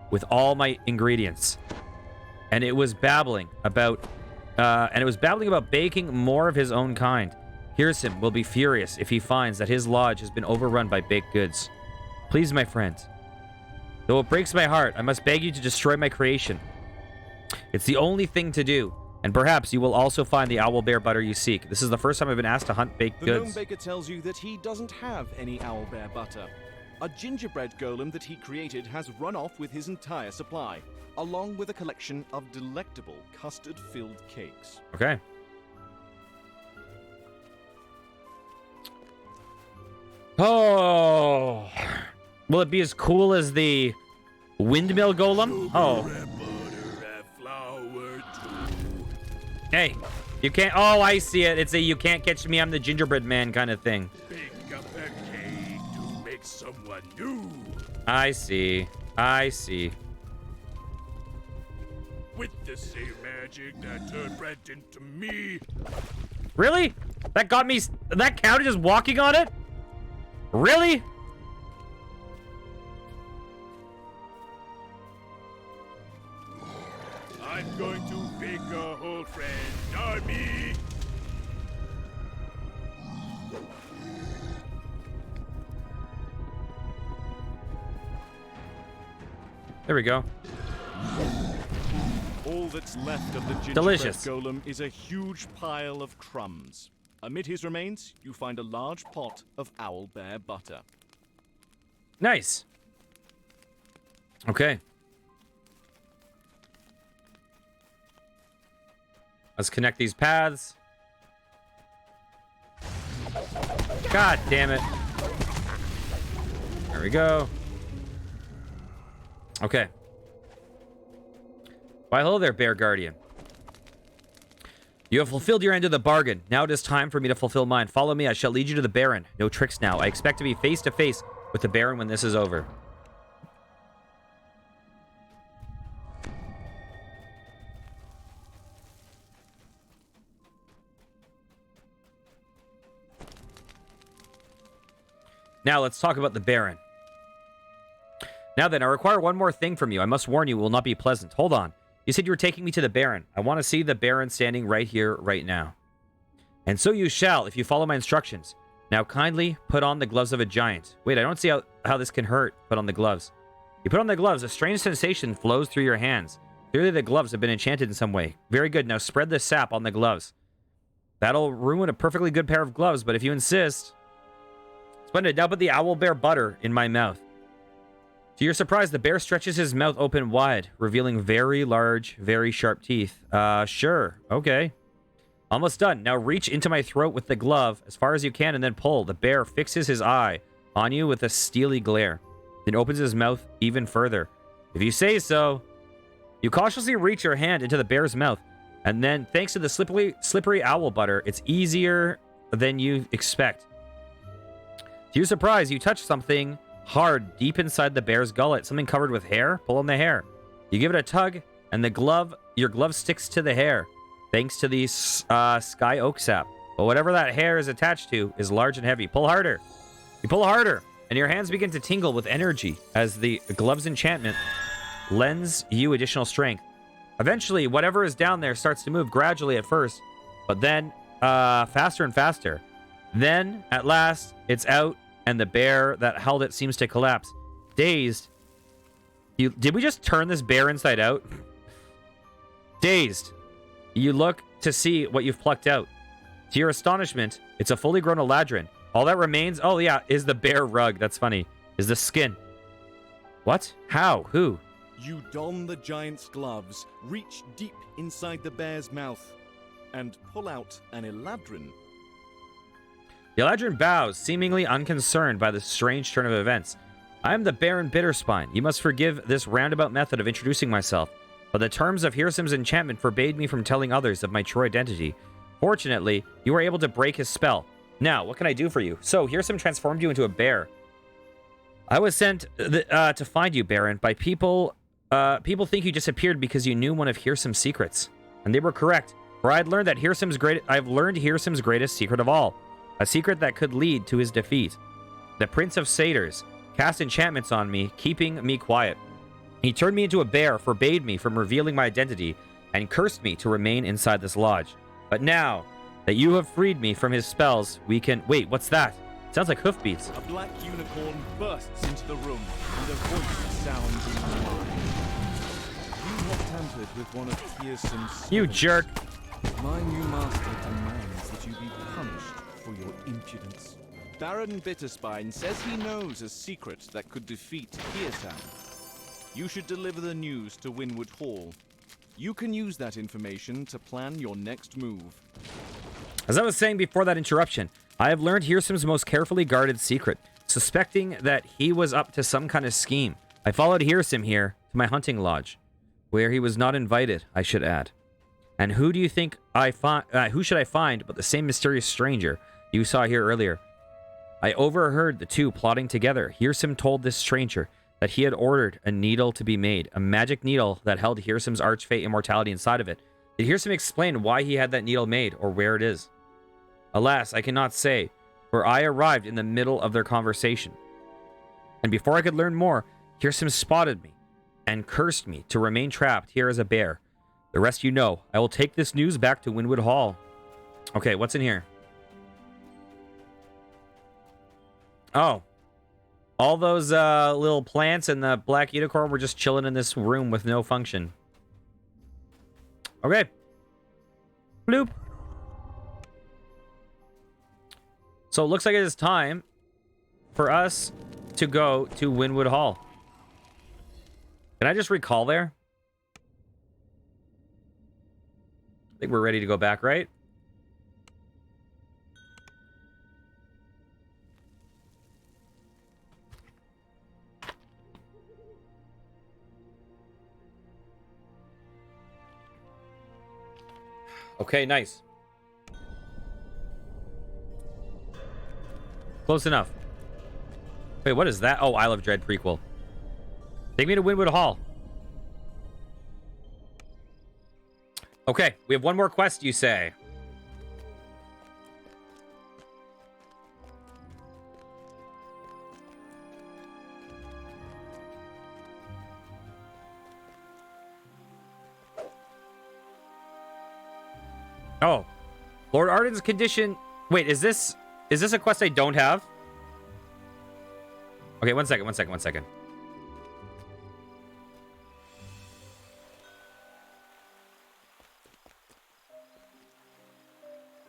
with all my ingredients. And it was babbling about baking more of his own kind. Hirsim will be furious if he finds that his lodge has been overrun by baked goods. Please, my friend, though it breaks my heart, I must beg you to destroy my creation. It's the only thing to do, and perhaps you will also find the owlbear butter you seek. This is the first time I've been asked to hunt baked goods. The gnome baker tells you that he doesn't have any owlbear butter. A gingerbread golem that he created has run off with his entire supply, along with a collection of delectable custard-filled cakes. Okay. Oh. Will it be as cool as the windmill golem? Oh. Hey, you can't... Oh, I see it. It's a you can't catch me, I'm the gingerbread man kind of thing. Bake up a cake someone new. I see. I see. With the same magic that turned Brent into me. Really? That got me... That counted just walking on it? Really? I'm going to make a whole friend army. There we go. All that's left of the gingerbread Delicious. golem is a huge pile of crumbs. Amid his remains, you find a large pot of owlbear butter. Nice. Okay. Let's connect these paths. God damn it. There we go. Okay. Why, hello there, Bear Guardian. You have fulfilled your end of the bargain. Now it is time for me to fulfill mine. Follow me. I shall lead you to the Baron. No tricks now. I expect to be face to face with the Baron when this is over. Now let's talk about the Baron. Now then, I require one more thing from you. I must warn you, it will not be pleasant. Hold on. You said you were taking me to the Baron. I want to see the Baron standing right here, right now. And so you shall, if you follow my instructions. Now kindly put on the gloves of a giant. Wait, I don't see how this can hurt. Put on the gloves. You put on the gloves. A strange sensation flows through your hands. Clearly the gloves have been enchanted in some way. Very good. Now spread the sap on the gloves. That'll ruin a perfectly good pair of gloves, but if you insist... Splendid. Now put the owlbear butter in my mouth. To your surprise, the bear stretches his mouth open wide, revealing very large, very sharp teeth. Sure. Okay. Almost done. Now reach into my throat with the glove as far as you can and then pull. The bear fixes his eye on you with a steely glare, then opens his mouth even further. If you say so, you cautiously reach your hand into the bear's mouth, and then, thanks to the slippery owl butter, it's easier than you expect. To your surprise, you touch something hard deep inside the bear's gullet, something covered with hair. Pull on the hair. You give it a tug, and your glove sticks to the hair, thanks to the sky oak sap. But whatever that hair is attached to is large and heavy. Pull harder. You pull harder, and your hands begin to tingle with energy as the glove's enchantment lends you additional strength. Eventually, whatever is down there starts to move gradually at first, but then faster and faster. Then, at last, it's out, and the bear that held it seems to collapse. Dazed. Did we just turn this bear inside out? Dazed. You look to see what you've plucked out. To your astonishment, it's a fully grown eladrin. All that remains, oh yeah, is the bear rug. That's funny. Is the skin. What? How? Who? You don the giant's gloves, reach deep inside the bear's mouth, and pull out an eladrin. The eladrin bows, seemingly unconcerned by the strange turn of events. I am the Baron Bitterspine. You must forgive this roundabout method of introducing myself, but the terms of Hirsam's enchantment forbade me from telling others of my true identity. Fortunately, you were able to break his spell. Now, what can I do for you? So, Hirsam transformed you into a bear. I was sent to find you, Baron, by people... people think you disappeared because you knew one of Hirsam's secrets. And they were correct, for I've learned Hirsam's greatest secret of all. A secret that could lead to his defeat. The Prince of Satyrs cast enchantments on me, keeping me quiet. He turned me into a bear, forbade me from revealing my identity, and cursed me to remain inside this lodge. But now that you have freed me from his spells, we can... Wait, what's that? Sounds like hoofbeats. A black unicorn bursts into the room, and a voice sounds in the mind. You have tampered with one of Hirsam's... You jerk. My new master demands that you be punished for your impudence. Baron Bitterspine says he knows a secret that could defeat Hirsam. You should deliver the news to Winwood Hall. You can use that information to plan your next move. As I was saying before that interruption, I have learned Hirsam's most carefully guarded secret, suspecting that he was up to some kind of scheme. I followed Hirsam here to my hunting lodge, where he was not invited, I should add. And who do you think who should I find but the same mysterious stranger you saw here earlier? I overheard the two plotting together. Hirsim told this stranger that he had ordered a needle to be made, a magic needle that held Hirsim's archfate immortality inside of it. Did Hirsim explain why he had that needle made, or where it is? Alas, I cannot say, for I arrived in the middle of their conversation. And before I could learn more, Hirsim spotted me and cursed me to remain trapped here as a bear. The rest you know. I will take this news back to Wynwood Hall. Okay, what's in here? Oh. All those little plants and the black unicorn were just chilling in this room with no function. Okay. Bloop. So it looks like it is time for us to go to Wynwood Hall. Can I just recall there? I think we're ready to go back, right? Okay, nice. Close enough. Wait, what is that? Oh, Isle of Dread prequel. Take me to Wynwood Hall. Okay, we have one more quest, you say. Oh. Lord Arden's condition... Wait, is this a quest I don't have? Okay, one second.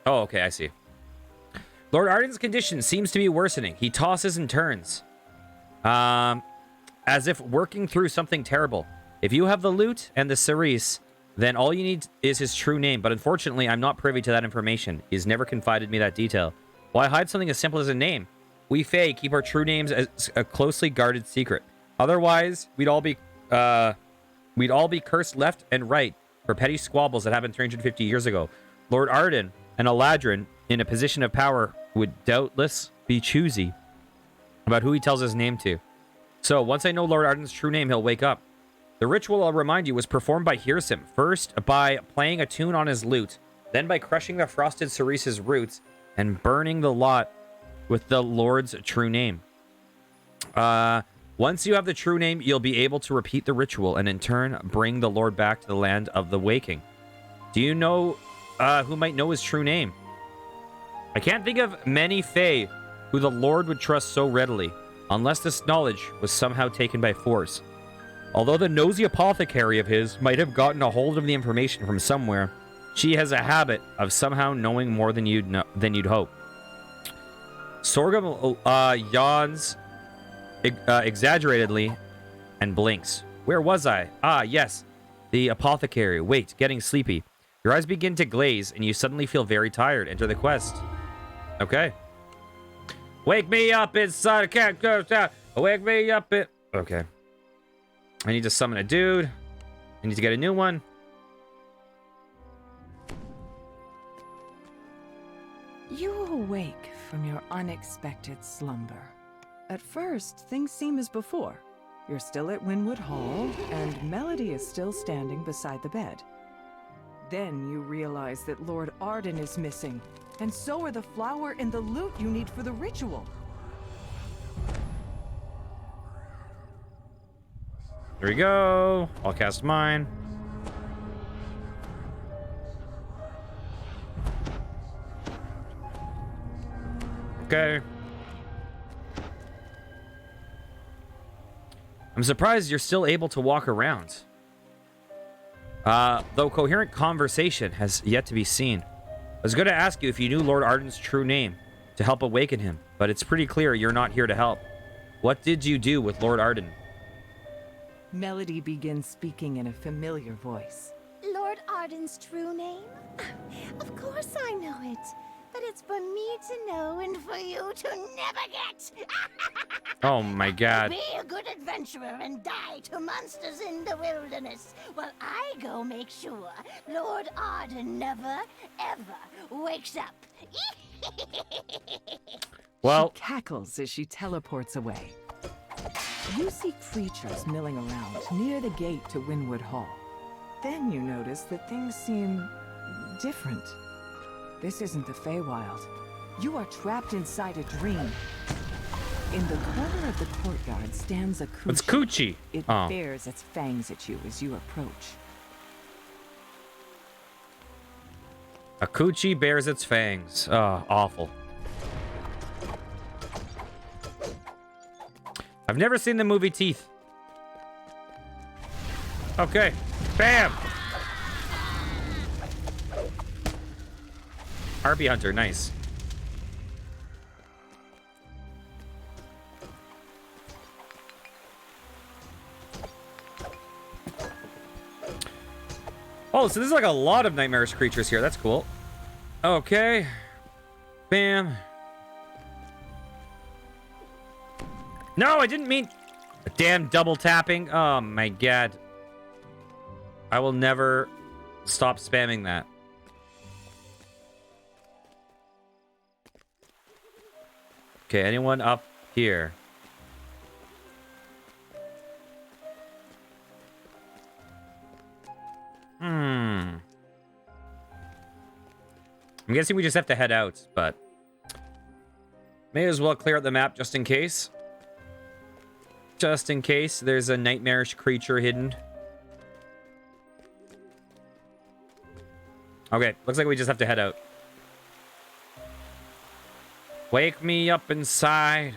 Oh, okay, I see. Lord Arden's condition seems to be worsening. He tosses and turns. As if working through something terrible. If you have the loot and the cerise, then all you need is his true name. But unfortunately, I'm not privy to that information. He's never confided me that detail. Why hide something as simple as a name? We Fae keep our true names as a closely guarded secret. Otherwise, we'd all be cursed left and right for petty squabbles that happened 350 years ago. Lord Arden and Eladrin, in a position of power, would doubtless be choosy about who he tells his name to. So, once I know Lord Arden's true name, he'll wake up. The ritual, I'll remind you, was performed by Hirsim, first by playing a tune on his lute, then by crushing the frosted cerise's roots and burning the lot with the Lord's true name. Once you have the true name, you'll be able to repeat the ritual and in turn bring the Lord back to the land of the waking. Do you know who might know his true name? I can't think of many Fae who the Lord would trust so readily, unless this knowledge was somehow taken by force. Although the nosy apothecary of his might have gotten a hold of the information from somewhere, she has a habit of somehow knowing more than you'd hope. Sorghum yawns exaggeratedly and blinks. Where was I? Ah, yes. The apothecary. Wait, getting sleepy. Your eyes begin to glaze and you suddenly feel very tired. Enter the quest. Okay. Wake me up inside a cat goes out. Wake me up in... Okay. I need to summon a dude. I need to get a new one. You awake from your unexpected slumber. At first, things seem as before. You're still at Wynwood Hall, and Melody is still standing beside the bed. Then you realize that Lord Arden is missing, and so are the flower and the loot you need for the ritual. There we go. I'll cast mine. Okay. I'm surprised you're still able to walk around. Though coherent conversation has yet to be seen. I was going to ask you if you knew Lord Arden's true name to help awaken him, but it's pretty clear you're not here to help. What did you do with Lord Arden? Melody begins speaking in a familiar voice. Lord Arden's true name? Of course I know it. But it's for me to know and for you to never get. Oh my god. Be a good adventurer and die to monsters in the wilderness while I go make sure Lord Arden never, ever wakes up. Well, She cackles as she teleports away. You see creatures milling around near the gate to Winwood Hall. Then you notice that things seem different. This isn't the Feywild. You are trapped inside a dream. In the corner of the courtyard stands a Coochie. it's Coochie. It Oh. bares its fangs at you as you approach. A Coochie bears its fangs. Oh, awful. I've never seen the movie Teeth. Okay. Bam! Harpy Hunter, nice. Oh, so there's like a lot of nightmarish creatures here. That's cool. Okay. Bam. No, I didn't mean... Damn double tapping. Oh, my God. I will never stop spamming that. Okay, anyone up here? I'm guessing we just have to head out, but... May as well clear out the map just in case. Just in case there's a nightmarish creature hidden. Okay, looks like we just have to head out. Wake me up inside.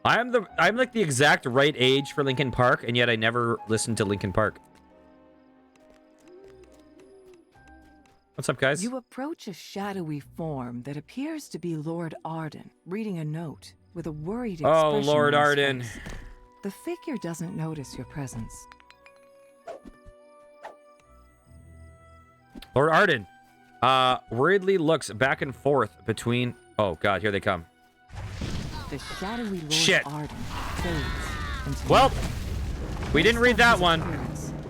I'm like the exact right age for Linkin Park, and yet I never listened to Linkin Park. What's up, guys? You approach a shadowy form that appears to be Lord Arden, reading a note with a worried expression. Oh, Lord on his Arden. face. The figure doesn't notice your presence. Lord Arden worriedly looks back and forth between... Oh, God, here they come. The shadowy Lord Shit. Arden fades into Well, nothing. we didn't read that one.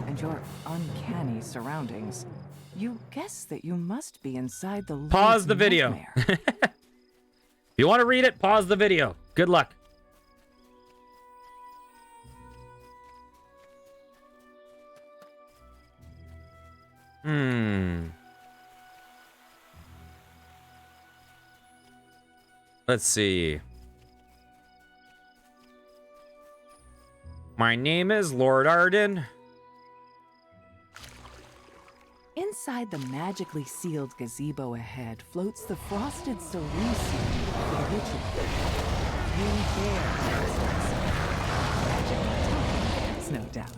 And your uncanny surroundings. You guess that you must be inside the Pause Lord's the video. nightmare. If you want to read it, pause the video. Good luck. Let's see. My name is Lord Arden. Inside the magically sealed gazebo ahead floats the frosted cerise for the ritual. You dare. No doubt.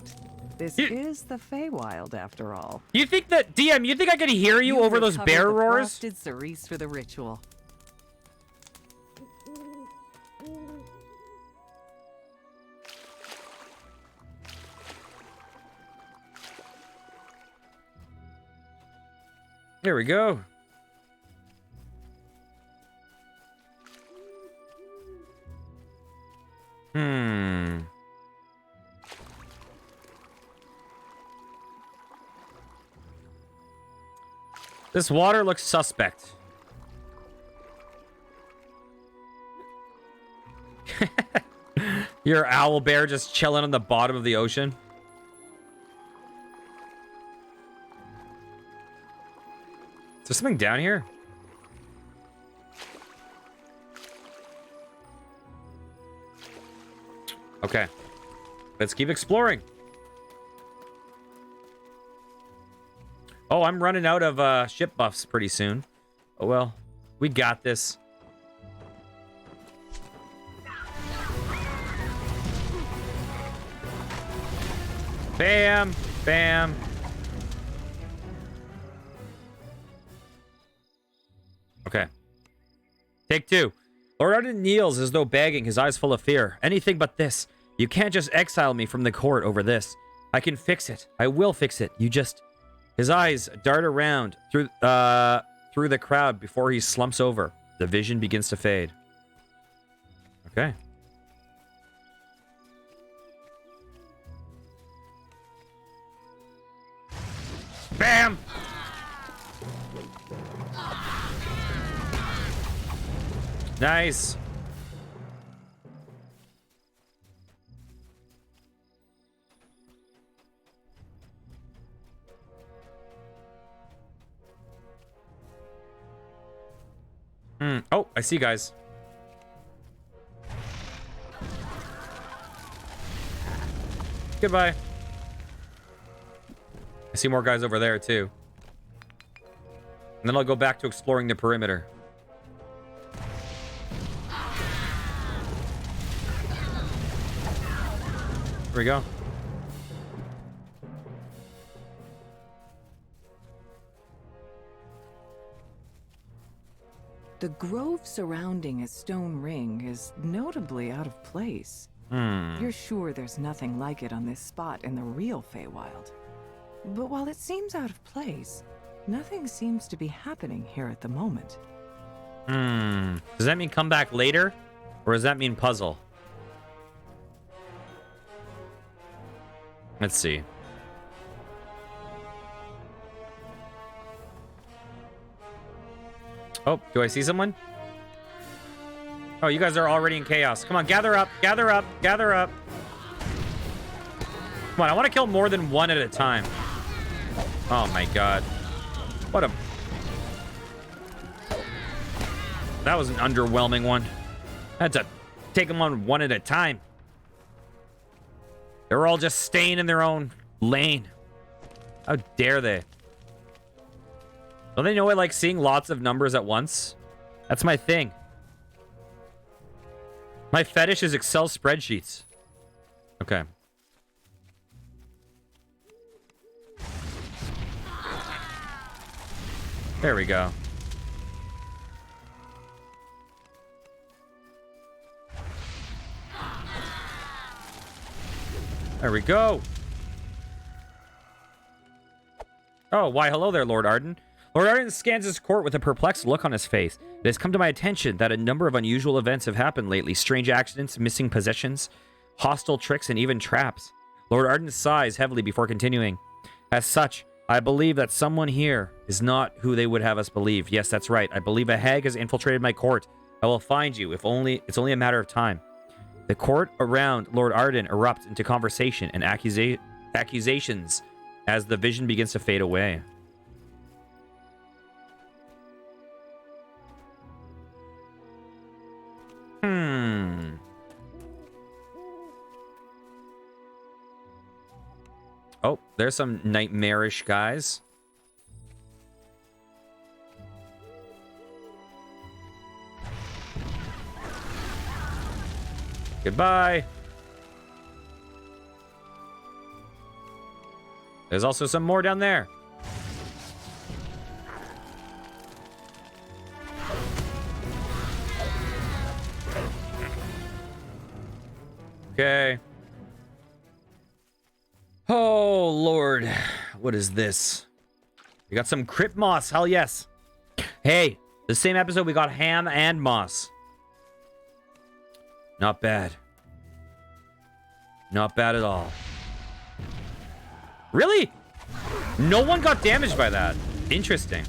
This is the Feywild, after all. You think that, DM, you think I could hear you over those recovered bear the roars? Frosted cerise for the ritual. Here we go. This water looks suspect. Your owl bear just chilling on the bottom of the ocean. Is there something down here? Okay. Let's keep exploring. Oh, I'm running out of ship buffs pretty soon. Oh well. We got this. Bam! Bam! Okay. Take two. Lord Arden kneels as though begging, his eyes full of fear. Anything but this. You can't just exile me from the court over this. I can fix it. I will fix it. You just... His eyes dart around through the crowd before he slumps over. The vision begins to fade. Okay. Bam! Nice. Oh, I see, guys. Goodbye. I see more guys over there, too. And then I'll go back to exploring the perimeter. Here we go. The grove surrounding a stone ring is notably out of place. You're sure there's nothing like it on this spot in the real Feywild. But while it seems out of place, nothing seems to be happening here at the moment. Does that mean come back later? Or does that mean puzzle? Let's see. Oh, do I see someone? Oh, you guys are already in chaos. Come on, gather up, gather up, gather up. Come on, I want to kill more than one at a time. Oh my god. What a... That was an underwhelming one. I had to take them on one at a time. They were all just staying in their own lane. How dare they? Don't they know I like seeing lots of numbers at once? That's my thing. My fetish is Excel spreadsheets. Okay. There we go. There we go. Oh, why hello there, Lord Arden. Lord Arden scans his court with a perplexed look on his face. It has come to my attention that a number of unusual events have happened lately. Strange accidents, missing possessions, hostile tricks, and even traps. Lord Arden sighs heavily before continuing. As such, I believe that someone here is not who they would have us believe. Yes, that's right. I believe a hag has infiltrated my court. I will find you, if only it's only a matter of time. The court around Lord Arden erupts into conversation and accusations as the vision begins to fade away. Oh, there's some nightmarish guys. Goodbye. There's also some more down there. Okay. Oh, Lord. What is this? We got some crypt moss. Hell yes. Hey, the same episode we got ham and moss. Not bad. Not bad at all. Really? No one got damaged by that. Interesting.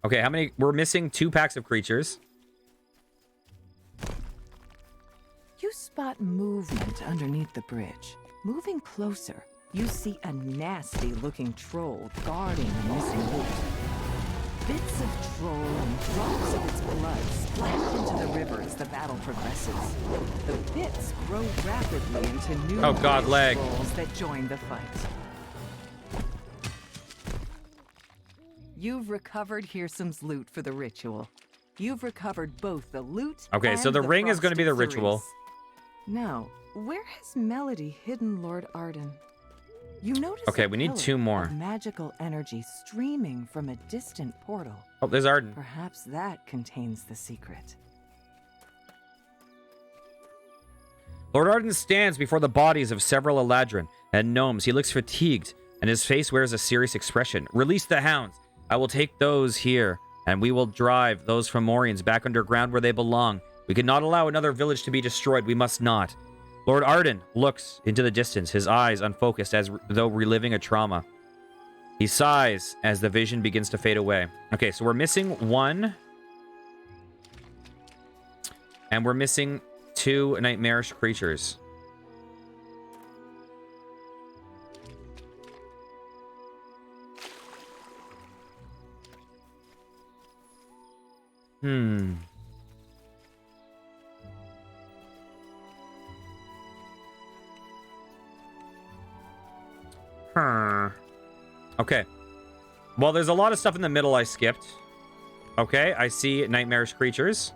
Okay, how many? We're missing 2 packs of creatures. You spot movement underneath the bridge. Moving closer, you see a nasty-looking troll guarding the missing loot. Bits of troll and drops of its blood splash into the river as the battle progresses. The bits grow rapidly into new trolls that join the fight. You've recovered Hearsome's loot for the ritual. You've recovered both the loot Okay, so the ring is going to be the ritual. Now, where has Melody hidden Lord Arden? You notice okay, we need 2 more. Magical energy streaming from a distant portal. Oh, there's Arden. Perhaps that contains the secret. Lord Arden stands before the bodies of several Eladrin and gnomes. He looks fatigued, and his face wears a serious expression. Release the hounds. I will take those here, and we will drive those Fomorians back underground where they belong. We cannot allow another village to be destroyed. We must not. Lord Arden looks into the distance, his eyes unfocused as though reliving a trauma. He sighs as the vision begins to fade away. Okay, so we're missing 1. And we're missing 2 nightmarish creatures. Okay. Well, there's a lot of stuff in the middle I skipped. Okay, I see nightmarish creatures.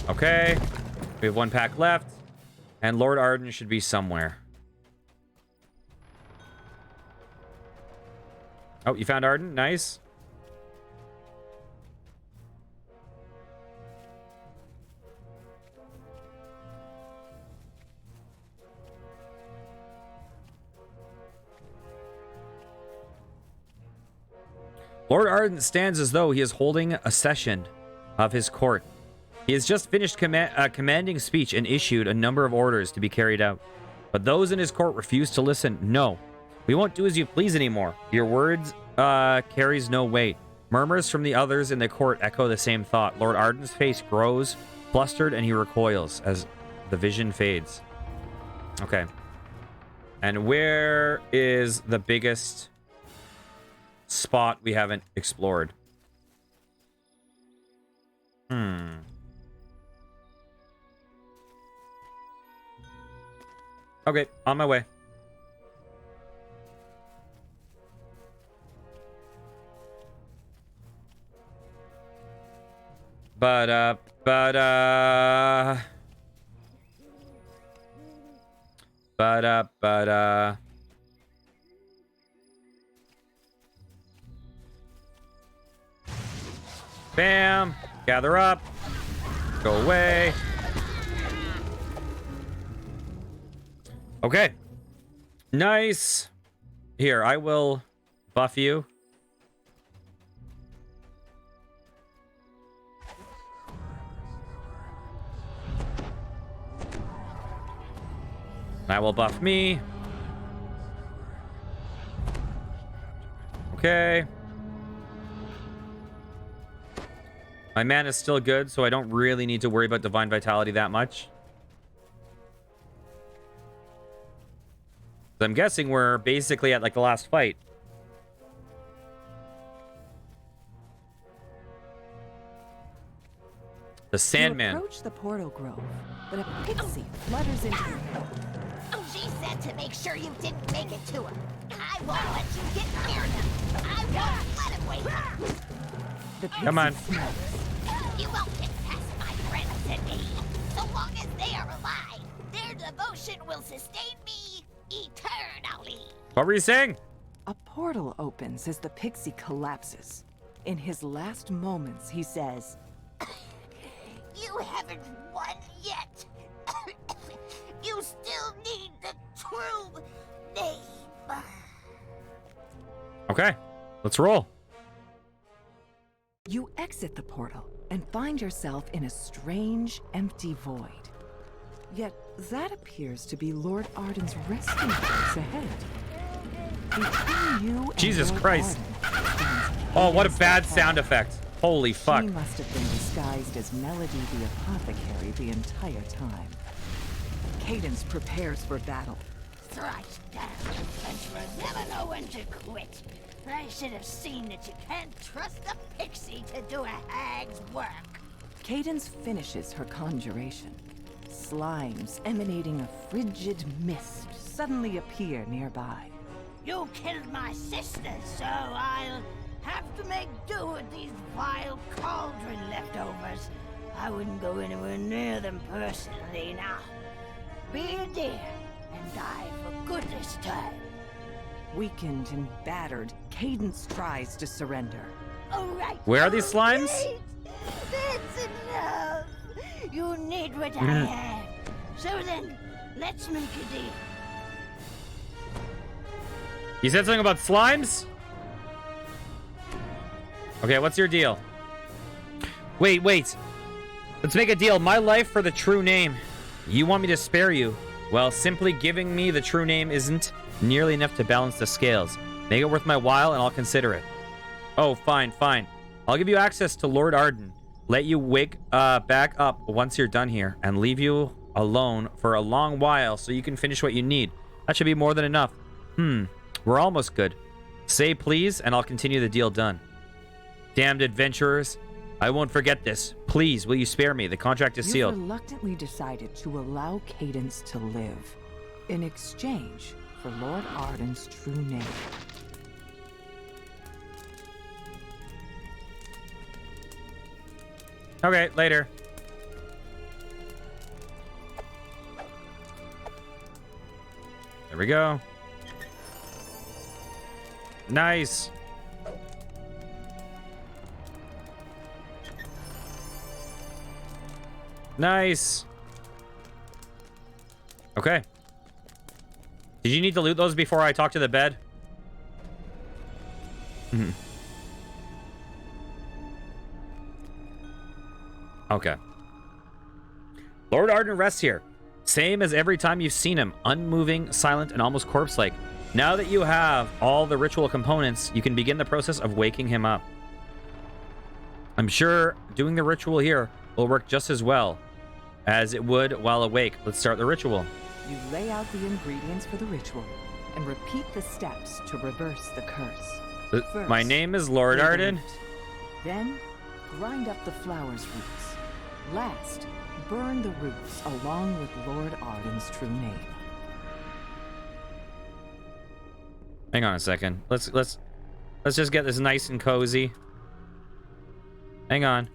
Okay. We have 1 pack left. And Lord Arden should be somewhere. Oh, you found Arden? Nice. Lord Arden stands as though he is holding a session of his court. He has just finished a commanding speech and issued a number of orders to be carried out. But those in his court refuse to listen. No, we won't do as you please anymore. Your words carries no weight. Murmurs from the others in the court echo the same thought. Lord Arden's face grows flustered and he recoils as the vision fades. Okay. And where is the biggest spot we haven't explored? Okay, on my way. Bam! Gather up. Go away. Okay. Nice. Here, I will buff you. That will buff me. Okay. My mana is still good, so I don't really need to worry about Divine Vitality that much. I'm guessing we're basically at like the last fight. The Sandman. You approach the portal grove, but a pixie flutters into it. She said to make sure you didn't make it to him. I won't let you get near him. I won't let him wait. The pixie Come on. snaps. You won't get past my friends and me. So long as they are alive, their devotion will sustain me eternally. What were you saying? A portal opens as the pixie collapses. In his last moments, he says, You haven't won yet. You still need the true name. Okay, let's roll. You exit the portal and find yourself in a strange, empty void. Yet that appears to be Lord Arden's resting place ahead. Between you and Jesus Lord Christ. Arden stands Oh, what a Cadence bad the sound Hall. effect. Holy fuck. She must have been disguised as Melody the Apothecary the entire time. Cadence prepares for battle. Thrice down, adventurers never know when to quit. I should have seen that you can't trust a pixie to do a hag's work. Cadence finishes her conjuration. Slimes emanating a frigid mist suddenly appear nearby. You killed my sister, so I'll have to make do with these vile cauldron leftovers. I wouldn't go anywhere near them personally now. Be a dear and die for good this time. Weakened and battered, Cadence tries to surrender. All right. Where are these slimes? Great. That's enough. You need what I have. So then, let's make a deal. You said something about slimes? Okay, what's your deal? Wait. Let's make a deal. My life for the true name. You want me to spare you? Well, simply giving me the true name isn't nearly enough to balance the scales. Make it worth my while and I'll consider it. Oh, fine. I'll give you access to Lord Arden. Let you wake back up once you're done here and leave you alone for a long while so you can finish what you need. That should be more than enough. We're almost good. Say please and I'll continue the deal done. Damned adventurers. I won't forget this. Please, will you spare me? The contract is sealed. You reluctantly decided to allow Cadence to live in exchange for Lord Arden's true name. Okay, later. There we go. Nice. Nice. Okay. Did you need to loot those before I talk to the bed? Okay. Lord Arden rests here. Same as every time you've seen him. Unmoving, silent, and almost corpse-like. Now that you have all the ritual components, you can begin the process of waking him up. I'm sure doing the ritual here will work just as well as it would while awake. Let's start the ritual. You lay out the ingredients for the ritual and repeat the steps to reverse the curse. First, my name is Lord lay the Arden. root. Then, grind up the flower's roots. Last, burn the roots along with Lord Arden's true name. Hang on a second. Let's just get this nice and cozy. Hang on.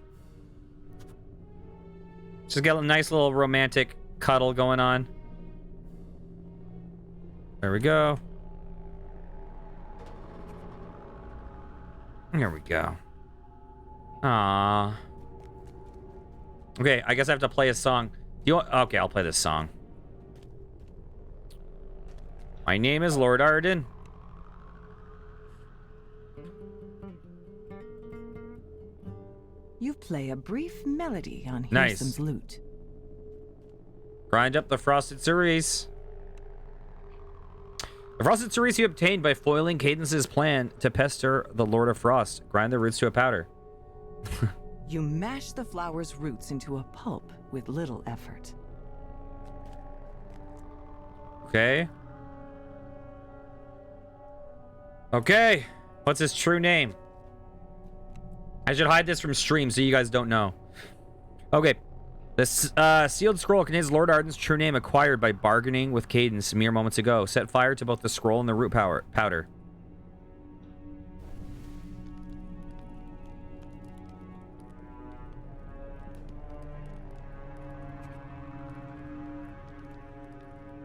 Just get a nice little romantic cuddle going on. There we go. There we go. Aww. Okay, I guess I have to play a song. Okay, I'll play this song. My name is Lord Arden. You play a brief melody on Nice. Hearsom's lute. Grind up the frosted cerise. The frosted cerise you obtained by foiling Cadence's plan to pester the Lord of Frost. Grind the roots to a powder. You mash the flower's roots into a pulp with little effort. Okay. Okay. What's his true name? I should hide this from stream so you guys don't know. Okay. This sealed scroll contains Lord Arden's true name acquired by bargaining with Cadence mere moments ago. Set fire to both the scroll and the root powder.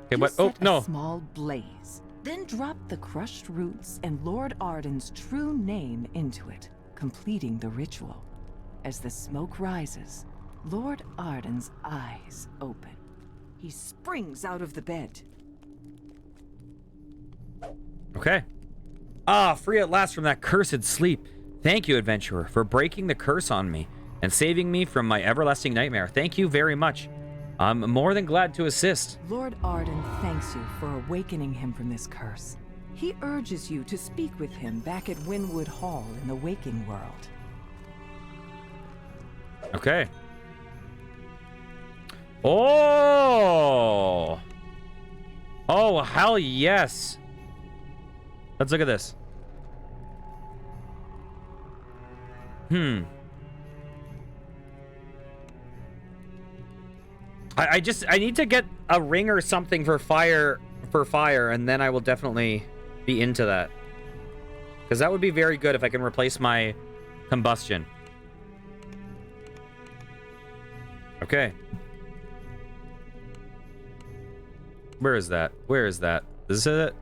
Okay, You what? Oh, set no. a small blaze, then drop the crushed roots and Lord Arden's true name into it, completing the ritual. As the smoke rises, Lord Arden's eyes open. He springs out of the bed. Okay. Ah, free at last from that cursed sleep. Thank you, adventurer, for breaking the curse on me and saving me from my everlasting nightmare. Thank you very much. I'm more than glad to assist. Lord Arden thanks you for awakening him from this curse. He urges you to speak with him back at Winwood Hall in the waking world. Okay. Oh! Oh, hell yes. Let's look at this. I need to get a ring or something for fire, and then I will definitely be into that. Because that would be very good if I can replace my combustion. Okay. Where is that? Where is that? Is this it?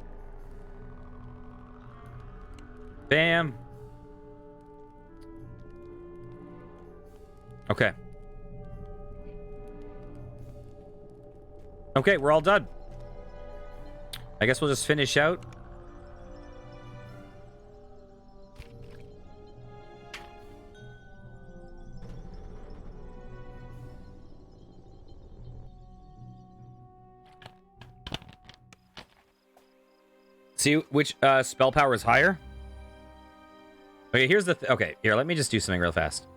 Bam. Okay. Okay, we're all done. I guess we'll just finish out. See which spell power is higher. Okay, here's the... okay, here, let me just do something real fast.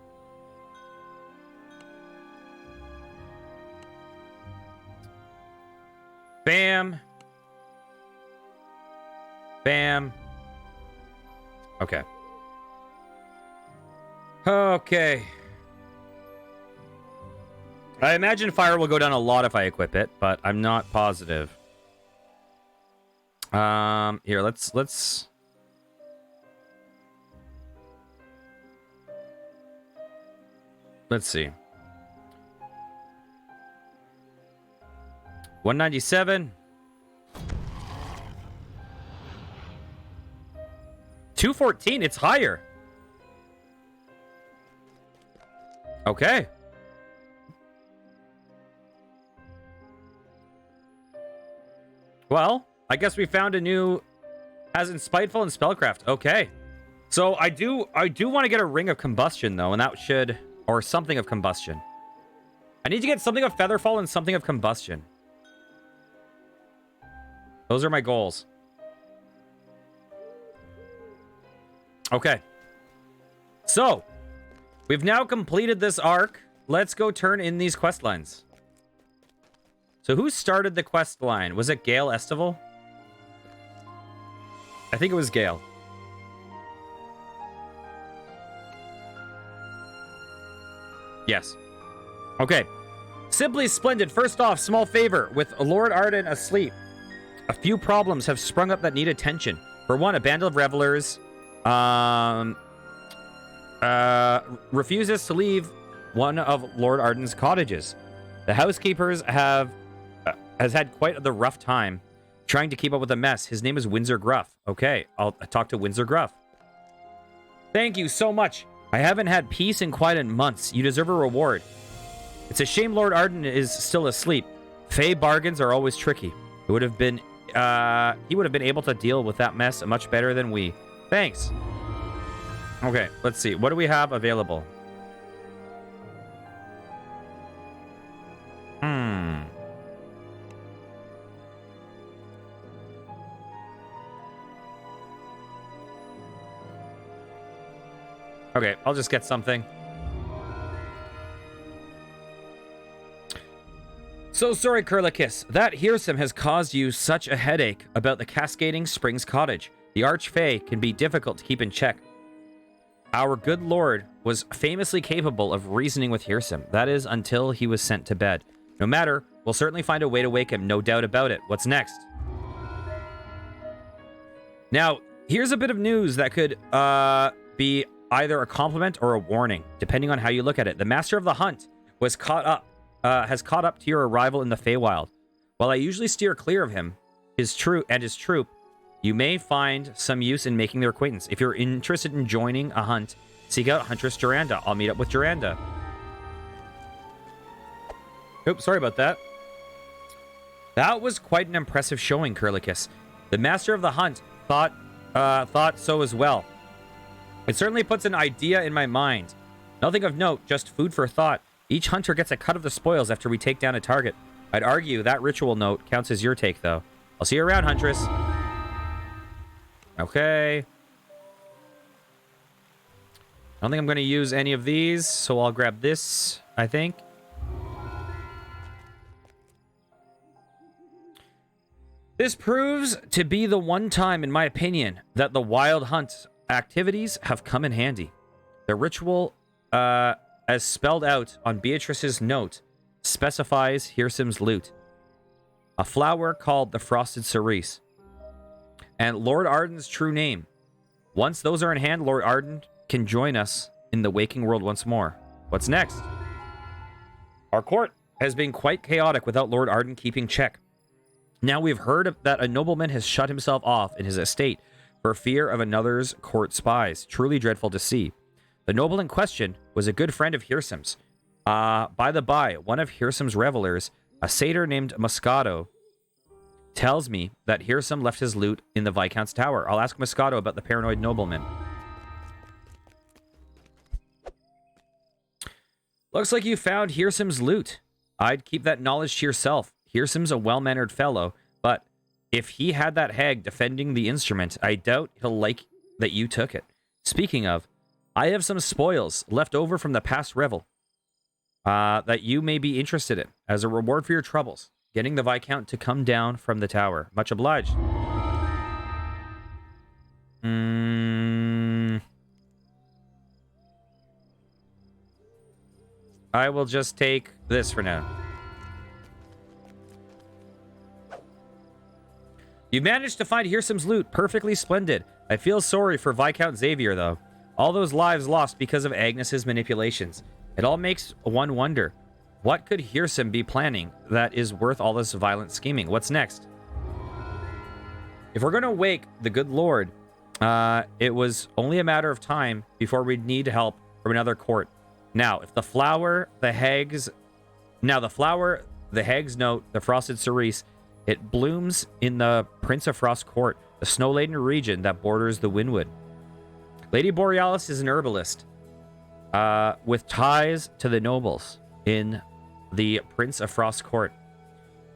Bam. Bam. Okay. Okay. I imagine fire will go down a lot if I equip it, but I'm not positive. Here, let's see. 197. 214, it's higher. Okay. Well, I guess we found a new as in spiteful and spellcraft. Okay. So I do want to get a ring of combustion though, and that should, or something of combustion. I need to get something of featherfall and something of combustion. Those are my goals. Okay. So, we've now completed this arc. Let's go turn in these quest lines. So who started the quest line? Was it Gale Estival? I think it was Gale. Yes. Okay. Simply splendid. First off, small favor. With Lord Arden asleep, a few problems have sprung up that need attention. For one, a band of revelers refuses to leave one of Lord Arden's cottages. The housekeepers has had quite the rough time trying to keep up with the mess. His name is Windsor Gruff. Okay, I'll talk to Windsor Gruff. Thank you so much. I haven't had peace in quite a months. You deserve a reward. It's a shame Lord Arden is still asleep. Fey bargains are always tricky. It would have been he would have been able to deal with that mess much better than we. Thanks. Okay, let's see. What do we have available? Okay, I'll just get something. So sorry, Curlicus. That Hearsome has caused you such a headache about the Cascading Springs Cottage. The Archfey can be difficult to keep in check. Our good lord was famously capable of reasoning with Hearsome. That is, until he was sent to bed. No matter, we'll certainly find a way to wake him, no doubt about it. What's next? Now, here's a bit of news that could be either a compliment or a warning, depending on how you look at it. The Master of the Hunt was has caught up to your arrival in the Feywild. While I usually steer clear of him, his troop, you may find some use in making their acquaintance. If you're interested in joining a hunt, seek out Huntress Duranda. I'll meet up with Duranda. Oops, sorry about that. That was quite an impressive showing, Curlicus. The Master of the Hunt thought so as well. It certainly puts an idea in my mind. Nothing of note, just food for thought. Each hunter gets a cut of the spoils after we take down a target. I'd argue that ritual note counts as your take, though. I'll see you around, Huntress. Okay. I don't think I'm going to use any of these, so I'll grab this, I think. This proves to be the one time, in my opinion, that the wild hunt activities have come in handy. The ritual, as spelled out on Beatrice's note, specifies Hearsome's loot. A flower called the Frosted Cerise. And Lord Arden's true name. Once those are in hand, Lord Arden can join us in the waking world once more. What's next? Our court has been quite chaotic without Lord Arden keeping check. Now we've heard that a nobleman has shut himself off in his estate for fear of another's court spies. Truly dreadful to see. The noble in question was a good friend of Hearsome's. By the by, one of Hearsome's revelers A satyr named Moscato tells me that Hirsum left his loot in the Viscount's tower. I'll ask Moscato about the paranoid nobleman. Looks like you found Hirsum's loot. I'd keep that knowledge to yourself. Hirsum's a well-mannered fellow, but if he had that hag defending the instrument, I doubt he'll like that you took it. Speaking of, I have some spoils left over from the past revel that you may be interested in as a reward for your troubles. Getting the Viscount to come down from the tower. Much obliged. I will just take this for now. You managed to find Hirsum's loot. Perfectly splendid. I feel sorry for Viscount Xavier, though. All those lives lost because of Agnes's manipulations. It all makes one wonder. What could Hirsum be planning that is worth all this violent scheming? What's next? If we're going to wake the good Lord, it was only a matter of time before we'd need help from another court. Now, if the flower, the hags note, the frosted cerise, it blooms in the Prince of Frost court, the snow-laden region that borders the Windwood. Lady Borealis is an herbalist with ties to the nobles in the Prince of Frost court.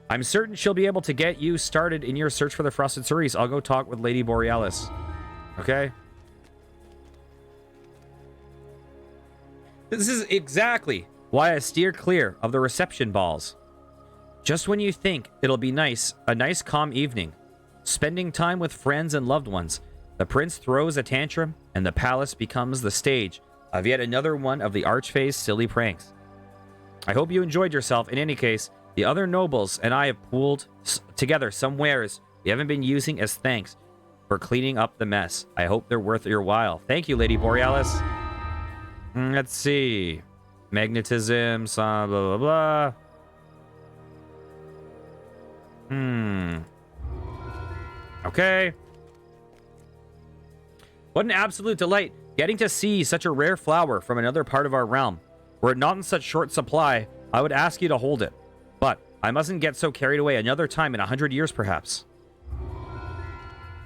I'm certain she'll be able to get you started in your search for the frosted cerise. I'll go talk with Lady Borealis. Okay? This is exactly why I steer clear of the reception balls. Just when you think it'll be nice, a nice calm evening, spending time with friends and loved ones, the prince throws a tantrum and the palace becomes the stage of yet another one of the Archfey's silly pranks. I hope you enjoyed yourself. In any case, the other nobles and I have pooled together some wares we haven't been using as thanks for cleaning up the mess. I hope they're worth your while. Thank you, Lady Borealis. Let's see. Magnetism, blah, blah, blah, blah. Okay. What an absolute delight getting to see such a rare flower from another part of our realm. Were it not in such short supply, I would ask you to hold it. But I mustn't get so carried away another time in 100 years, perhaps.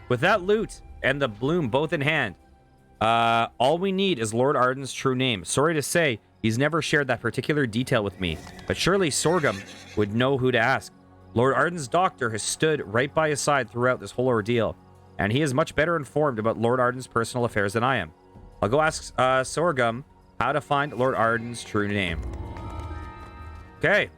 With that loot and the bloom both in hand, all we need is Lord Arden's true name. Sorry to say, he's never shared that particular detail with me, but surely Sorghum would know who to ask. Lord Arden's doctor has stood right by his side throughout this whole ordeal, and he is much better informed about Lord Arden's personal affairs than I am. I'll go ask Sorghum how to find Lord Arden's true name. Okay.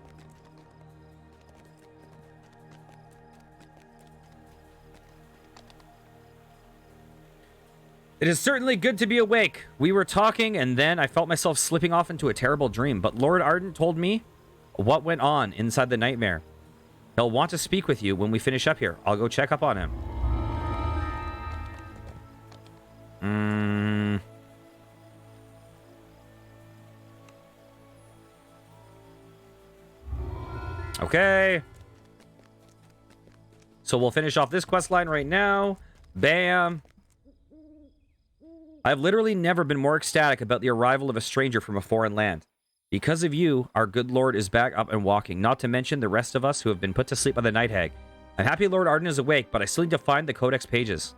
It is certainly good to be awake. We were talking, and then I felt myself slipping off into a terrible dream. But Lord Arden told me what went on inside the nightmare. He'll want to speak with you when we finish up here. I'll go check up on him. Okay. So we'll finish off this quest line right now. Bam. I've literally never been more ecstatic about the arrival of a stranger from a foreign land. Because of you, our good lord is back up and walking, not to mention the rest of us who have been put to sleep by the night hag. I'm happy Lord Arden is awake, but I still need to find the codex pages.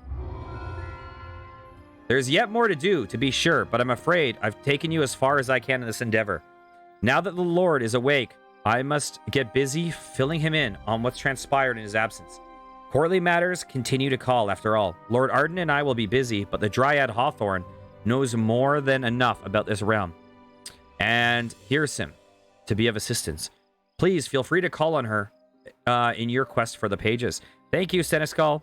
There's yet more to do, to be sure, but I'm afraid I've taken you as far as I can in this endeavor. Now that the Lord is awake, I must get busy filling him in on what's transpired in his absence. Courtly matters continue to call, after all. Lord Arden and I will be busy, but the Dryad Hawthorne knows more than enough about this realm. And here's him to be of assistance. Please feel free to call on her in your quest for the pages. Thank you, Senescal.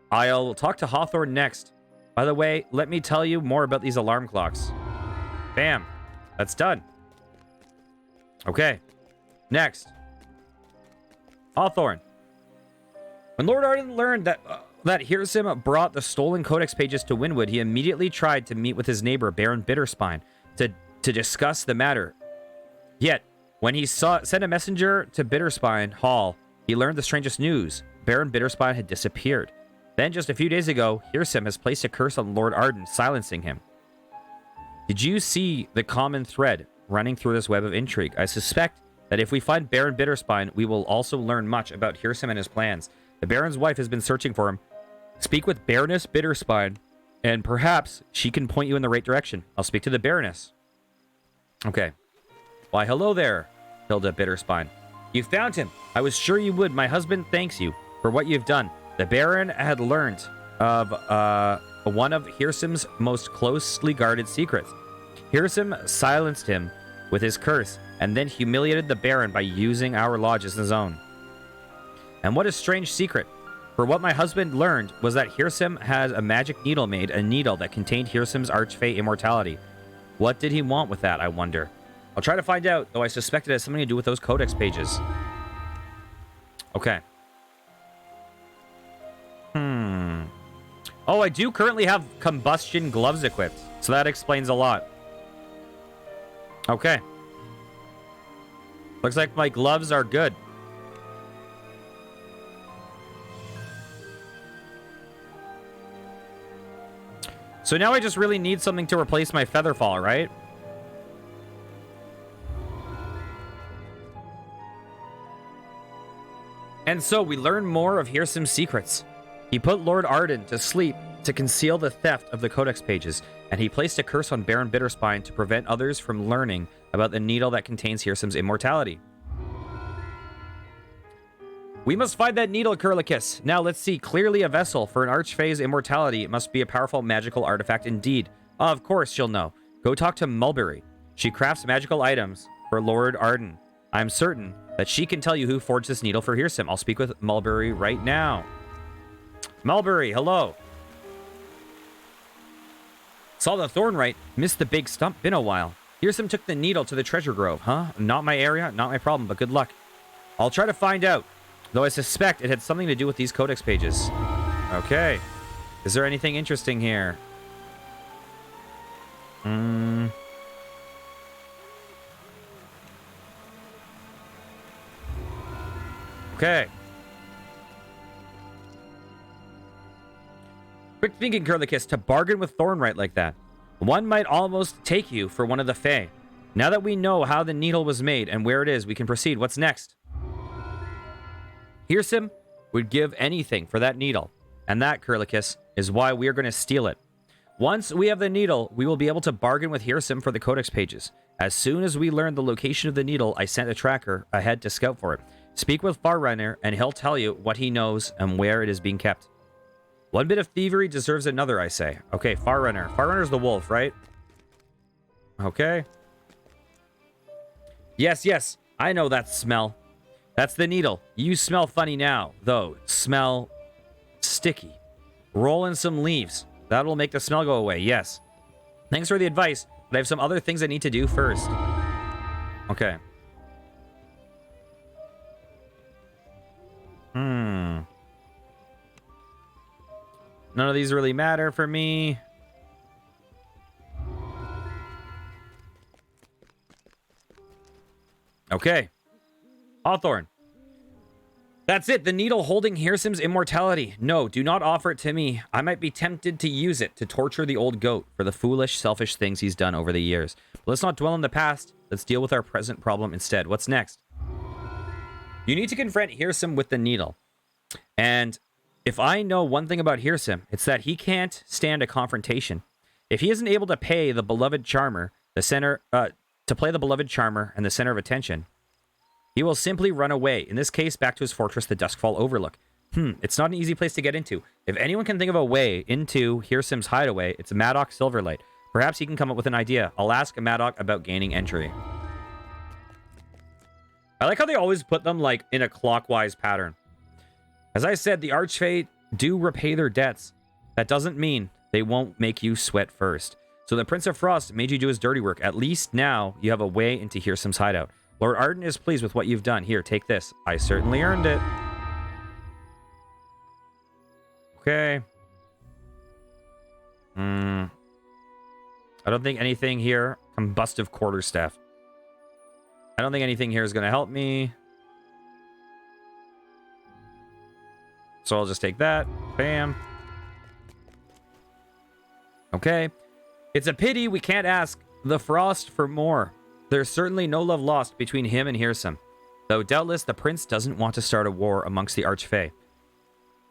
I'll talk to Hawthorne next. By the way, let me tell you more about these alarm clocks. Bam. That's done. Okay. Next. Hawthorne. When Lord Arden learned that Hirsum brought the stolen codex pages to Windwood, he immediately tried to meet with his neighbor, Baron Bitterspine, to discuss the matter. Yet, when he sent a messenger to Bitterspine Hall, he learned the strangest news. Baron Bitterspine had disappeared. Then, just a few days ago, Hirsum has placed a curse on Lord Arden, silencing him. Did you see the common thread running through this web of intrigue? I suspect that if we find Baron Bitterspine, we will also learn much about Hirsim and his plans. The Baron's wife has been searching for him. Speak with Baroness Bitterspine, and perhaps she can point you in the right direction. I'll speak to the Baroness. Okay. Why, hello there, Hilda Bitterspine. You found him. I was sure you would. My husband thanks you for what you've done. The Baron had learned of one of Hirsim's most closely guarded secrets. Hirsim silenced him with his curse, and then humiliated the Baron by using our lodge as his own. And what a strange secret. For what my husband learned was that Hirsim has a magic needle made, a needle that contained Hirsim's archfey immortality. What did he want with that, I wonder? I'll try to find out, though I suspect it has something to do with those codex pages. Okay. Oh, I do currently have combustion gloves equipped, so that explains a lot. Okay. Looks like my gloves are good. So now I just really need something to replace my Featherfall, right? And so we learn more of Hirsim's secrets. He put Lord Arden to sleep to conceal the theft of the codex pages, and he placed a curse on Baron Bitterspine to prevent others from learning about the needle that contains Hirsim's immortality. We must find that needle, Curlicus. Now let's see. Clearly a vessel for an archfey's immortality. It must be a powerful magical artifact indeed. Of course she'll know. Go talk to Mulberry. She crafts magical items for Lord Arden. I'm certain that she can tell you who forged this needle for Hirsim. I'll speak with Mulberry right now. Mulberry, hello. Saw the Thornright. Missed the big stump. Been a while. Hirsim took the needle to the treasure grove, huh? Not my area, not my problem, but good luck. I'll try to find out, though I suspect it had something to do with these codex pages. Okay. Is there anything interesting here? Okay. Quick thinking, Curlicus, to bargain with Thornright like that. One might almost take you for one of the Fae. Now that we know how the needle was made and where it is, we can proceed. What's next? Hirsim would give anything for that needle. And that, Curlicus, is why we are going to steal it. Once we have the needle, we will be able to bargain with Hirsim for the codex pages. As soon as we learn the location of the needle, I sent a tracker ahead to scout for it. Speak with Farrunner, and he'll tell you what he knows and where it is being kept. One bit of thievery deserves another, I say. Okay, Farrunner. Farrunner's the wolf, right? Okay. Yes, yes. I know that smell. That's the needle. You smell funny now, though. Smell sticky. Roll in some leaves. That'll make the smell go away, yes. Thanks for the advice, but I have some other things I need to do first. Okay. None of these really matter for me. Okay. Hawthorne. That's it. The needle holding Hirsim's immortality. No, do not offer it to me. I might be tempted to use it to torture the old goat for the foolish, selfish things he's done over the years. But let's not dwell on the past. Let's deal with our present problem instead. What's next? You need to confront Hirsim with the needle. And if I know one thing about Hirsim, it's that he can't stand a confrontation. If he isn't able to pay the beloved charmer, to play the beloved charmer and the center of attention, he will simply run away. In this case, back to his fortress, the Duskfall Overlook. It's not an easy place to get into. If anyone can think of a way into Hirsim's hideaway, it's Maddox Silverlight. Perhaps he can come up with an idea. I'll ask Maddox about gaining entry. I like how they always put them like in a clockwise pattern. As I said, the Archfey do repay their debts. That doesn't mean they won't make you sweat first. So the Prince of Frost made you do his dirty work. At least now you have a way into Hirsim's hideout. Lord Arden is pleased with what you've done. Here, take this. I certainly earned it. Okay. I don't think anything here. Combustive quarterstaff. I don't think anything here is going to help me. So I'll just take that. Bam. Okay. It's a pity we can't ask the Frost for more. There's certainly no love lost between him and Hirsum, though doubtless the prince doesn't want to start a war amongst the Archfey.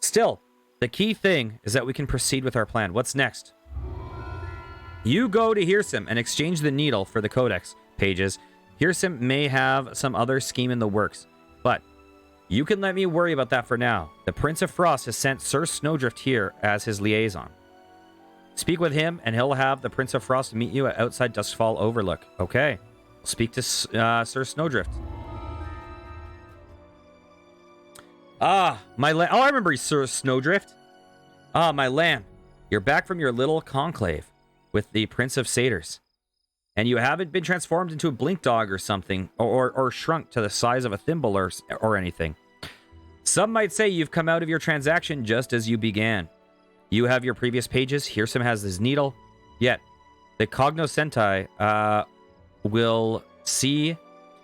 Still, the key thing is that we can proceed with our plan. What's next? You go to Hirsum and exchange the needle for the codex pages. Hirsum may have some other scheme in the works, but you can let me worry about that for now. The Prince of Frost has sent Sir Snowdrift here as his liaison. Speak with him, and he'll have the Prince of Frost meet you at outside Duskfall Overlook. Okay. Speak to Sir Snowdrift. Ah, my lamb. Oh, I remember Sir Snowdrift. Ah, my lamb. You're back from your little conclave with the Prince of Satyrs. And you haven't been transformed into a blink dog or something, or shrunk to the size of a thimble or anything. Some might say you've come out of your transaction just as you began. You have your previous pages. Hirsum has his needle. Yet, the cognoscenti will see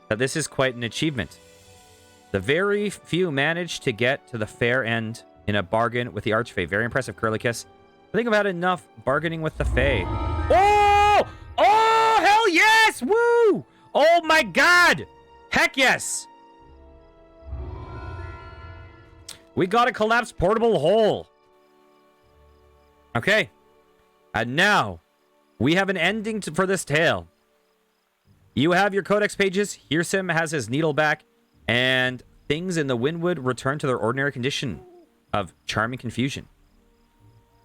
that this is quite an achievement. The very few managed to get to the fair end in a bargain with the Archfey. Very impressive, Curlicus. I think I've had enough bargaining with the Fey. Oh! Oh, hell yes! Woo! Oh my god! Heck yes! We got a collapsed portable hole. Okay. And now, we have an ending for this tale. You have your codex pages, Hirsum has his needle back, and things in the Windwood return to their ordinary condition of charming confusion.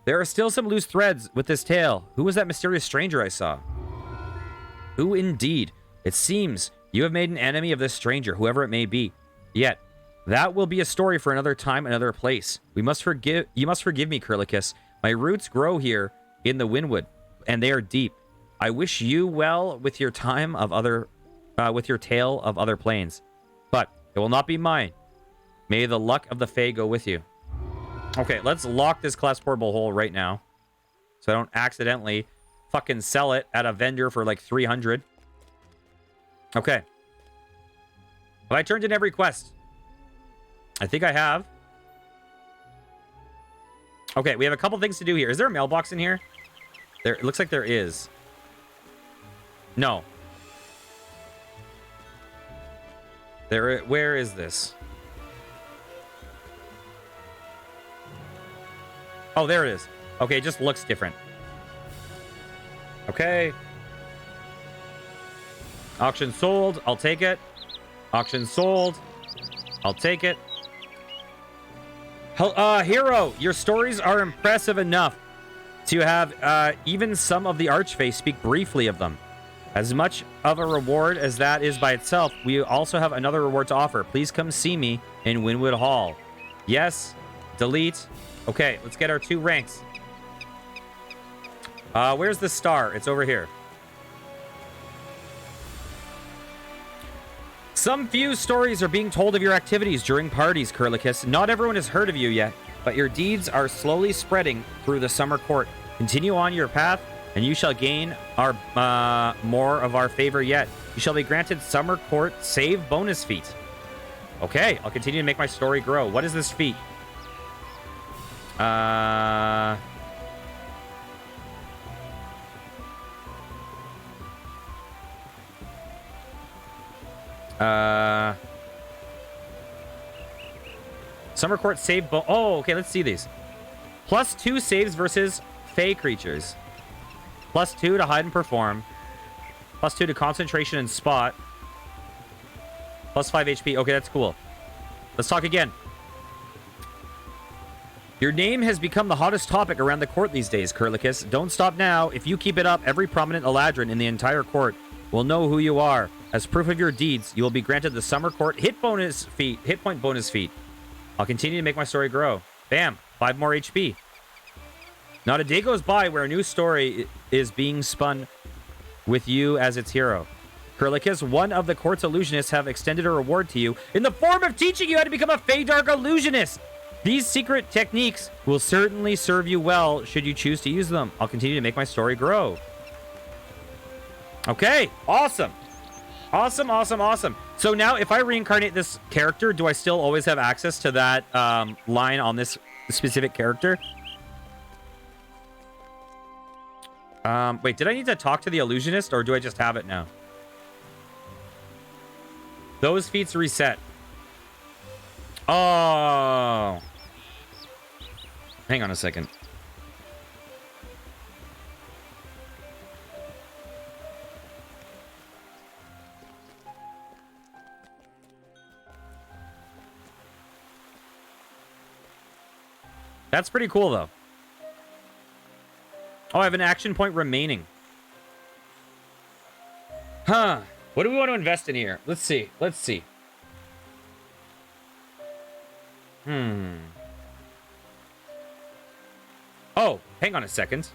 There are still some loose threads with this tale. Who was that mysterious stranger I saw? Who indeed? It seems you have made an enemy of this stranger, whoever it may be. Yet, that will be a story for another time, another place. You must forgive me, Curlicus. My roots grow here in the Windwood, and they are deep. I wish you well with your tale of other planes, but it will not be mine. May the luck of the Fae go with you. Okay, let's lock this class portable hole right now, so I don't accidentally fucking sell it at a vendor for like 300. Okay. Have I turned in every quest? I think I have. Okay, we have a couple things to do here. Is there a mailbox in here? It looks like there is. No. Where is this? Oh, there it is. Okay, it just looks different. Okay. Auction sold. I'll take it. Auction sold. I'll take it. Hero, your stories are impressive enough to have even some of the Archfey speak briefly of them. As much of a reward as that is by itself, we also have another reward to offer. Please come see me in Windwood Hall. Yes. Delete. Okay, let's get our 2 ranks. Where's the star? It's over here. Some few stories are being told of your activities during parties, Curlicus. Not everyone has heard of you yet, but your deeds are slowly spreading through the Summer Court. Continue on your path, and you shall gain our more of our favor yet. You shall be granted Summer Court save bonus feat. Okay, I'll continue to make my story grow. What is this feat? Summer Court save oh, okay, let's see these. +2 saves versus Fey creatures. +2 to hide and perform. +2 to concentration and spot. +5 HP. Okay, that's cool. Let's talk again. Your name has become the hottest topic around the court these days, Curlicus. Don't stop now. If you keep it up, every prominent Eladrin in the entire court will know who you are. As proof of your deeds, you will be granted the Summer Court hit point bonus feat. I'll continue to make my story grow. Bam, 5 more HP. Not a day goes by where a new story is being spun with you as its hero. Curlicus, one of the court's illusionists have extended a reward to you in the form of teaching you how to become a Feydark illusionist. These secret techniques will certainly serve you well should you choose to use them. I'll continue to make my story grow. Okay, awesome. Awesome, awesome, awesome. So now if I reincarnate this character, do I still always have access to that line on this specific character? Wait, did I need to talk to the illusionist or do I just have it now? Those feats reset. Oh. Hang on a second. That's pretty cool, though. Oh, I have an action point remaining. Huh. What do we want to invest in here? Let's see. Let's see. Oh, hang on a second.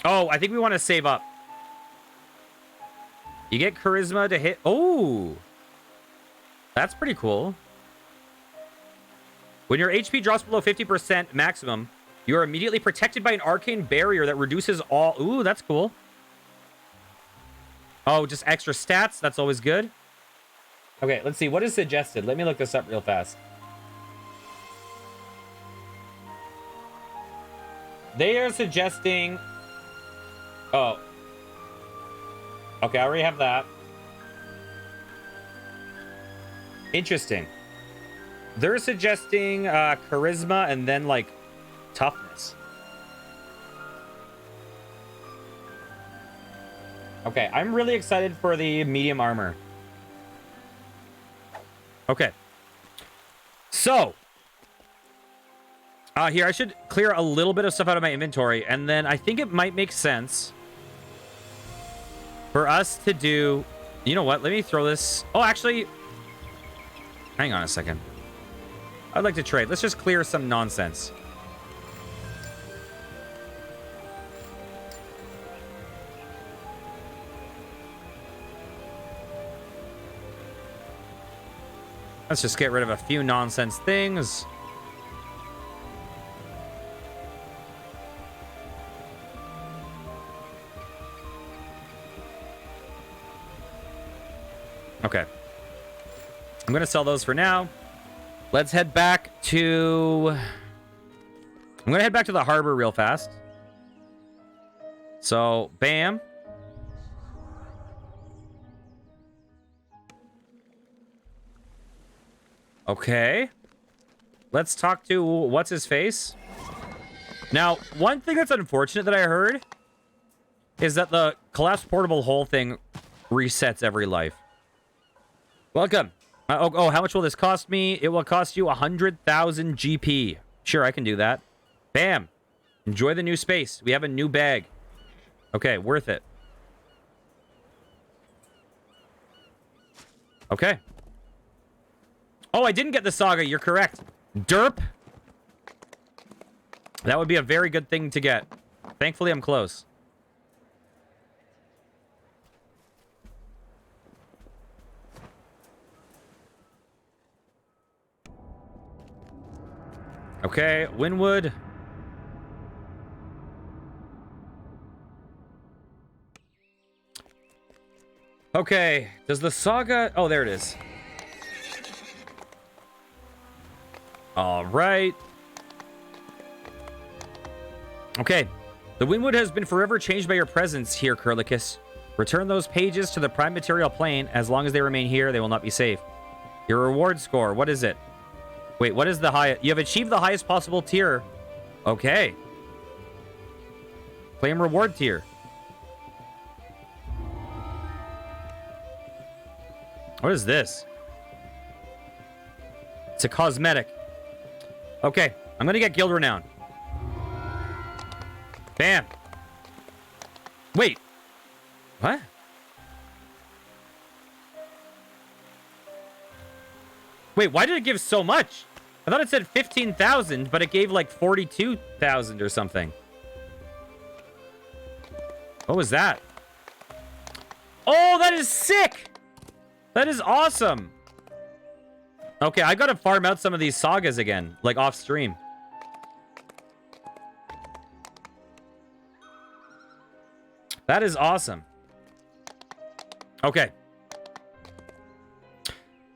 Oh, I think we want to save up. You get charisma to hit. Oh. That's pretty cool. When your HP drops below 50% maximum, you are immediately protected by an arcane barrier that reduces all... Ooh, that's cool. Oh, just extra stats. That's always good. Okay, let's see. What is suggested? Let me look this up real fast. They are suggesting... Oh. Okay, I already have that. Interesting. They're suggesting charisma and then, like, toughness. Okay, I'm really excited for the medium armor. Okay. So. Here, I should clear a little bit of stuff out of my inventory, and then I think it might make sense for us to do... You know what? Let me throw this... Oh, actually... Hang on a second. I'd like to trade. Let's just clear some nonsense. Let's just get rid of a few nonsense things. Okay. I'm going to sell those for now. Let's head back to... I'm going to head back to the harbor real fast. So, bam. Okay. Let's talk to... What's his face? Now, one thing that's unfortunate that I heard is that the collapsed portable hull thing resets every life. Welcome. Oh, how much will this cost me? It will cost you 100,000 GP. Sure, I can do that. Bam. Enjoy the new space. We have a new bag. Okay, worth it. Okay. Oh, I didn't get the saga. You're correct. Derp. That would be a very good thing to get. Thankfully, I'm close. Okay, Winwood. Okay, does the saga... Oh, there it is. All right. Okay. The Winwood has been forever changed by your presence here, Curlicus. Return those pages to the prime material plane. As long as they remain here, they will not be safe. Your reward score, what is it? Wait, what is the highest? You have achieved the highest possible tier. Okay. Claim reward tier. What is this? It's a cosmetic. Okay, I'm gonna get guild renown. Bam. Wait. What? Wait, why did it give so much? I thought it said 15,000, but it gave like 42,000 or something. What was that? Oh, that is sick! That is awesome! Okay, I gotta farm out some of these sagas again, like off stream. That is awesome. Okay.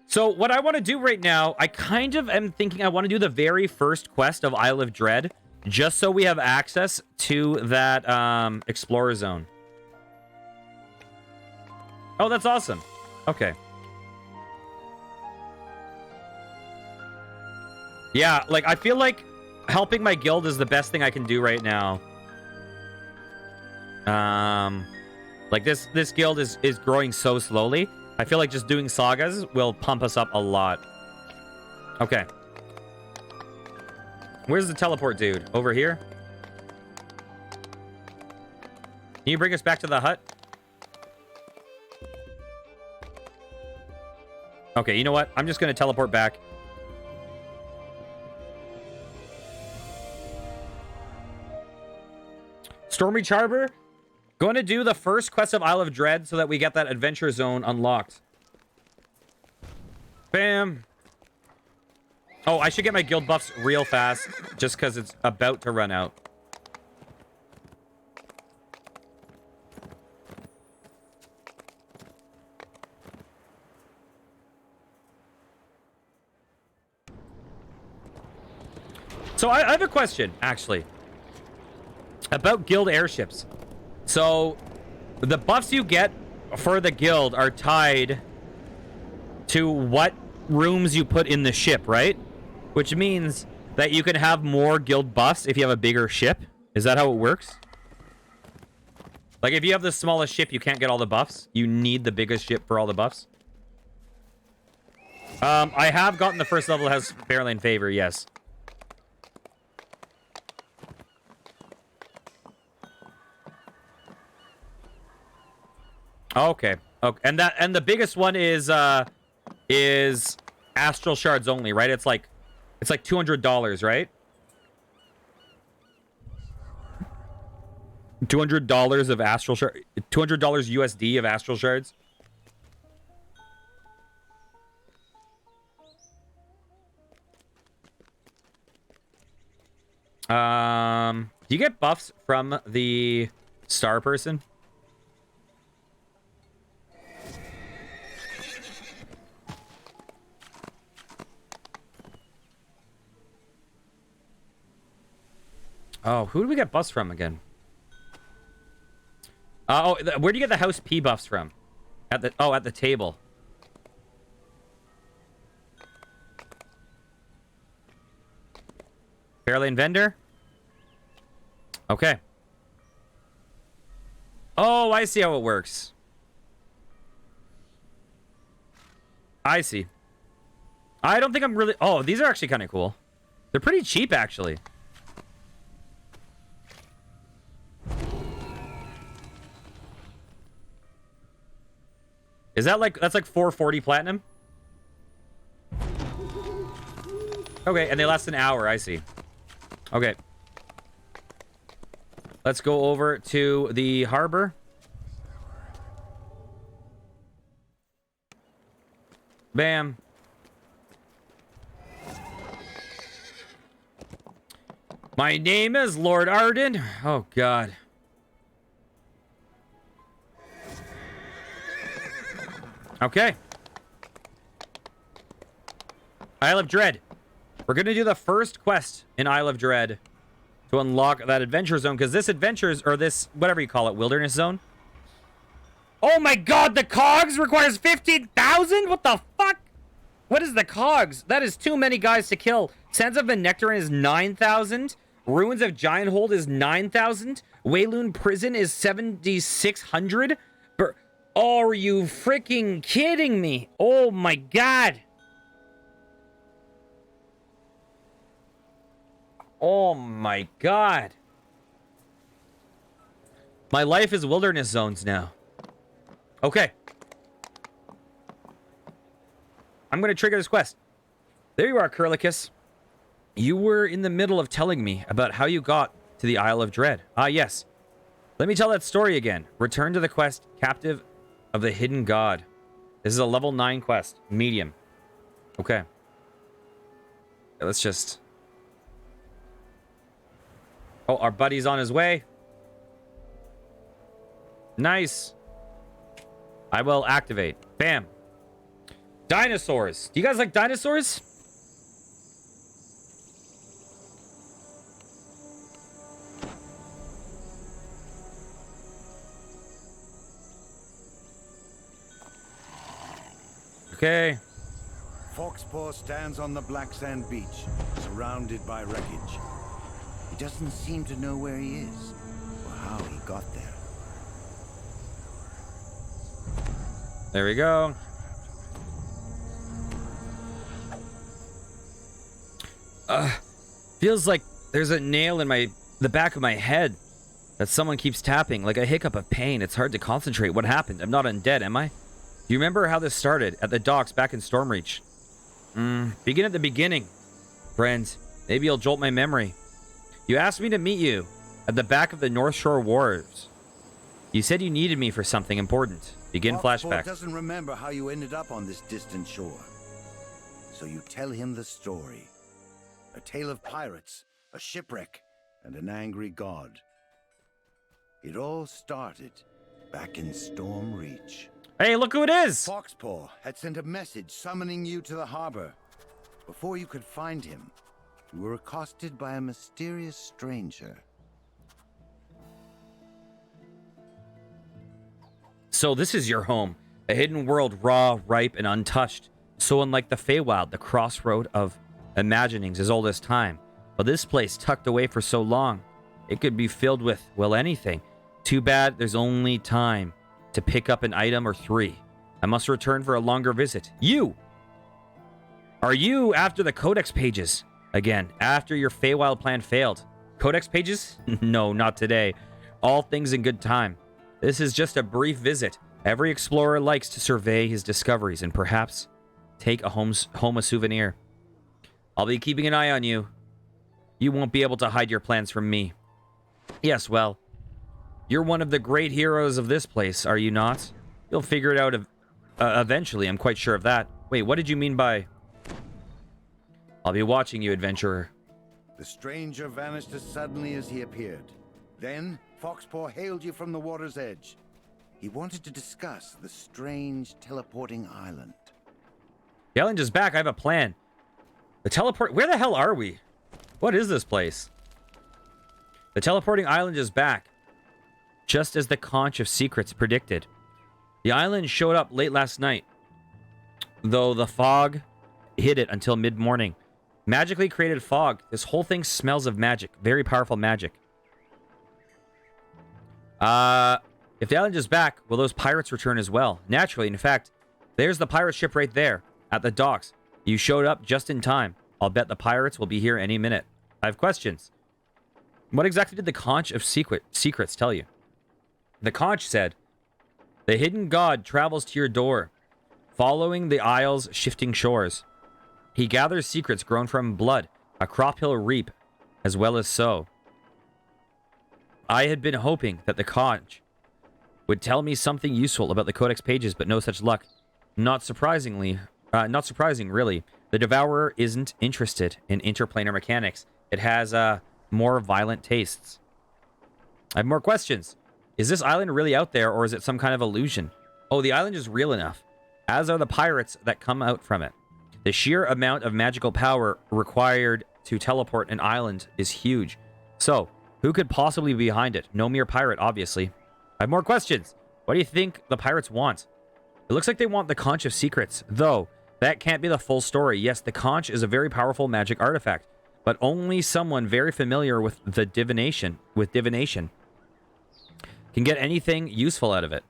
So what I want to do right now, I kind of am thinking I want to do the very first quest of Isle of Dread, just so we have access to that Explorer Zone. Oh, that's awesome. Okay. Yeah, like, I feel like helping my guild is the best thing I can do right now. Like, this guild is growing so slowly. I feel like just doing sagas will pump us up a lot. Okay. Where's the teleport dude? Over here? Can you bring us back to the hut? Okay, you know what? I'm just going to teleport back. Stormreach Harbor. Going to do the first quest of Isle of Dread so that we get that adventure zone unlocked. Bam. Oh, I should get my guild buffs real fast just because it's about to run out. So I have a question, actually, about guild airships. So the buffs you get for the guild are tied to what rooms you put in the ship, right? Which means that you can have more guild buffs if you have a bigger ship. Is that how it works? Like, if you have the smallest ship, you can't get all the buffs. You need the biggest ship for all the buffs. I have gotten the first level that has Fairlane Favor, yes. Okay. Okay. And the biggest one is Astral Shards only, right? It's like $200, right? $200 of Astral Shards. $200 USD of Astral Shards. Do you get buffs from the star person? Oh, who do we get buffs from again? Where do you get the House P buffs from? At the table. Fairlane Vendor? Okay. Oh, I see how it works. I see. I don't think I'm really... Oh, these are actually kind of cool. They're pretty cheap, actually. Is that like... That's like 440 platinum? Okay, and they last an hour. I see. Okay. Let's go over to the harbor. Bam. My name is Lord Arden. Oh, God. Okay. Isle of Dread. We're going to do the first quest in Isle of Dread to unlock that adventure zone, because this adventures, or this, whatever you call it, wilderness zone. Oh my God, the cogs requires 15,000? What the fuck? What is the cogs? That is too many guys to kill. Sands of Nectarin is 9,000. Ruins of Giant Hold is 9,000. Wayloon Prison is 7,600. Oh, are you freaking kidding me? Oh my God. Oh my God. My life is wilderness zones now. Okay. I'm going to trigger this quest. There you are, Curlicus. You were in the middle of telling me about how you got to the Isle of Dread. Ah, yes. Let me tell that story again. Return to the quest, Captive of the Hidden God. This is a level 9 quest. Medium. Okay. Let's just... Oh, our buddy's on his way. Nice. I will activate. Bam. Dinosaurs. Do you guys like dinosaurs? Okay. Foxpaw stands on the black sand beach, surrounded by wreckage. He doesn't seem to know where he is, or how he got there. There we go. Feels like there's a nail in the back of my head that someone keeps tapping, like a hiccup of pain. It's hard to concentrate. What happened? I'm not undead, am I? Do you remember how this started? At the docks back in Stormreach. Begin at the beginning, friend. Maybe you'll jolt my memory. You asked me to meet you at the back of the North Shore Wharves. You said you needed me for something important. Begin flashback. Doesn't remember how you ended up on this distant shore. So you tell him the story. A tale of pirates, a shipwreck, and an angry god. It all started back in Stormreach. Hey, look who it is! Foxpaw had sent a message summoning you to the harbor. Before you could find him, you were accosted by a mysterious stranger. So this is your home. A hidden world, raw, ripe, and untouched. So unlike the Feywild, the crossroad of imaginings as old as time. But this place, tucked away for so long, it could be filled with, well, anything. Too bad there's only time to pick up an item or three. I must return for a longer visit. You! Are you after the Codex pages? Again, after your Feywild plan failed. Codex pages? No, not today. All things in good time. This is just a brief visit. Every explorer likes to survey his discoveries and perhaps take home a souvenir. I'll be keeping an eye on you. You won't be able to hide your plans from me. Yes, well, you're one of the great heroes of this place, are you not? You'll figure it out eventually, I'm quite sure of that. Wait, what did you mean by... I'll be watching you, adventurer. The stranger vanished as suddenly as he appeared. Then, Foxpaw hailed you from the water's edge. He wanted to discuss the strange teleporting island. The island is back. I have a plan. The teleport... Where the hell are we? What is this place? The teleporting island is back. Just as the Conch of Secrets predicted. The island showed up late last night, though the fog hid it until mid-morning. Magically created fog. This whole thing smells of magic. Very powerful magic. If the island is back, will those pirates return as well? Naturally, in fact, there's the pirate ship right there at the docks. You showed up just in time. I'll bet the pirates will be here any minute. I have questions. What exactly did the Conch of Secrets tell you? The Conch said, the hidden god travels to your door, following the isle's shifting shores. He gathers secrets grown from blood, a crop he'll reap, as well as sow. I had been hoping that the Conch would tell me something useful about the Codex pages, but no such luck. Not surprising, really. The Devourer isn't interested in interplanar mechanics. It has more violent tastes. I have more questions. Is this island really out there, or is it some kind of illusion? Oh, the island is real enough, as are the pirates that come out from it. The sheer amount of magical power required to teleport an island is huge. So, who could possibly be behind it? No mere pirate, obviously. I have more questions. What do you think the pirates want? It looks like they want the Conch of Secrets, though that can't be the full story. Yes, the Conch is a very powerful magic artifact, but only someone very familiar with divination can get anything useful out of it.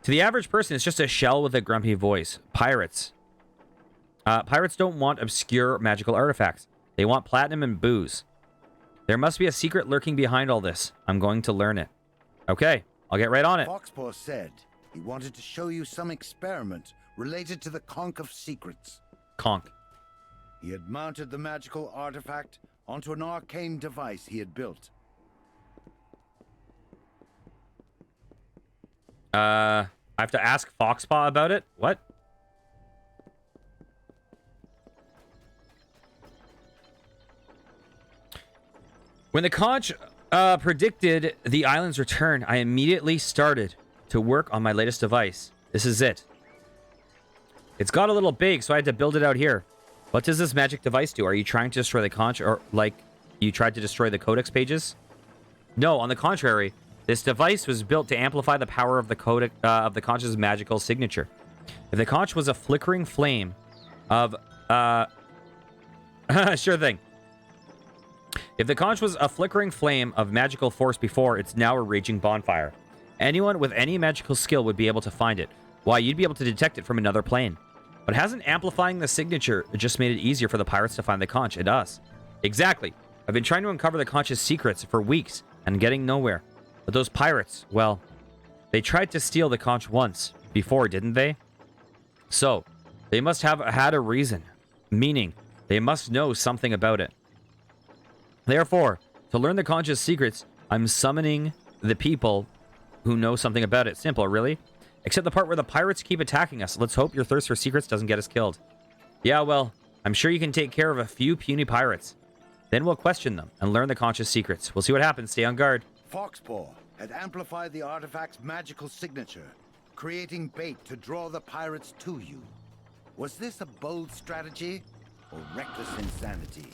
To the average person, it's just a shell with a grumpy voice. Pirates don't want obscure magical artifacts. They want platinum and booze. There must be a secret lurking behind all this. I'm going to learn it. Okay, I'll get right on it. Foxpaw said he wanted to show you some experiment related to the Conch of Secrets. Conch. He had mounted the magical artifact onto an arcane device he had built. I have to ask Foxpaw about it? What? When the Conch predicted the island's return, I immediately started to work on my latest device. This is it. It's got a little big, so I had to build it out here. What does this magic device do? Are you trying to destroy the Conch, or like you tried to destroy the Codex pages? No, on the contrary, this device was built to amplify the power of the Conch's magical signature. If the conch was a flickering flame of... sure thing. If the conch was a flickering flame of magical force before, it's now a raging bonfire. Anyone with any magical skill would be able to find it. Why, you'd be able to detect it from another plane. But hasn't amplifying the signature just made it easier for the pirates to find the conch and us? Exactly. I've been trying to uncover the conch's secrets for weeks and getting nowhere. But those pirates, well, they tried to steal the conch once before, didn't they? So, they must have had a reason. Meaning, they must know something about it. Therefore, to learn the conch's secrets, I'm summoning the people who know something about it. Simple, really? Except the part where the pirates keep attacking us. Let's hope your thirst for secrets doesn't get us killed. Yeah, well, I'm sure you can take care of a few puny pirates. Then we'll question them and learn the conch's secrets. We'll see what happens. Stay on guard. Foxpaw had amplified the artifact's magical signature, creating bait to draw the pirates to you. Was this a bold strategy or reckless insanity?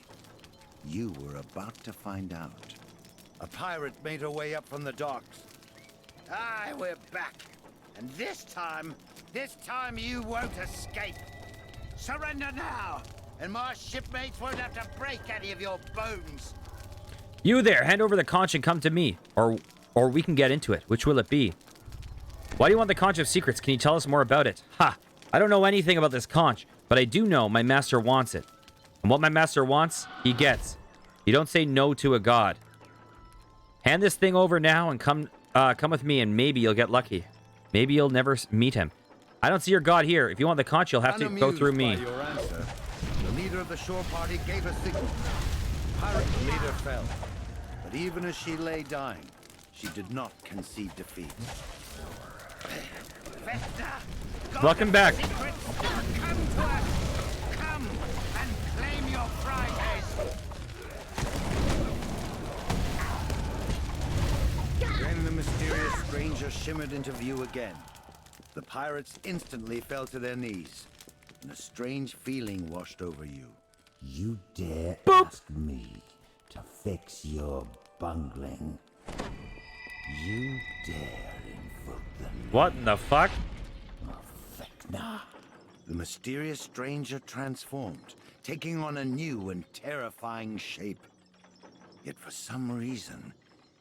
You were about to find out. A pirate made her way up from the docks. Aye, we're back. And this time you won't escape. Surrender now, and my shipmates won't have to break any of your bones. You there, hand over the conch and come to me. Or we can get into it. Which will it be? Why do you want the conch of secrets? Can you tell us more about it? Ha! I don't know anything about this conch, but I do know my master wants it. And what my master wants, he gets. You don't say no to a god. Hand this thing over now and come with me, and maybe you'll get lucky. Maybe you'll never meet him. I don't see your god here. If you want the conch, you'll have to go through me. By your answer, the leader of the shore party gave a signal. The pirate leader fell. But even as she lay dying, she did not concede defeat. Welcome back. Come to us. Come and claim your prizes. Then the mysterious stranger shimmered into view again. The pirates instantly fell to their knees, and a strange feeling washed over you. You dare ask me to fix your bungling? You dare invoke the What in the fuck? Nah. The mysterious stranger transformed, taking on a new and terrifying shape. Yet for some reason,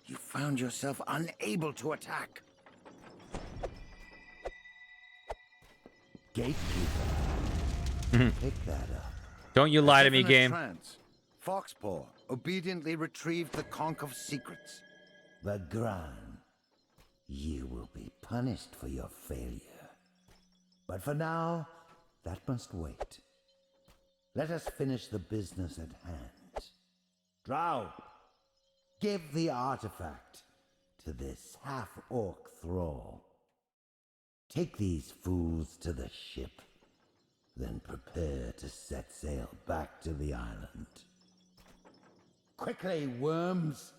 you found yourself unable to attack. Gatekeeper. Pick that up. Don't you lie to me, In a game. trance, Foxpaw obediently retrieved the conch of secrets. But Gran, you will be punished for your failure. But for now, that must wait. Let us finish the business at hand. Drow, give the artifact to this half-orc thrall. Take these fools to the ship, then prepare to set sail back to the island. Quickly, worms!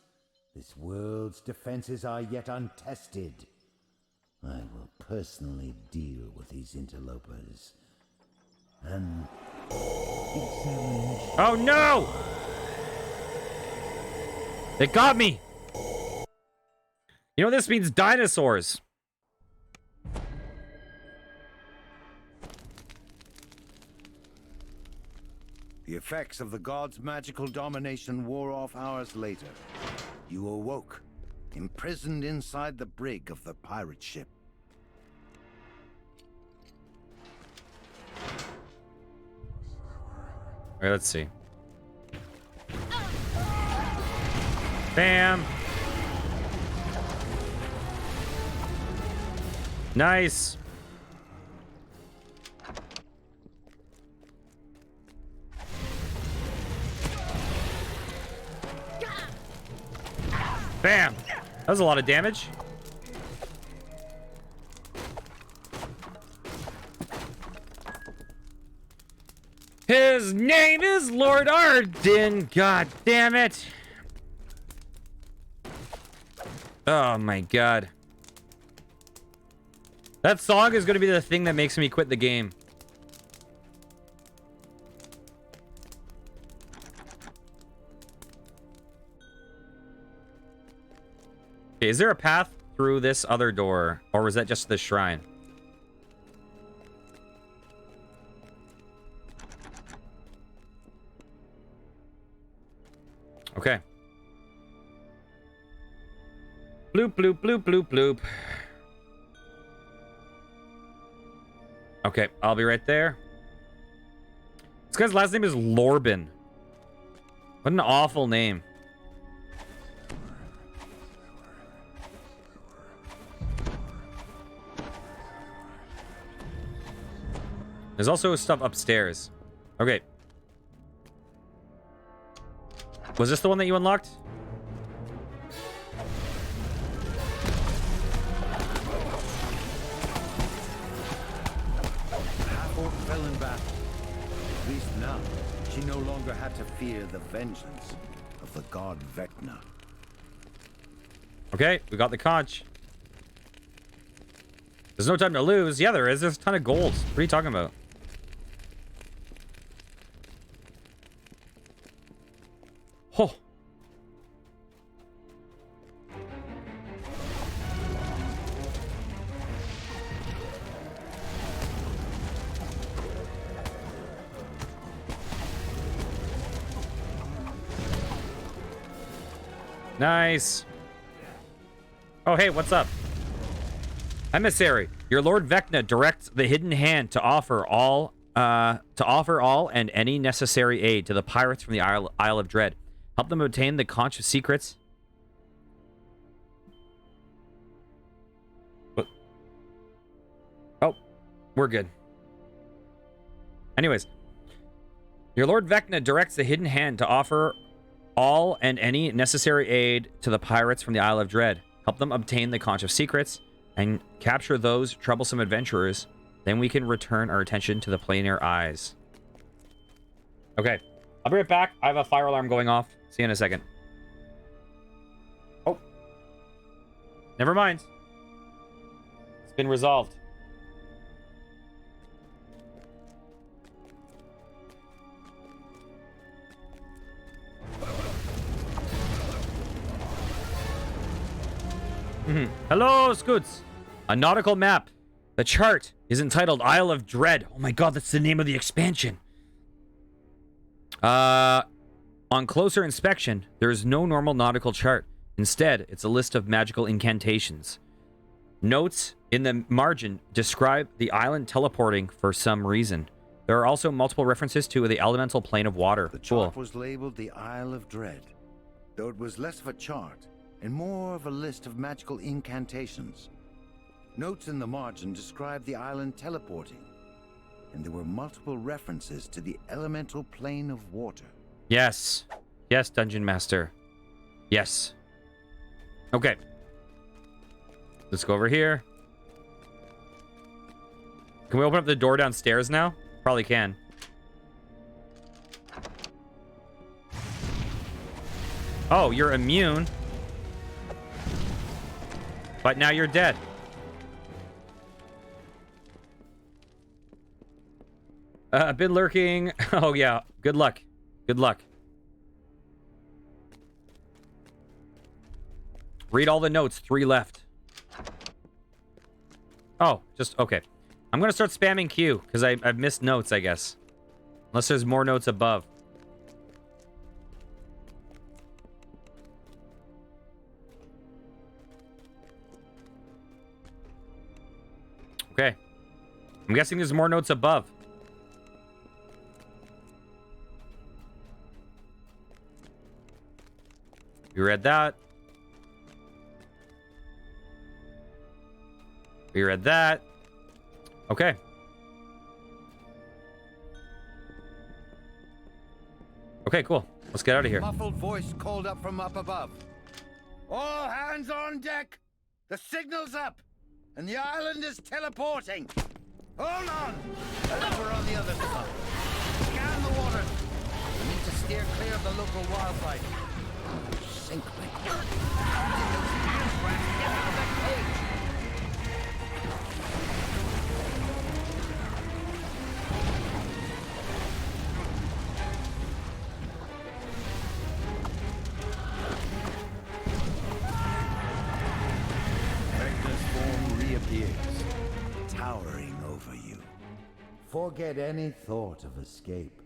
This world's defenses are yet untested. I will personally deal with these interlopers and examine... Oh no! They got me! You know this means dinosaurs. The effects of the god's magical domination wore off hours later. You awoke, imprisoned inside the brig of the pirate ship. All right, let's see. Bam! Nice! Bam! That was a lot of damage. His name is Lord Arden. God damn it. Oh my god. That song is going to be the thing that makes me quit the game. Okay, is there a path through this other door? Or was that just the shrine? Bloop, bloop, bloop, bloop, bloop. Okay, I'll be right there. This guy's last name is Lorbin. What an awful name. There's also stuff upstairs. Okay. Was this the one that you unlocked? Half-orc fell in battle. At least now, she no longer had to fear the vengeance of the god Vecna. Okay, we got the conch. There's no time to lose. Yeah, there is. There's a ton of gold. What are you talking about? Oh. Nice. Oh, hey, what's up? Emissary, your Lord Vecna directs the Hidden Hand to offer all and any necessary aid to the pirates from the Isle of Dread. Help them obtain the Conch of Secrets. What? Oh, we're good. Anyways, your Lord Vecna directs the Hidden Hand to offer all and any necessary aid to the pirates from the Isle of Dread. Help them obtain the Conch of Secrets and capture those troublesome adventurers. Then we can return our attention to the planar eyes. Okay, I'll be right back. I have a fire alarm going off. See you in a second. Oh. Never mind. It's been resolved. Hello, Scoots. A nautical map. The chart is entitled Isle of Dread. Oh my god, that's the name of the expansion. On closer inspection, there is no normal nautical chart. Instead, it's a list of magical incantations. Notes in the margin describe the island teleporting for some reason. There are also multiple references to the elemental plane of water. The chart was labeled the Isle of Dread, though it was less of a chart and more of a list of magical incantations. Notes in the margin describe the island teleporting, and there were multiple references to the elemental plane of water. Yes. Yes, Dungeon Master. Yes. Okay. Let's go over here. Can we open up the door downstairs now? Probably can. Oh, you're immune. But now you're dead. I've been lurking. Oh, yeah. Good luck. Good luck. Read all the notes. 3 left. Oh, just... Okay. I'm going to start spamming Q, because I've missed notes, I guess. Unless there's more notes above. Okay. I'm guessing there's more notes above. We read that. We read that. Okay. Okay, cool. Let's get out of here. Muffled voice called up from up above. All hands on deck! The signal's up! And the island is teleporting! Hold on! We're on the other side. Scan the water. We need to steer clear of the local wildlife. Sink me. Get out of that cage! Towering over you. Forget any thought of escape.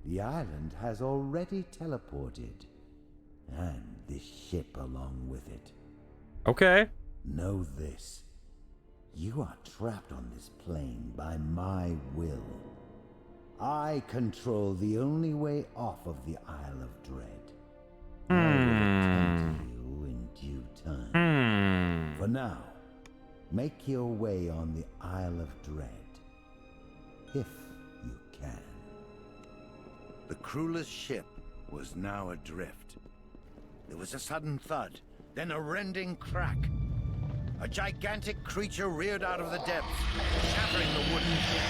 The island has already teleported. And this ship along with it. Okay. Know this. You are trapped on this plane by my will. I control the only way off of the Isle of Dread. I will attend to you in due time. For now, make your way on the Isle of Dread. If you can. The crewless ship was now adrift. There was a sudden thud, then a rending crack. A gigantic creature reared out of the depths, shattering the wooden ship.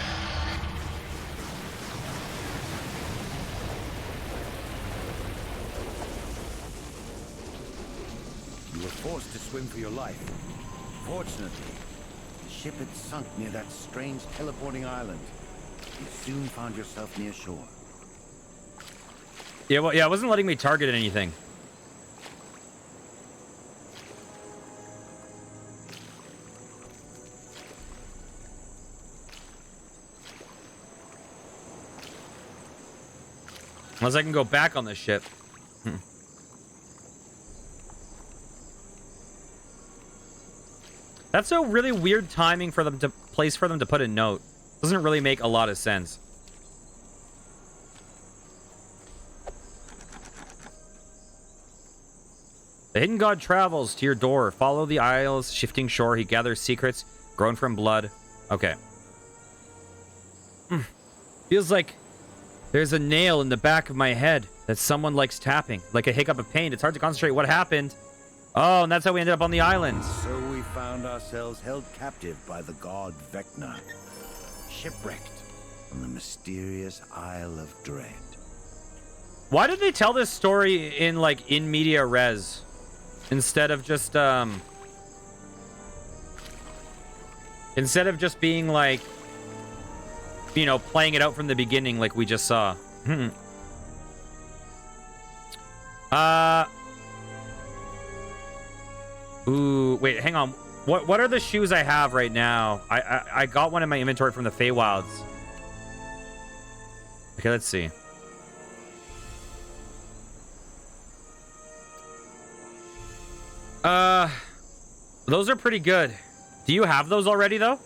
You were forced to swim for your life. Fortunately, the ship had sunk near that strange teleporting island. You soon found yourself near shore. Yeah, well, yeah, it wasn't letting me target anything. Unless I can go back on the ship. That's a really weird timing for them to place for them to put a note. Doesn't really make a lot of sense. The hidden god travels to your door. Follow the isle's shifting shore. He gathers secrets grown from blood. Okay. Feels like there's a nail in the back of my head that someone likes tapping. Like a hiccup of pain. It's hard to concentrate what happened. Oh, and that's how we ended up on the island. So we found ourselves held captive by the god Vecna. Shipwrecked on the mysterious Isle of Dread. Why did they tell this story in, like, in media res? Instead of just, instead of just being, like, you know, playing it out from the beginning like we just saw. Ooh, wait, hang on. What are the shoes I have right now? I got one in my inventory from the Feywilds. Okay, let's see. Those are pretty good. Do you have those already, though?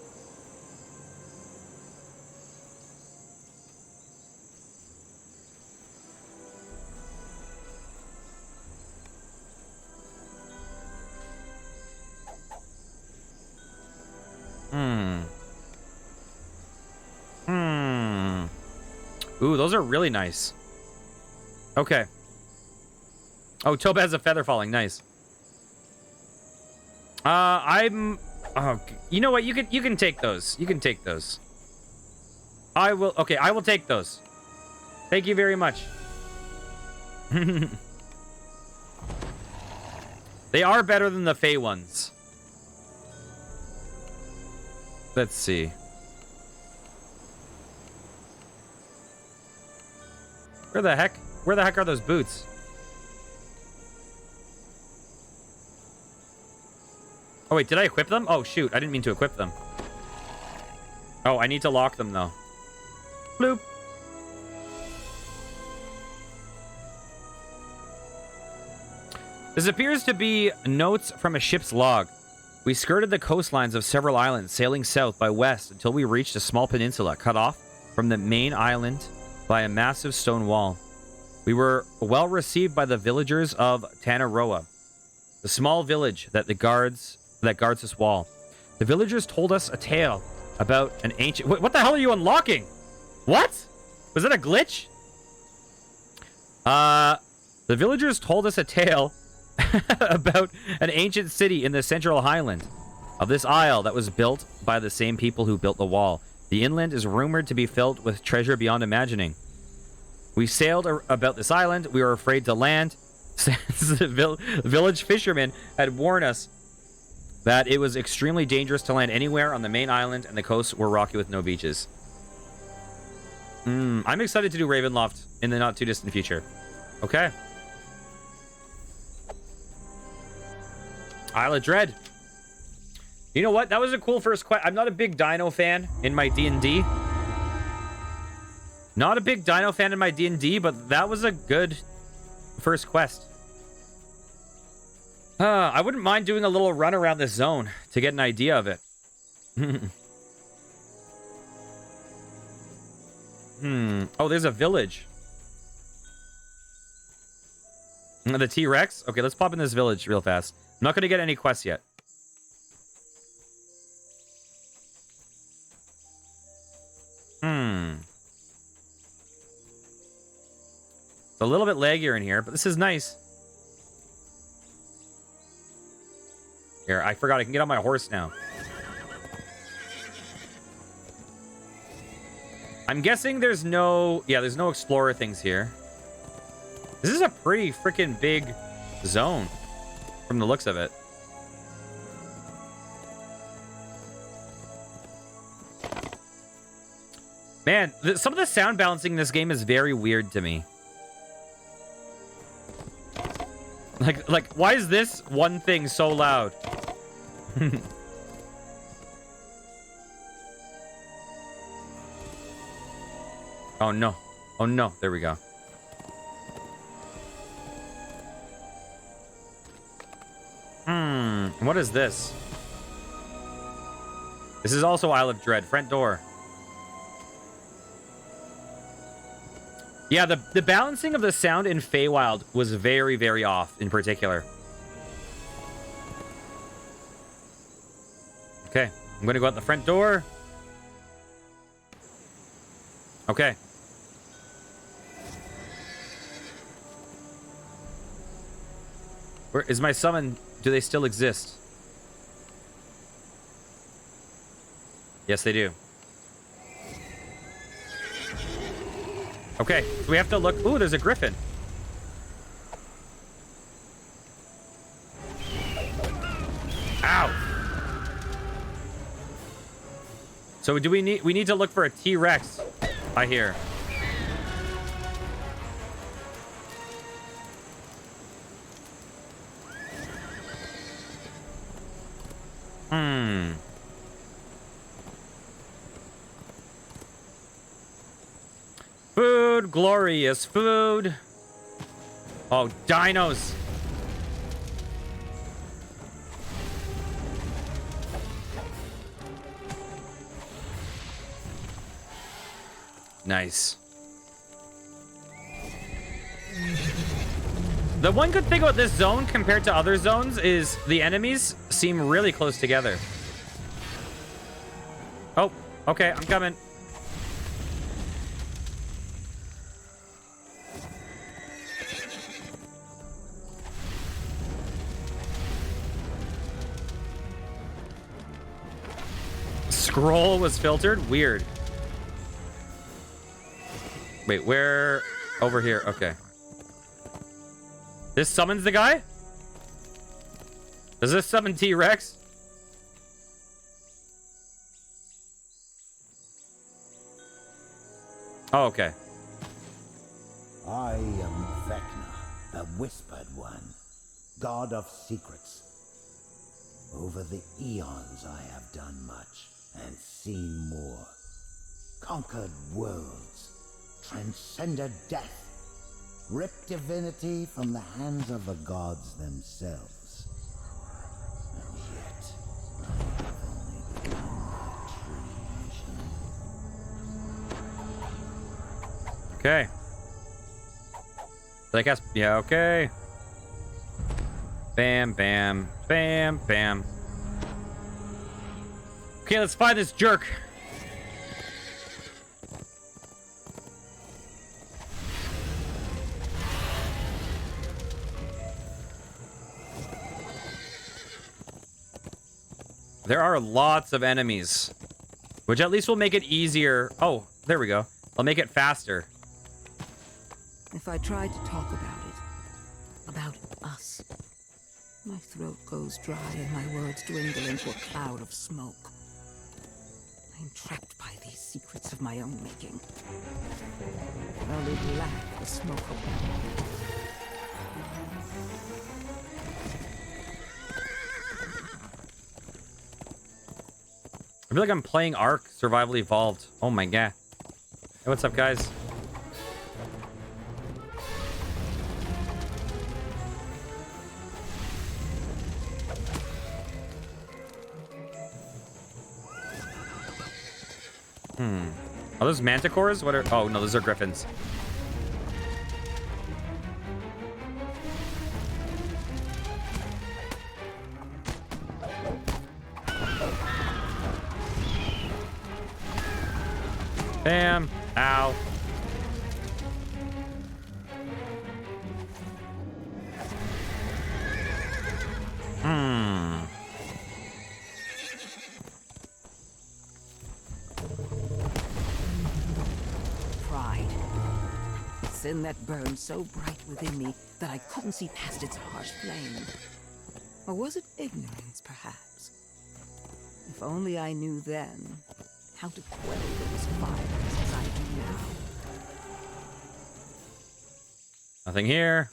Ooh, those are really nice. Okay. Oh, Toba has a feather falling. Nice. I'm... Oh, you know what? You can take those. You can take those. I will... Okay, I will take those. Thank you very much. They are better than the Fey ones. Let's see. Where the heck are those boots? Oh, wait, did I equip them? Oh, shoot, I didn't mean to equip them. Oh, I need to lock them, though. Bloop. This appears to be notes from a ship's log. We skirted the coastlines of several islands, sailing south by west until we reached a small peninsula cut off from the main island by a massive stone wall. We were well received by the villagers of Tanaroa, the small village that guards this wall. The villagers told us a tale about an ancient... What the hell are you unlocking? What? Was that a glitch? The villagers told us a tale about an ancient city in the central highland of this isle that was built by the same people who built the wall. The inland is rumored to be filled with treasure beyond imagining. We sailed about this island. We were afraid to land since the village fishermen had warned us that it was extremely dangerous to land anywhere on the main island, and the coasts were rocky with no beaches. I'm excited to do Ravenloft in the not too distant future. Okay. Isle of Dread. You know what? That was a cool first quest. I'm not a big dino fan in my D&D. Not a big dino fan in my D&D, but that was a good first quest. I wouldn't mind doing a little run around this zone to get an idea of it. Oh, there's a village. The T-Rex? Okay, let's pop in this village real fast. I'm not going to get any quests yet. It's a little bit laggier in here, but this is nice. Here, I forgot I can get on my horse now. I'm guessing there's no... Yeah, there's no explorer things here. This is a pretty freaking big zone from the looks of it. Man, some of the sound balancing in this game is very weird to me. Like, why is this one thing so loud? Oh, no. Oh, no. There we go. What is this? This is also Isle of Dread. Front door. Yeah, the balancing of the sound in Feywild was very, very off in particular. Okay, I'm going to go out the front door. Okay. Where is my summon? Do they still exist? Yes, they do. Okay, so we have to look. Ooh, there's a griffin. Ow. So do we need to look for a T-Rex, I hear. Food, glorious food. Oh, dinos. Nice. The one good thing about this zone compared to other zones is the enemies seem really close together. Oh, okay, I'm coming. Scroll was filtered? Weird. Wait, where? Over here. Okay. This summons the guy? Does this summon T-Rex? Oh, okay. I am Vecna, the Whispered One, God of Secrets. Over the eons I have done much and seen more. Conquered worlds, transcended death, ripped divinity from the hands of the gods themselves. And yet, I have only begun my true mission. Okay. Did I cast? Yeah, okay. Bam, bam, bam, bam. Okay, let's find this jerk. There are lots of enemies, which at least will make it easier. Oh, there we go. I'll make it faster. If I try to talk about us, my throat goes dry and my words dwindle into a cloud of smoke. I'm trapped by these secrets of my own making. I'll leave lack the smoke away. I feel like I'm playing Ark Survival Evolved. Oh my god. Hey, what's up, guys? Are those manticores? What are... Oh, no, those are griffins. Bam. Ow. Pride. Sin that burned so bright within me that I couldn't see past its harsh flame. Or was it ignorance, perhaps? If only I knew then how to quell those fires as I do now. Nothing here.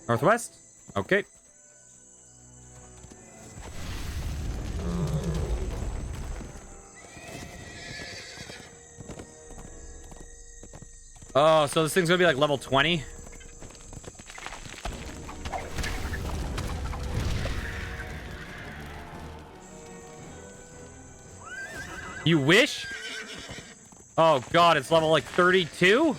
Northwest? Okay. Oh, so this thing's gonna be like level 20? You wish? Oh god, it's level like 32?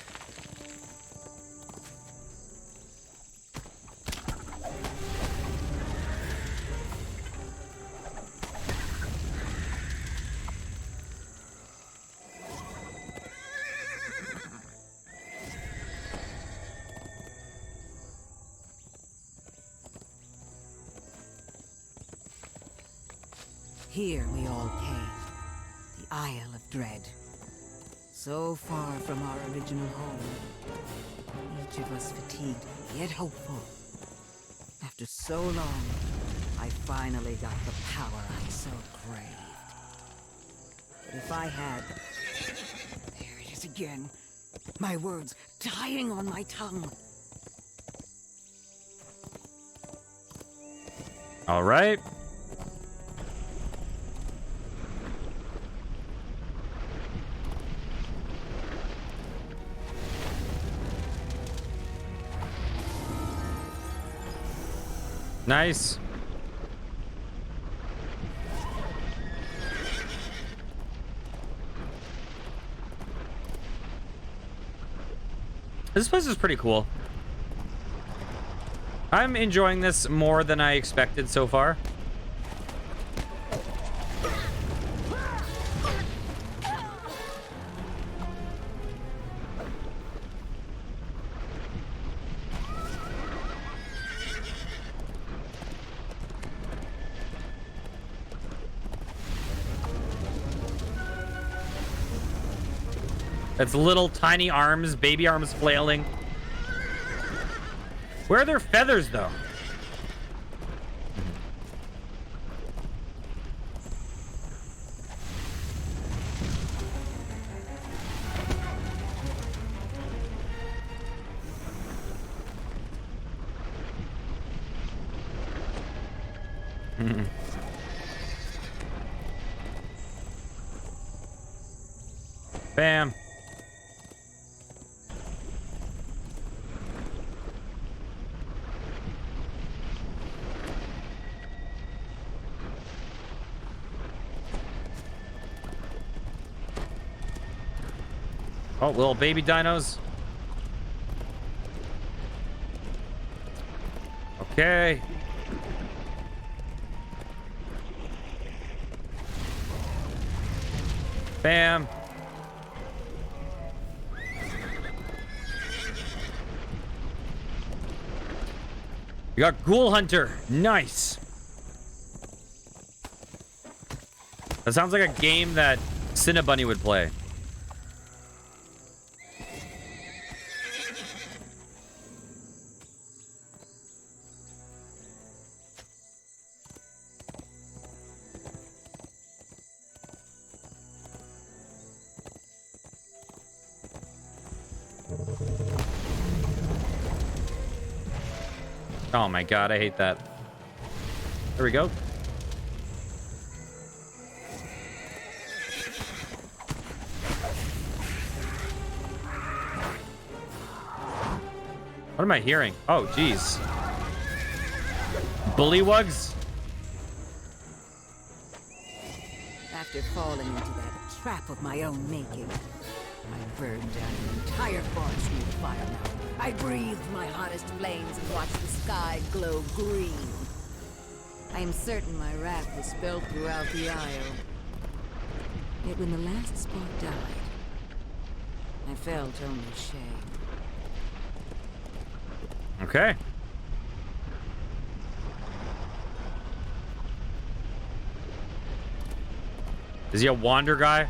Here we all came. The Isle of Dread. So far from our original home. Each of us fatigued, yet hopeful. After so long, I finally got the power I so craved. But if I had... There it is again. My words dying on my tongue. All right. Nice. This place is pretty cool. I'm enjoying this more than I expected so far. It's little tiny arms, baby arms flailing. Where are their feathers, though? Bam. Oh, little baby dinos. Okay. Bam. We got Ghoul Hunter. Nice. That sounds like a game that Cinnabunny would play. Oh my god, I hate that. There we go. What am I hearing? Oh, jeez. Bullywugs? After falling into that trap of my own making, I burned down an entire forest near the fire mouth. I breathed my hottest flames and watched the sky glow green. I am certain my wrath was spilled throughout the Isle. Yet when the last spark died, I felt only shame. Okay. Is he a wander guy?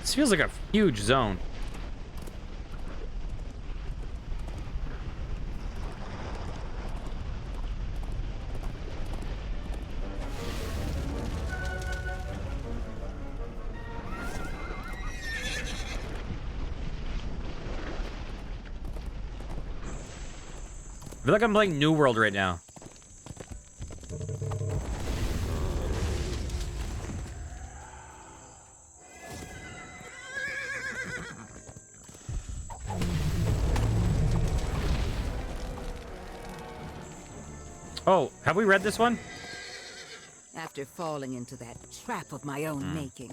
This feels like a huge zone. I feel like I'm playing New World right now. Oh, have we read this one? After falling into that trap of my own making,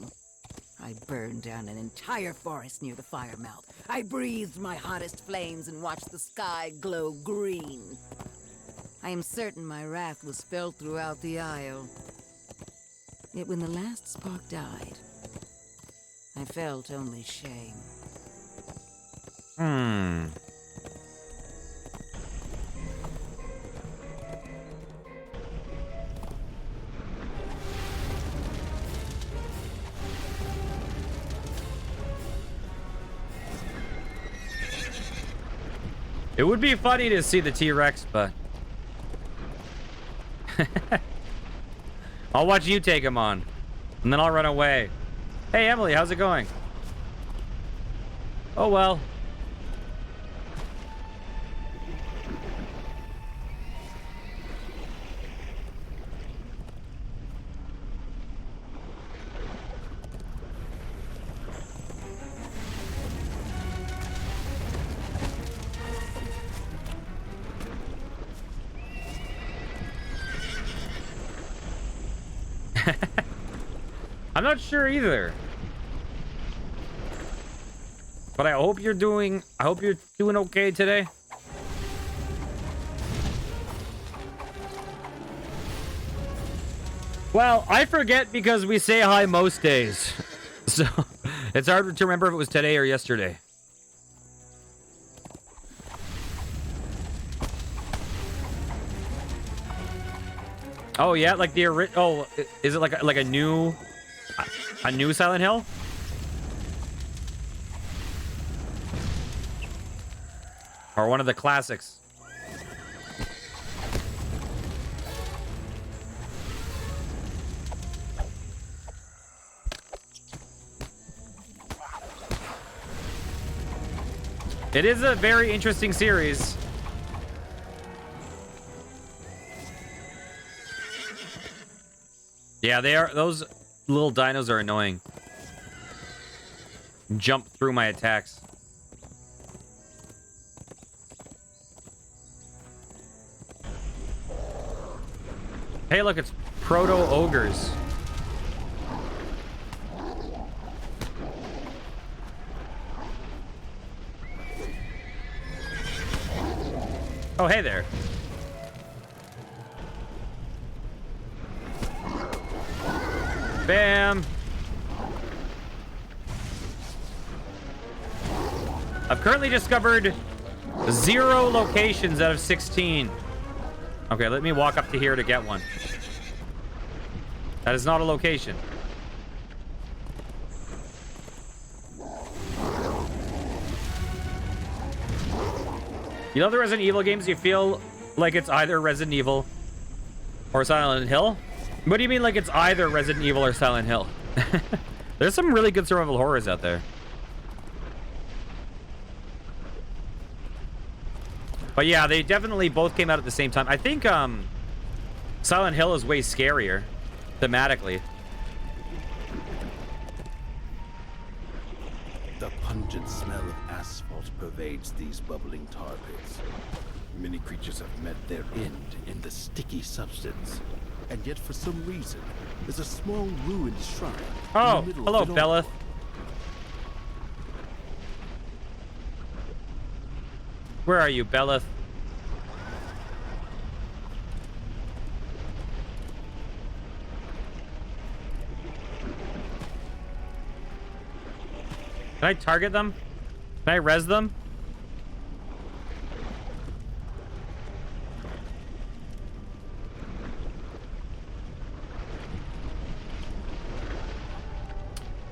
I burned down an entire forest near the fire mouth. I breathed my hottest flames and watched the sky glow green. I am certain my wrath was felt throughout the Isle. Yet when the last spark died, I felt only shame. It would be funny to see the T-Rex, but I'll watch you take him on, and then I'll run away. Hey, Emily, how's it going? Oh, well. I'm not sure either. But I hope you're doing okay today. Well, I forget because we say hi most days. So it's hard to remember if it was today or yesterday. Oh yeah, like the oh, is it like a new Silent Hill? Or one of the classics? It is a very interesting series. Yeah, they are. Those little dinos are annoying. Jump through my attacks. Hey, look, it's proto-ogres. Oh, hey there. Bam. I've currently discovered 0 locations out of 16. Okay, let me walk up to here to get one. That is not a location. You know the Resident Evil games, you feel like it's either Resident Evil or Silent Hill? What do you mean like it's either Resident Evil or Silent Hill? There's some really good survival horrors out there. But yeah, they definitely both came out at the same time. I think Silent Hill is way scarier thematically. The pungent smell of asphalt pervades these bubbling tar pits. Many creatures have met their end in the sticky substance. And yet, for some reason, there's a small ruined shrine. Oh, in the middle hello, of it all. Belith. Where are you, Belith? Can I target them? Can I res them?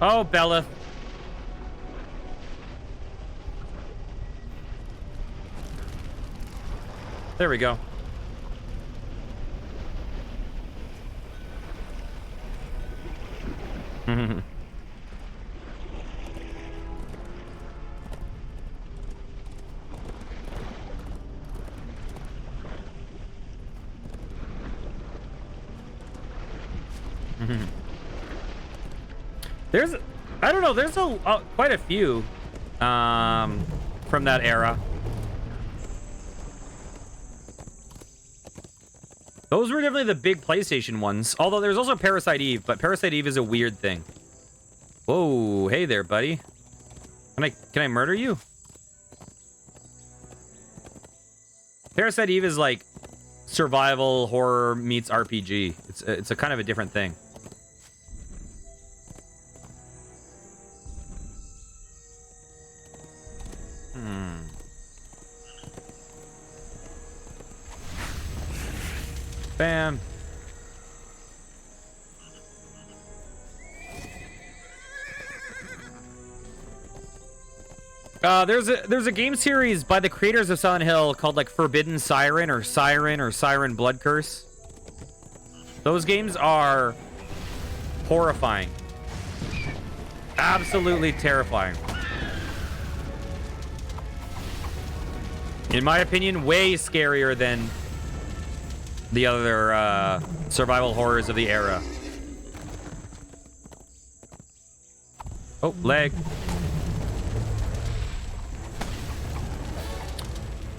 Oh, Belith. There we go. I don't know, there's quite a few from that era. Those were definitely the big PlayStation ones. Although there's also Parasite Eve, but Parasite Eve is a weird thing. Whoa, hey there, buddy. Can I murder you? Parasite Eve is like survival horror meets RPG. It's a kind of a different thing. Bam. There's a game series by the creators of Silent Hill called like Forbidden Siren or Siren Blood Curse. Those games are horrifying. Absolutely terrifying. In my opinion, way scarier than the other survival horrors of the era. Oh, leg.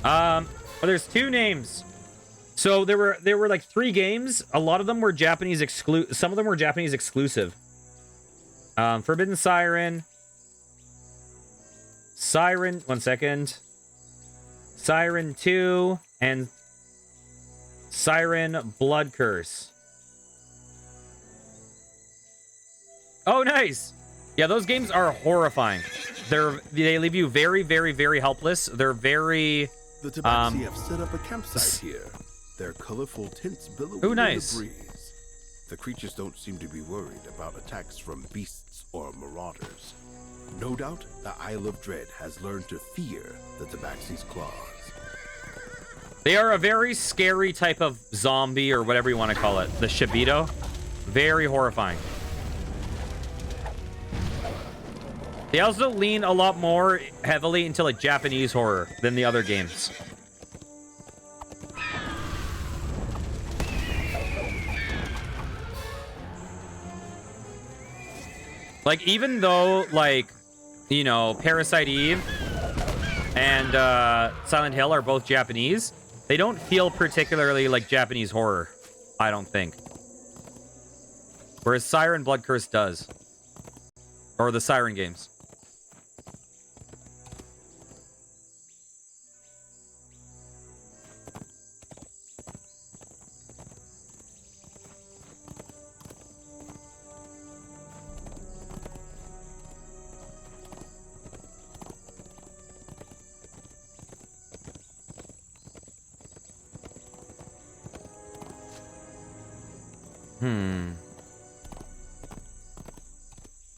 Well, there's two names. So there were like 3 games. A lot of them were Japanese some of them were Japanese exclusive. Forbidden Siren. Siren 2 and Siren Blood Curse. Oh, nice. Yeah, those games are horrifying. They leave you very, very, very helpless. They're very... The Tabaxi have set up a campsite here. Their colorful tints billowing in nice. the breeze. The creatures don't seem to be worried about attacks from beasts or marauders. No doubt, the Isle of Dread has learned to fear the Tabaxi's claws. They are a very scary type of zombie or whatever you want to call it. The Shibito. Very horrifying. They also lean a lot more heavily into like Japanese horror than the other games. Like, even though, like, you know, Parasite Eve and Silent Hill are both Japanese, they don't feel particularly like Japanese horror, I don't think. Whereas Siren Blood Curse does. Or the Siren games.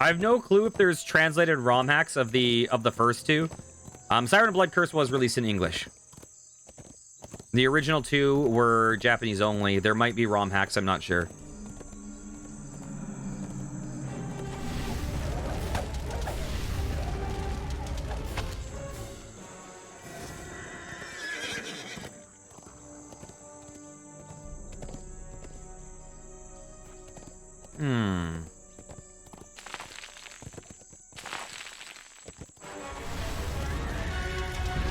I have no clue if there's translated ROM hacks of the first 2. Siren Blood Curse was released in English. The original 2 were Japanese only. There might be ROM hacks, I'm not sure.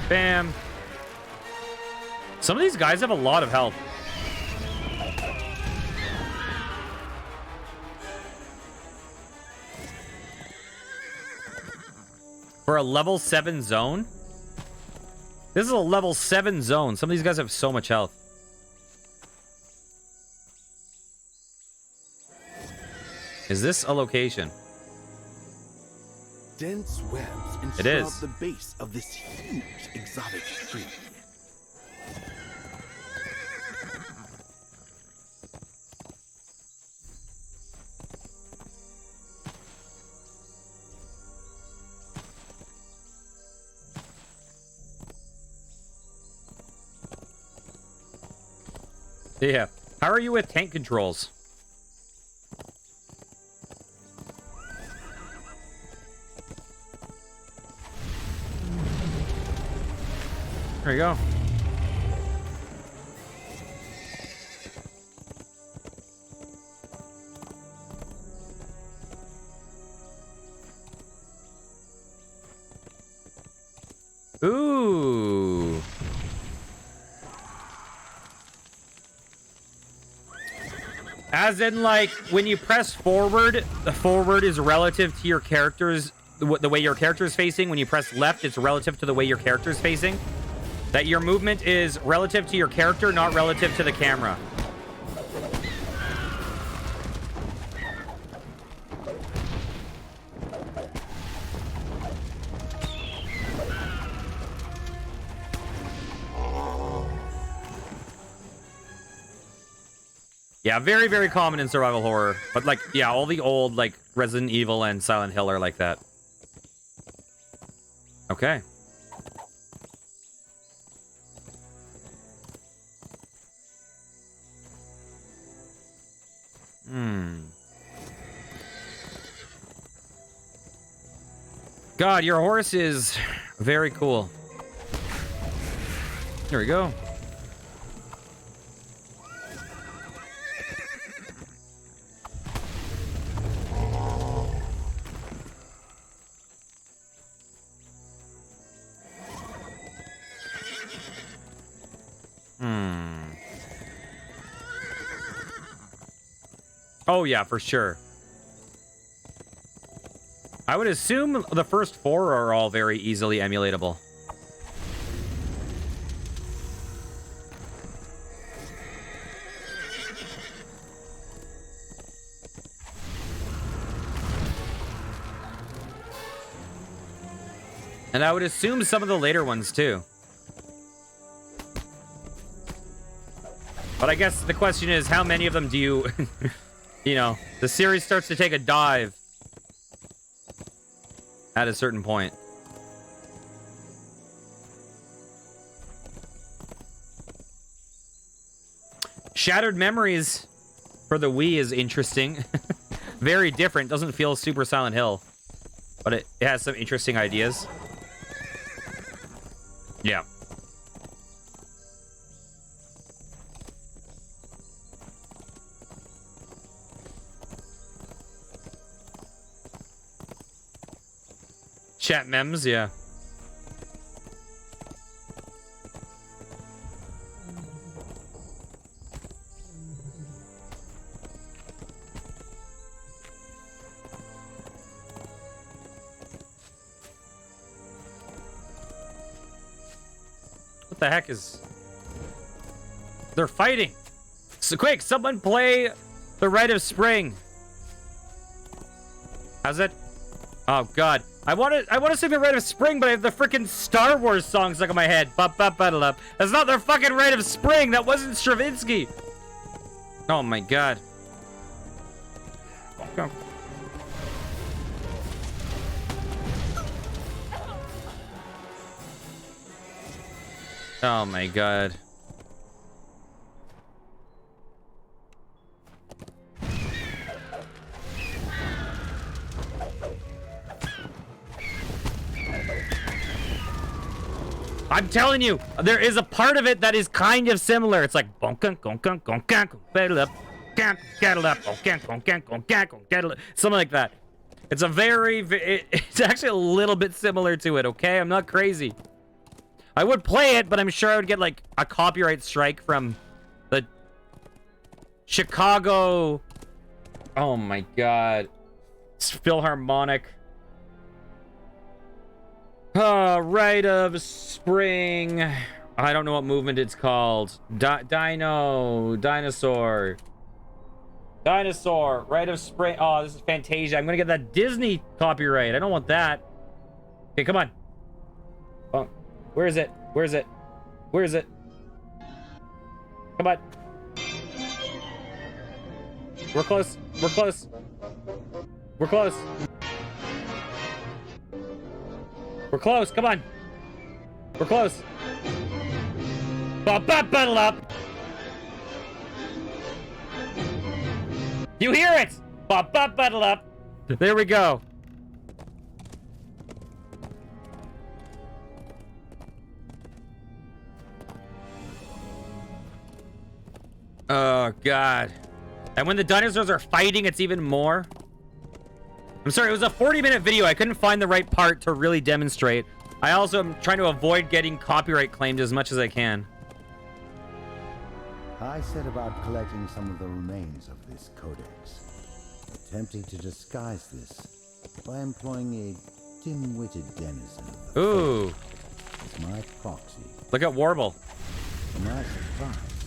Bam. Some of these guys have a lot of health. For a level 7 zone? This is a level 7 zone. Some of these guys have so much health. Is this a location? Dense webs It enshroud is. the base of this huge exotic tree. Yeah. How are you with tank controls? There you go. Ooh. As in, like, when you press forward, the forward is relative to your character's, the way your character is facing. When you press left, it's relative to the way your character is facing. That your movement is relative to your character, not relative to the camera. Yeah, very, very common in survival horror. But, like, yeah, all the old, like, Resident Evil and Silent Hill are like that. Okay. God, your horse is very cool. There we go. Oh, yeah, for sure. I would assume the first 4 are all very easily emulatable. And I would assume some of the later ones, too. But I guess the question is, how many of them do you... you know, the series starts to take a dive at a certain point. Shattered Memories for the Wii is interesting. Very different. Doesn't feel super Silent Hill. But it has some interesting ideas. Yeah. Chat memes, yeah. What the heck is... They're fighting! So quick, someone play The Rite of Spring. How's it? Oh, God. I want to sing The Rite of Spring, but I have the freaking Star Wars song stuck in my head. That's not their fucking Rite of Spring. That wasn't Stravinsky. Oh, my God. Go. Oh, my God. I'm telling you, there is a part of it that is kind of similar. It's like bonka, gonka, gonka, gonka, something like that. It's a it's actually a little bit similar to it, okay? I'm not crazy. I would play it, but I'm sure I would get like a copyright strike from the Chicago. Oh my god. Philharmonic. Rite of Spring. I don't know what movement it's called. Dinosaur. Rite of Spring. Oh, this is Fantasia. I'm gonna get that Disney copyright. I don't want that. Okay, come on. Oh, where is it? Where is it? Where is it? Come on. We're close. We're close. We're close. We're close. Come on. We're close. Battle up. You hear it? Battle up. There we go. Oh, God. And when the dinosaurs are fighting, it's even more. I'm sorry, it was a 40-minute video. I couldn't find the right part to really demonstrate. I also am trying to avoid getting copyright claimed as much as I can. I set about collecting some of the remains of this codex, attempting to disguise this by employing a dim-witted denizen of the Ooh. as my proxy. Look at Warble. To my surprise,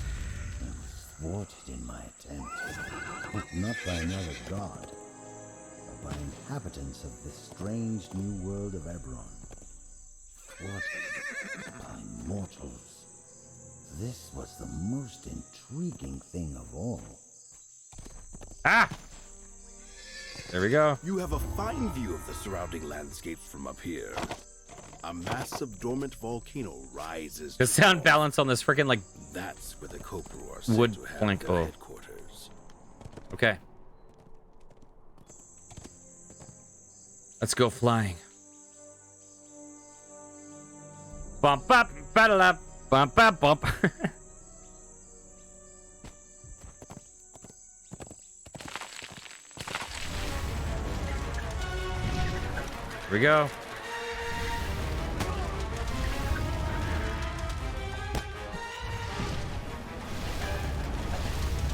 I was thwarted in my attempt, not by another god, but by inhabitants of this strange new world of Eberron. Thwarted by mortals. This was the most intriguing thing of all. Ah! There we go. You have a fine view of the surrounding landscapes from up here. A massive dormant volcano rises. The sound balance on this freaking like that's where the Kopru are said wood to have plank. their Oh. headquarters. Okay. Let's go flying. Bump up, battle up, bump up, bump. Here we go.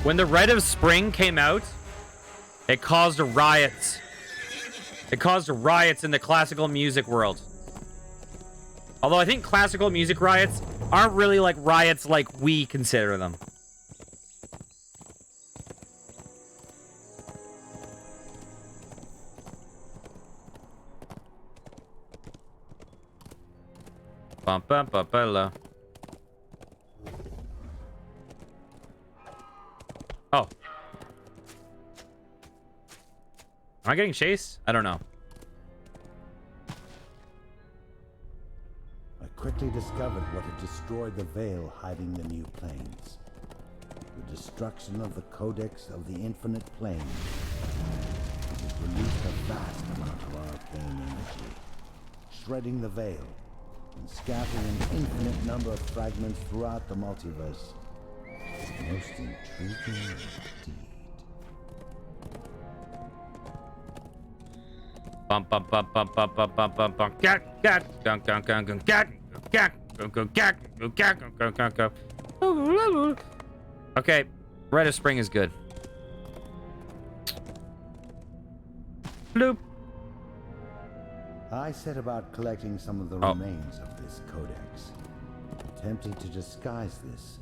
When the Rite of Spring came out, it caused riots. It caused riots in the classical music world. Although I think classical music riots aren't really like riots like we consider them. Bump, bump, bump, hello. Oh. Am I getting chased? I don't know. I quickly discovered what had destroyed the veil hiding the new planes. The destruction of the Codex of the Infinite Plane. It has released a vast amount of arcane energy, shredding the veil and scattering an infinite number of fragments throughout the multiverse. Most intriguing indeed. Bump, bump, bump, bump, bump, bump, bump, bump, bump. Gat, gat, gung, gung, gung, gung, gat, gat, gung, gung, gat, gung, gat, gung, gung, gung, gung. Okay, Rite of Spring is good. Bloop. I set about collecting some of the remains of this codex, attempting to disguise this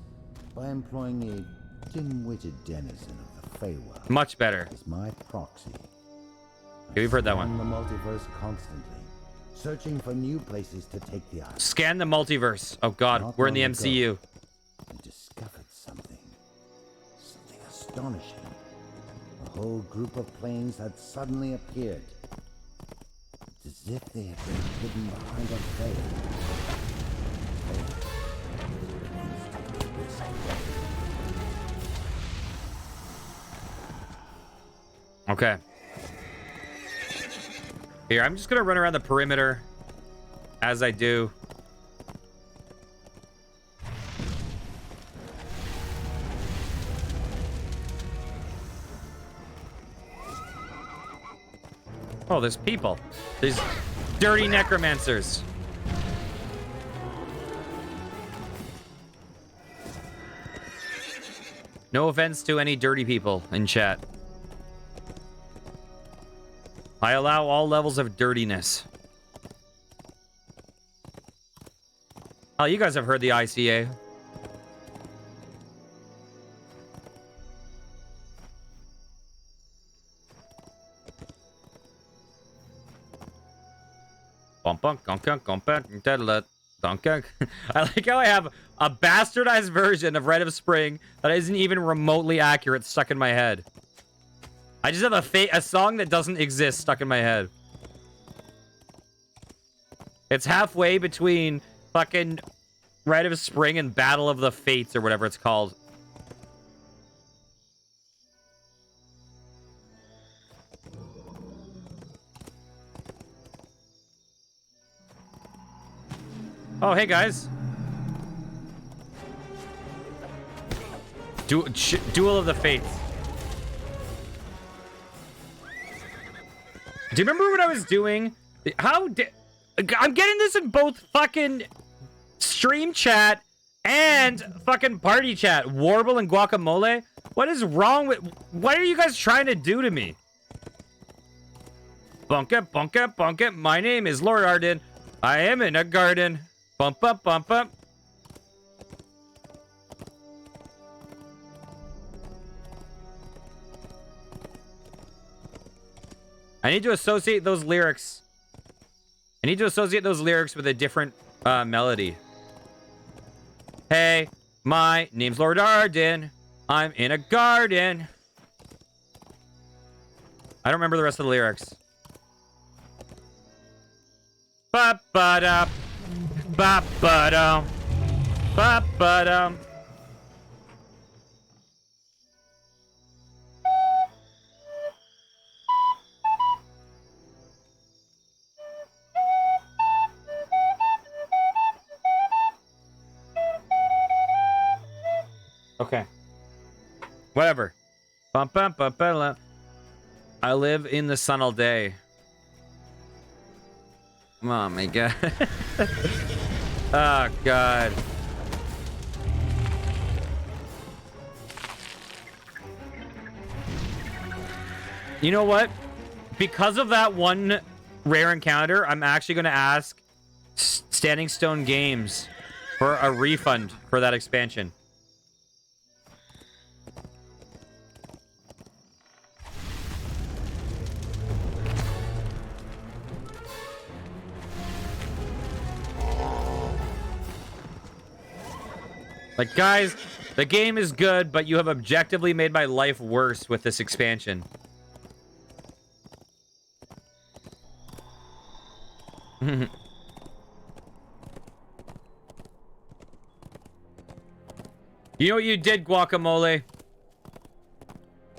by employing a dim-witted denizen of the Feywilds. Much better. As my proxy. Okay, we've heard that one. I scan the multiverse constantly, searching for new places to take the island. Scan the multiverse. Oh god, Not we're in the long MCU. ago, I discovered something astonishing. A whole group of planes had suddenly appeared. It's as if they had been hidden behind a veil. Okay. Here, I'm just gonna run around the perimeter as I do. Oh, there's people. There's dirty necromancers. No offense to any dirty people in chat. I allow all levels of dirtiness. Oh, you guys have heard the ICA. I like how I have a bastardized version of Rite of Spring that isn't even remotely accurate stuck in my head. I just have a song that doesn't exist stuck in my head. It's halfway between fucking Rite of Spring and Battle of the Fates or whatever it's called. Oh, hey guys. Duel of the Fates. Do you remember what I was doing? I'm getting this in both fucking stream chat and fucking party chat. Warble and Guacamole. What is wrong with... What are you guys trying to do to me? Bunka, bunka, bunka. My name is Lord Arden. I am in a garden. Bump up, bump up. I need to associate those lyrics. I need to associate those lyrics with a different melody. Hey, my name's Lord Arden. I'm in a garden. I don't remember the rest of the lyrics. Ba-ba-da. Ba-ba-da. Ba-ba-da. Okay. Whatever. Bum, bum, bum, bum. I live in the sun all day. Oh my god. Oh god. You know what? Because of that one rare encounter, I'm actually going to ask Standing Stone Games for a refund for that expansion. Like, guys, the game is good, but you have objectively made my life worse with this expansion. You know what you did, Guacamole?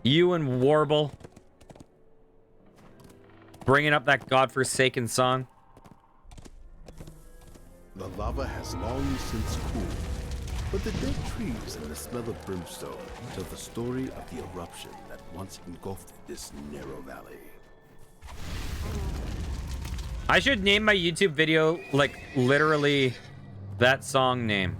You and Warble. Bringing up that godforsaken song. The lava has long since cooled, but the dead trees and the smell of brimstone tell the story of the eruption that once engulfed this narrow valley. I should name my YouTube video, like, literally that song name.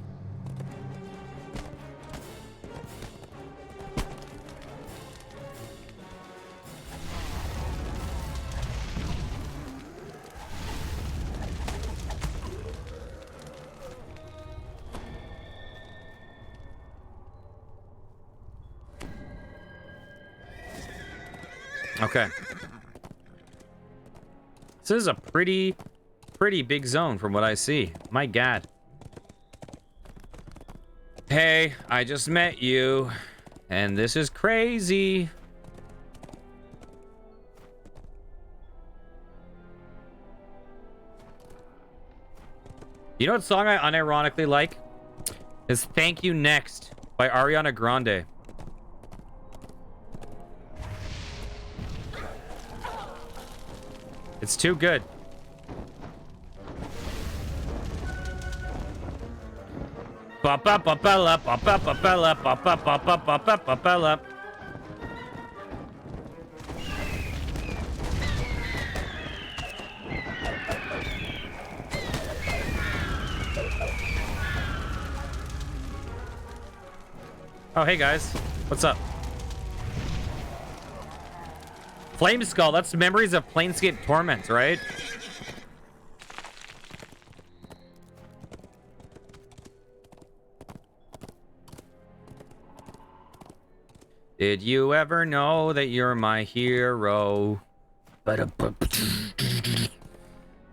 Okay. This is a pretty big zone from what I see. My god. Hey, I just met you, and this is crazy. You know what song I unironically like? Is Thank You Next by Ariana Grande. It's too good. Oh, hey guys. What's up? Flame Skull, that's Memories of Planescape Torment, right? Did you ever know that you're my hero?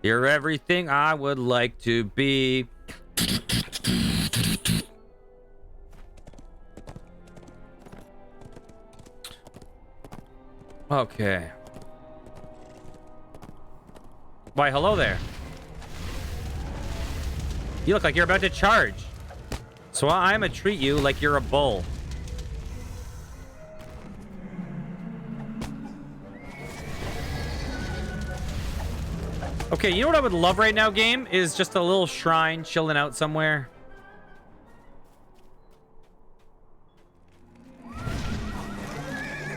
You're everything I would like to be. Okay. Why, hello there. You look like you're about to charge. So I'm gonna treat you like you're a bull. Okay, you know what I would love right now, game? Is just a little shrine chilling out somewhere.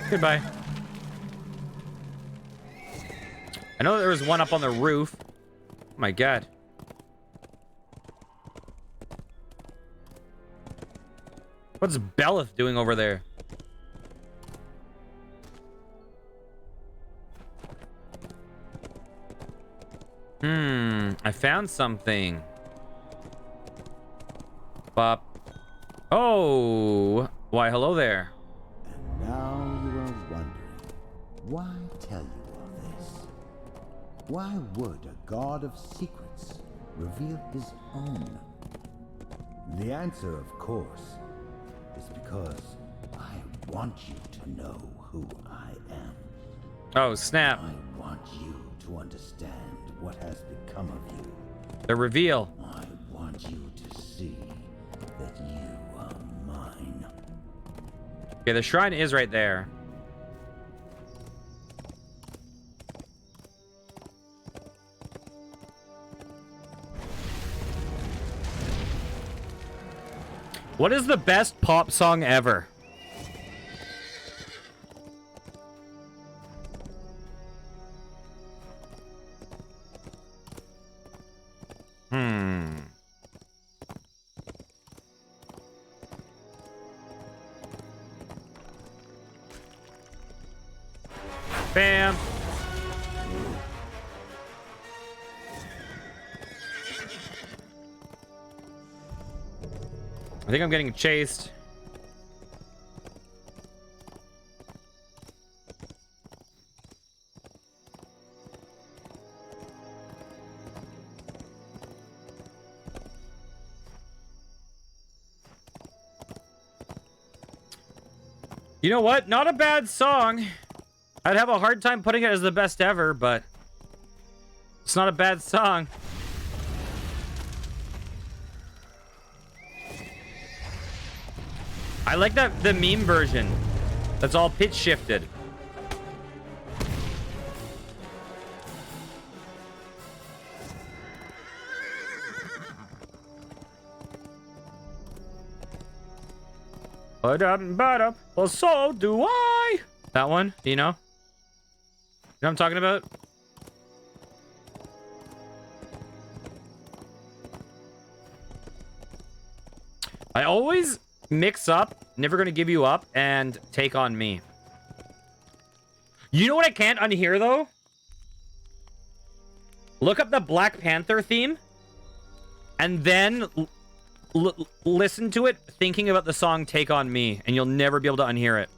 Goodbye. I know there was one up on the roof. Oh my god. What's Belith doing over there? I found something. Bop. Oh, why hello there. And now you are wondering, why tell you all this? Why would a god of secrets reveal his own? The answer, of course, is because I want you to know who I am. Oh, snap. I want you to understand what has become of you. The reveal. I want you to see that you are mine. Okay, the shrine is right there. What is the best pop song ever? Bam. I think I'm getting chased. You know what? Not a bad song. I'd have a hard time putting it as the best ever, but it's not a bad song. I like that the meme version. That's all pitch shifted. Well, so do I. That one, do you know? You know what I'm talking about? I always mix up Never Gonna Give You Up and Take On Me. You know what I can't unhear, though? Look up the Black Panther theme and then listen to it thinking about the song Take On Me, and you'll never be able to unhear it.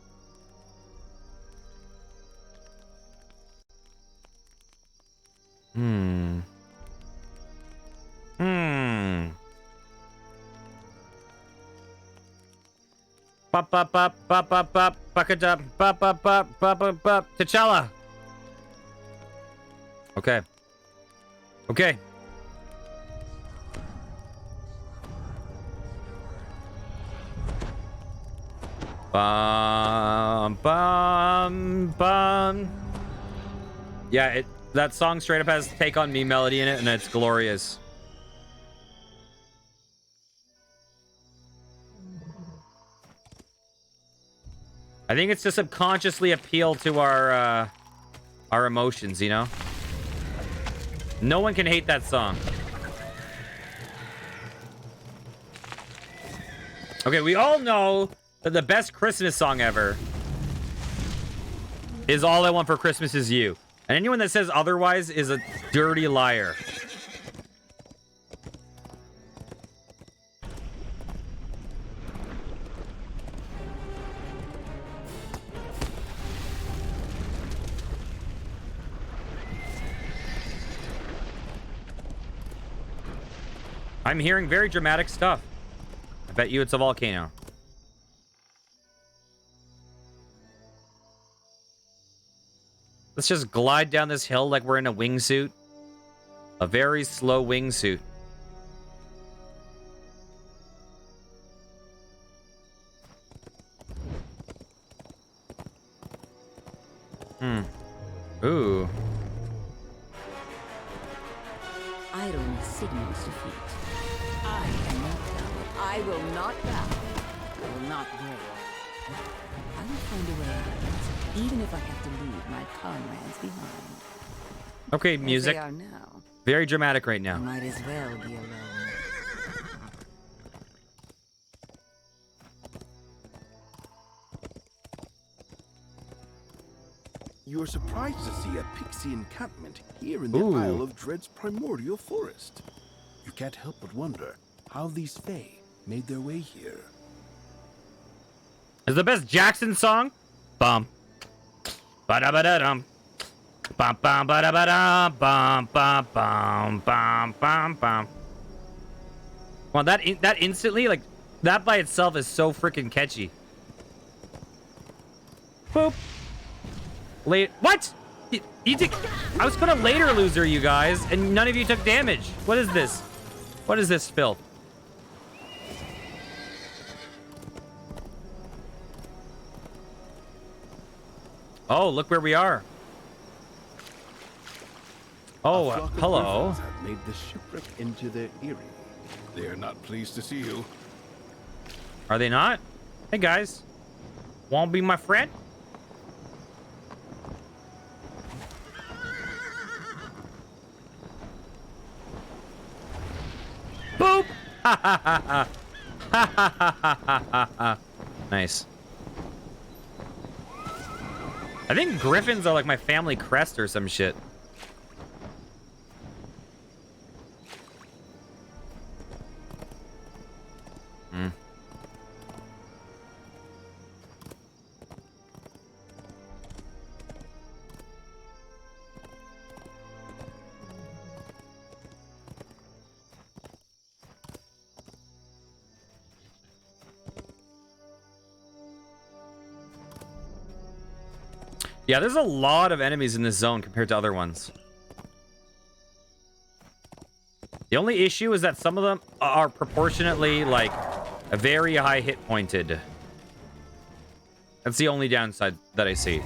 Bop bop bop bop bop bop bucket up bop bop bop bop bop bop T'Challa. Okay. Okay. Bum bum bum. Yeah, that song straight up has Take On Me melody in it, and it's glorious. I think it's to subconsciously appeal to our emotions, you know? No one can hate that song. Okay, we all know the best Christmas song ever is All I Want for Christmas Is You. And anyone that says otherwise is a dirty liar. I'm hearing very dramatic stuff. I bet you it's a volcano. Let's just glide down this hill like we're in a wingsuit. A very slow wingsuit. Ooh. Idleness signals defeat. I am not bow. I will not bow. I will not break. I will find a way out, even if I have to leave my comrades behind. Okay, music. As they are now. Very dramatic right now. I might as well be alone. You're surprised to see a pixie encampment here in the Ooh. Isle of Dread's primordial forest. You can't help but wonder how these Fae made their way here. Is the best Jackson song? Bum. Ba-da-ba-da-dum. Bum bum ba-da-ba-da. Bum bum bum bum bum bum. Well, that instantly, like, that by itself is so freaking catchy. Boop. Late. What? You did. I was gonna later loser you guys, and none of you took damage. What is this? What is this filth? Oh, look where we are. Oh, hello. Have made the shipwreck into their eyrie. They are not pleased to see you. Are they not? Hey guys, wanna be my friend? Boop! Ha ha ha ha! Ha ha ha ha ha ha! Nice. I think griffins are like my family crest or some shit. Yeah, there's a lot of enemies in this zone compared to other ones. The only issue is that some of them are proportionately, like, a very high hit pointed. That's the only downside that I see.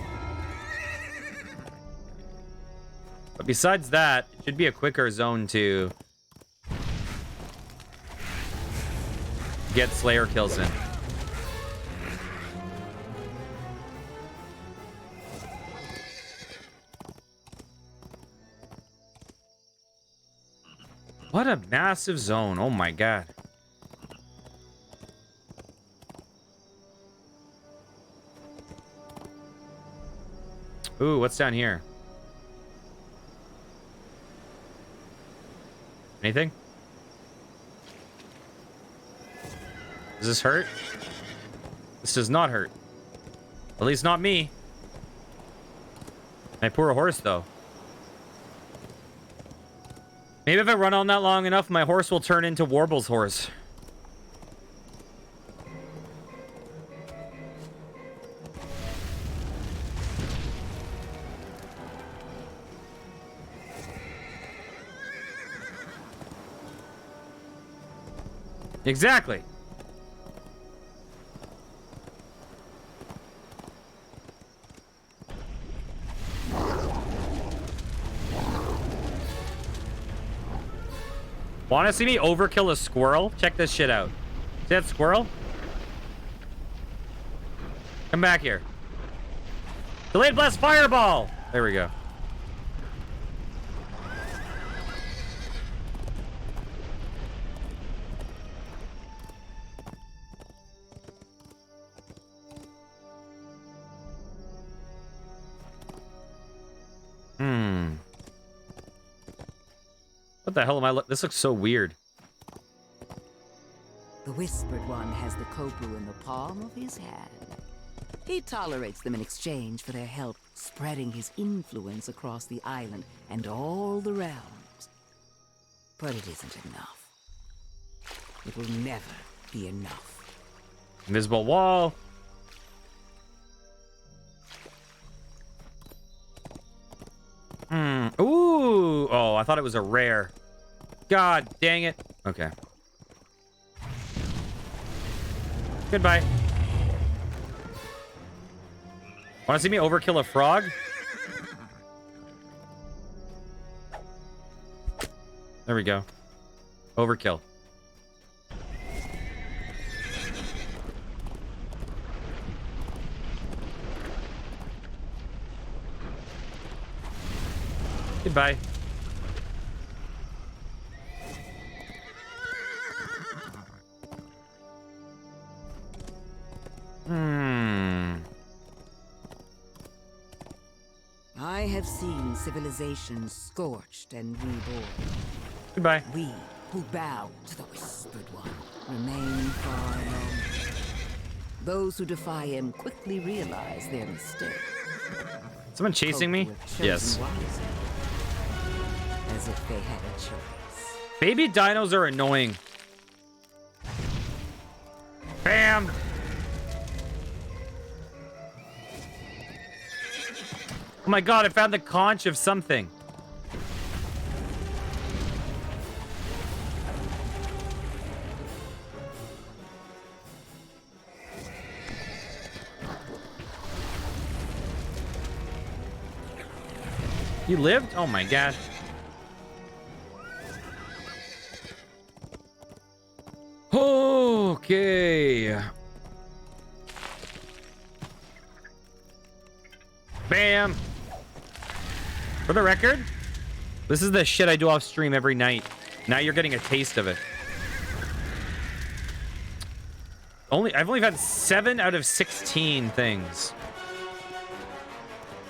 But besides that, it should be a quicker zone to get Slayer kills in. What a massive zone. Oh my god. Ooh, what's down here? Anything? Does this hurt? This does not hurt. At least not me. My poor horse, though. Maybe if I run on that long enough, my horse will turn into Warble's horse. Exactly. Want to see me overkill a squirrel? Check this shit out. See that squirrel? Come back here. Delayed blast fireball! There we go. What the hell am I this looks so weird. The Whispered One has the Kopu in the palm of his hand. He tolerates them in exchange for their help spreading his influence across the island and all the realms. But it isn't enough. It will never be enough. Invisible wall. Ooh. Oh, I thought it was a rare. God dang it. Okay. Goodbye. Want to see me overkill a frog? There we go. Overkill. Goodbye. I have seen civilizations scorched and reborn. Goodbye. We who bow to the Whispered One remain far alone. Those who defy him quickly realize their mistake. Someone chasing me? Yes. Wisely, as if they had a choice. Baby dinos are annoying. Bam! Oh my god, I found the conch of something. You lived? Oh my god. Okay. Bam. For the record, this is the shit I do off stream every night. Now you're getting a taste of it. I've only had 7 out of 16 things.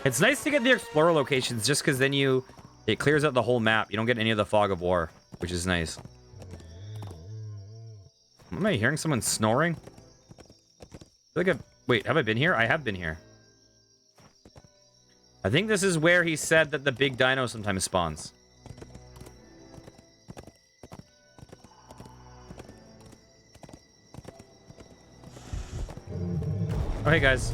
It's nice to get the explorer locations just because then it clears out the whole map. You don't get any of the fog of war, which is nice. Am I hearing someone snoring? Wait, have I been here? I have been here. I think this is where he said that the big dino sometimes spawns. Oh, hey, guys.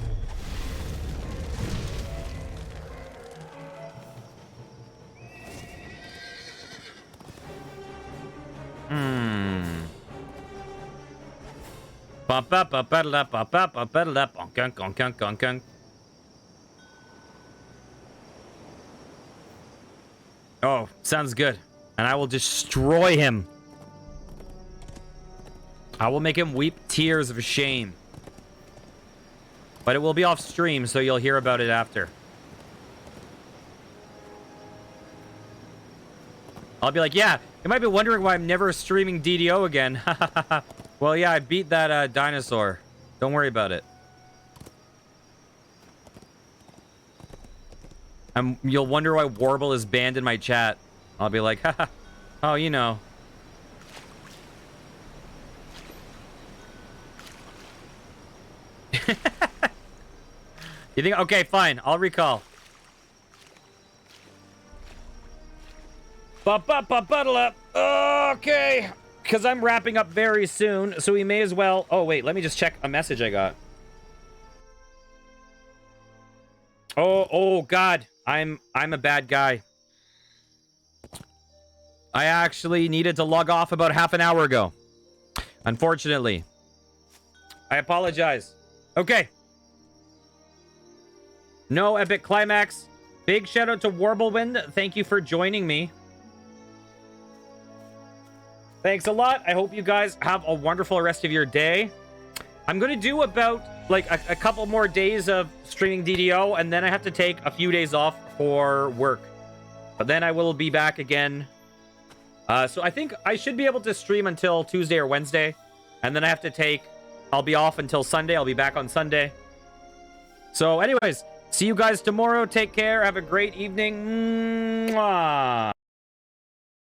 Oh, sounds good. And I will destroy him. I will make him weep tears of shame. But it will be off stream, so you'll hear about it after. I'll be like, yeah, you might be wondering why I'm never streaming DDO again. Well, yeah, I beat that dinosaur. Don't worry about it. You'll wonder why Warble is banned in my chat. I'll be like, haha. Oh, you know. You think? Okay, fine. I'll recall. Okay. Because I'm wrapping up very soon, so we may as well... Oh, wait. Let me just check a message I got. Oh, God. I'm a bad guy. I actually needed to log off about half an hour ago. Unfortunately. I apologize. Okay. No epic climax. Big shout out to Warblewind. Thank you for joining me. Thanks a lot. I hope you guys have a wonderful rest of your day. I'm going to do about like a couple more days of streaming DDO, and then I have to take a few days off for work. But then I will be back again. So I think I should be able to stream until Tuesday or Wednesday. And then I have to take... I'll be off until Sunday. I'll be back on Sunday. So anyways, see you guys tomorrow. Take care. Have a great evening. Mwah.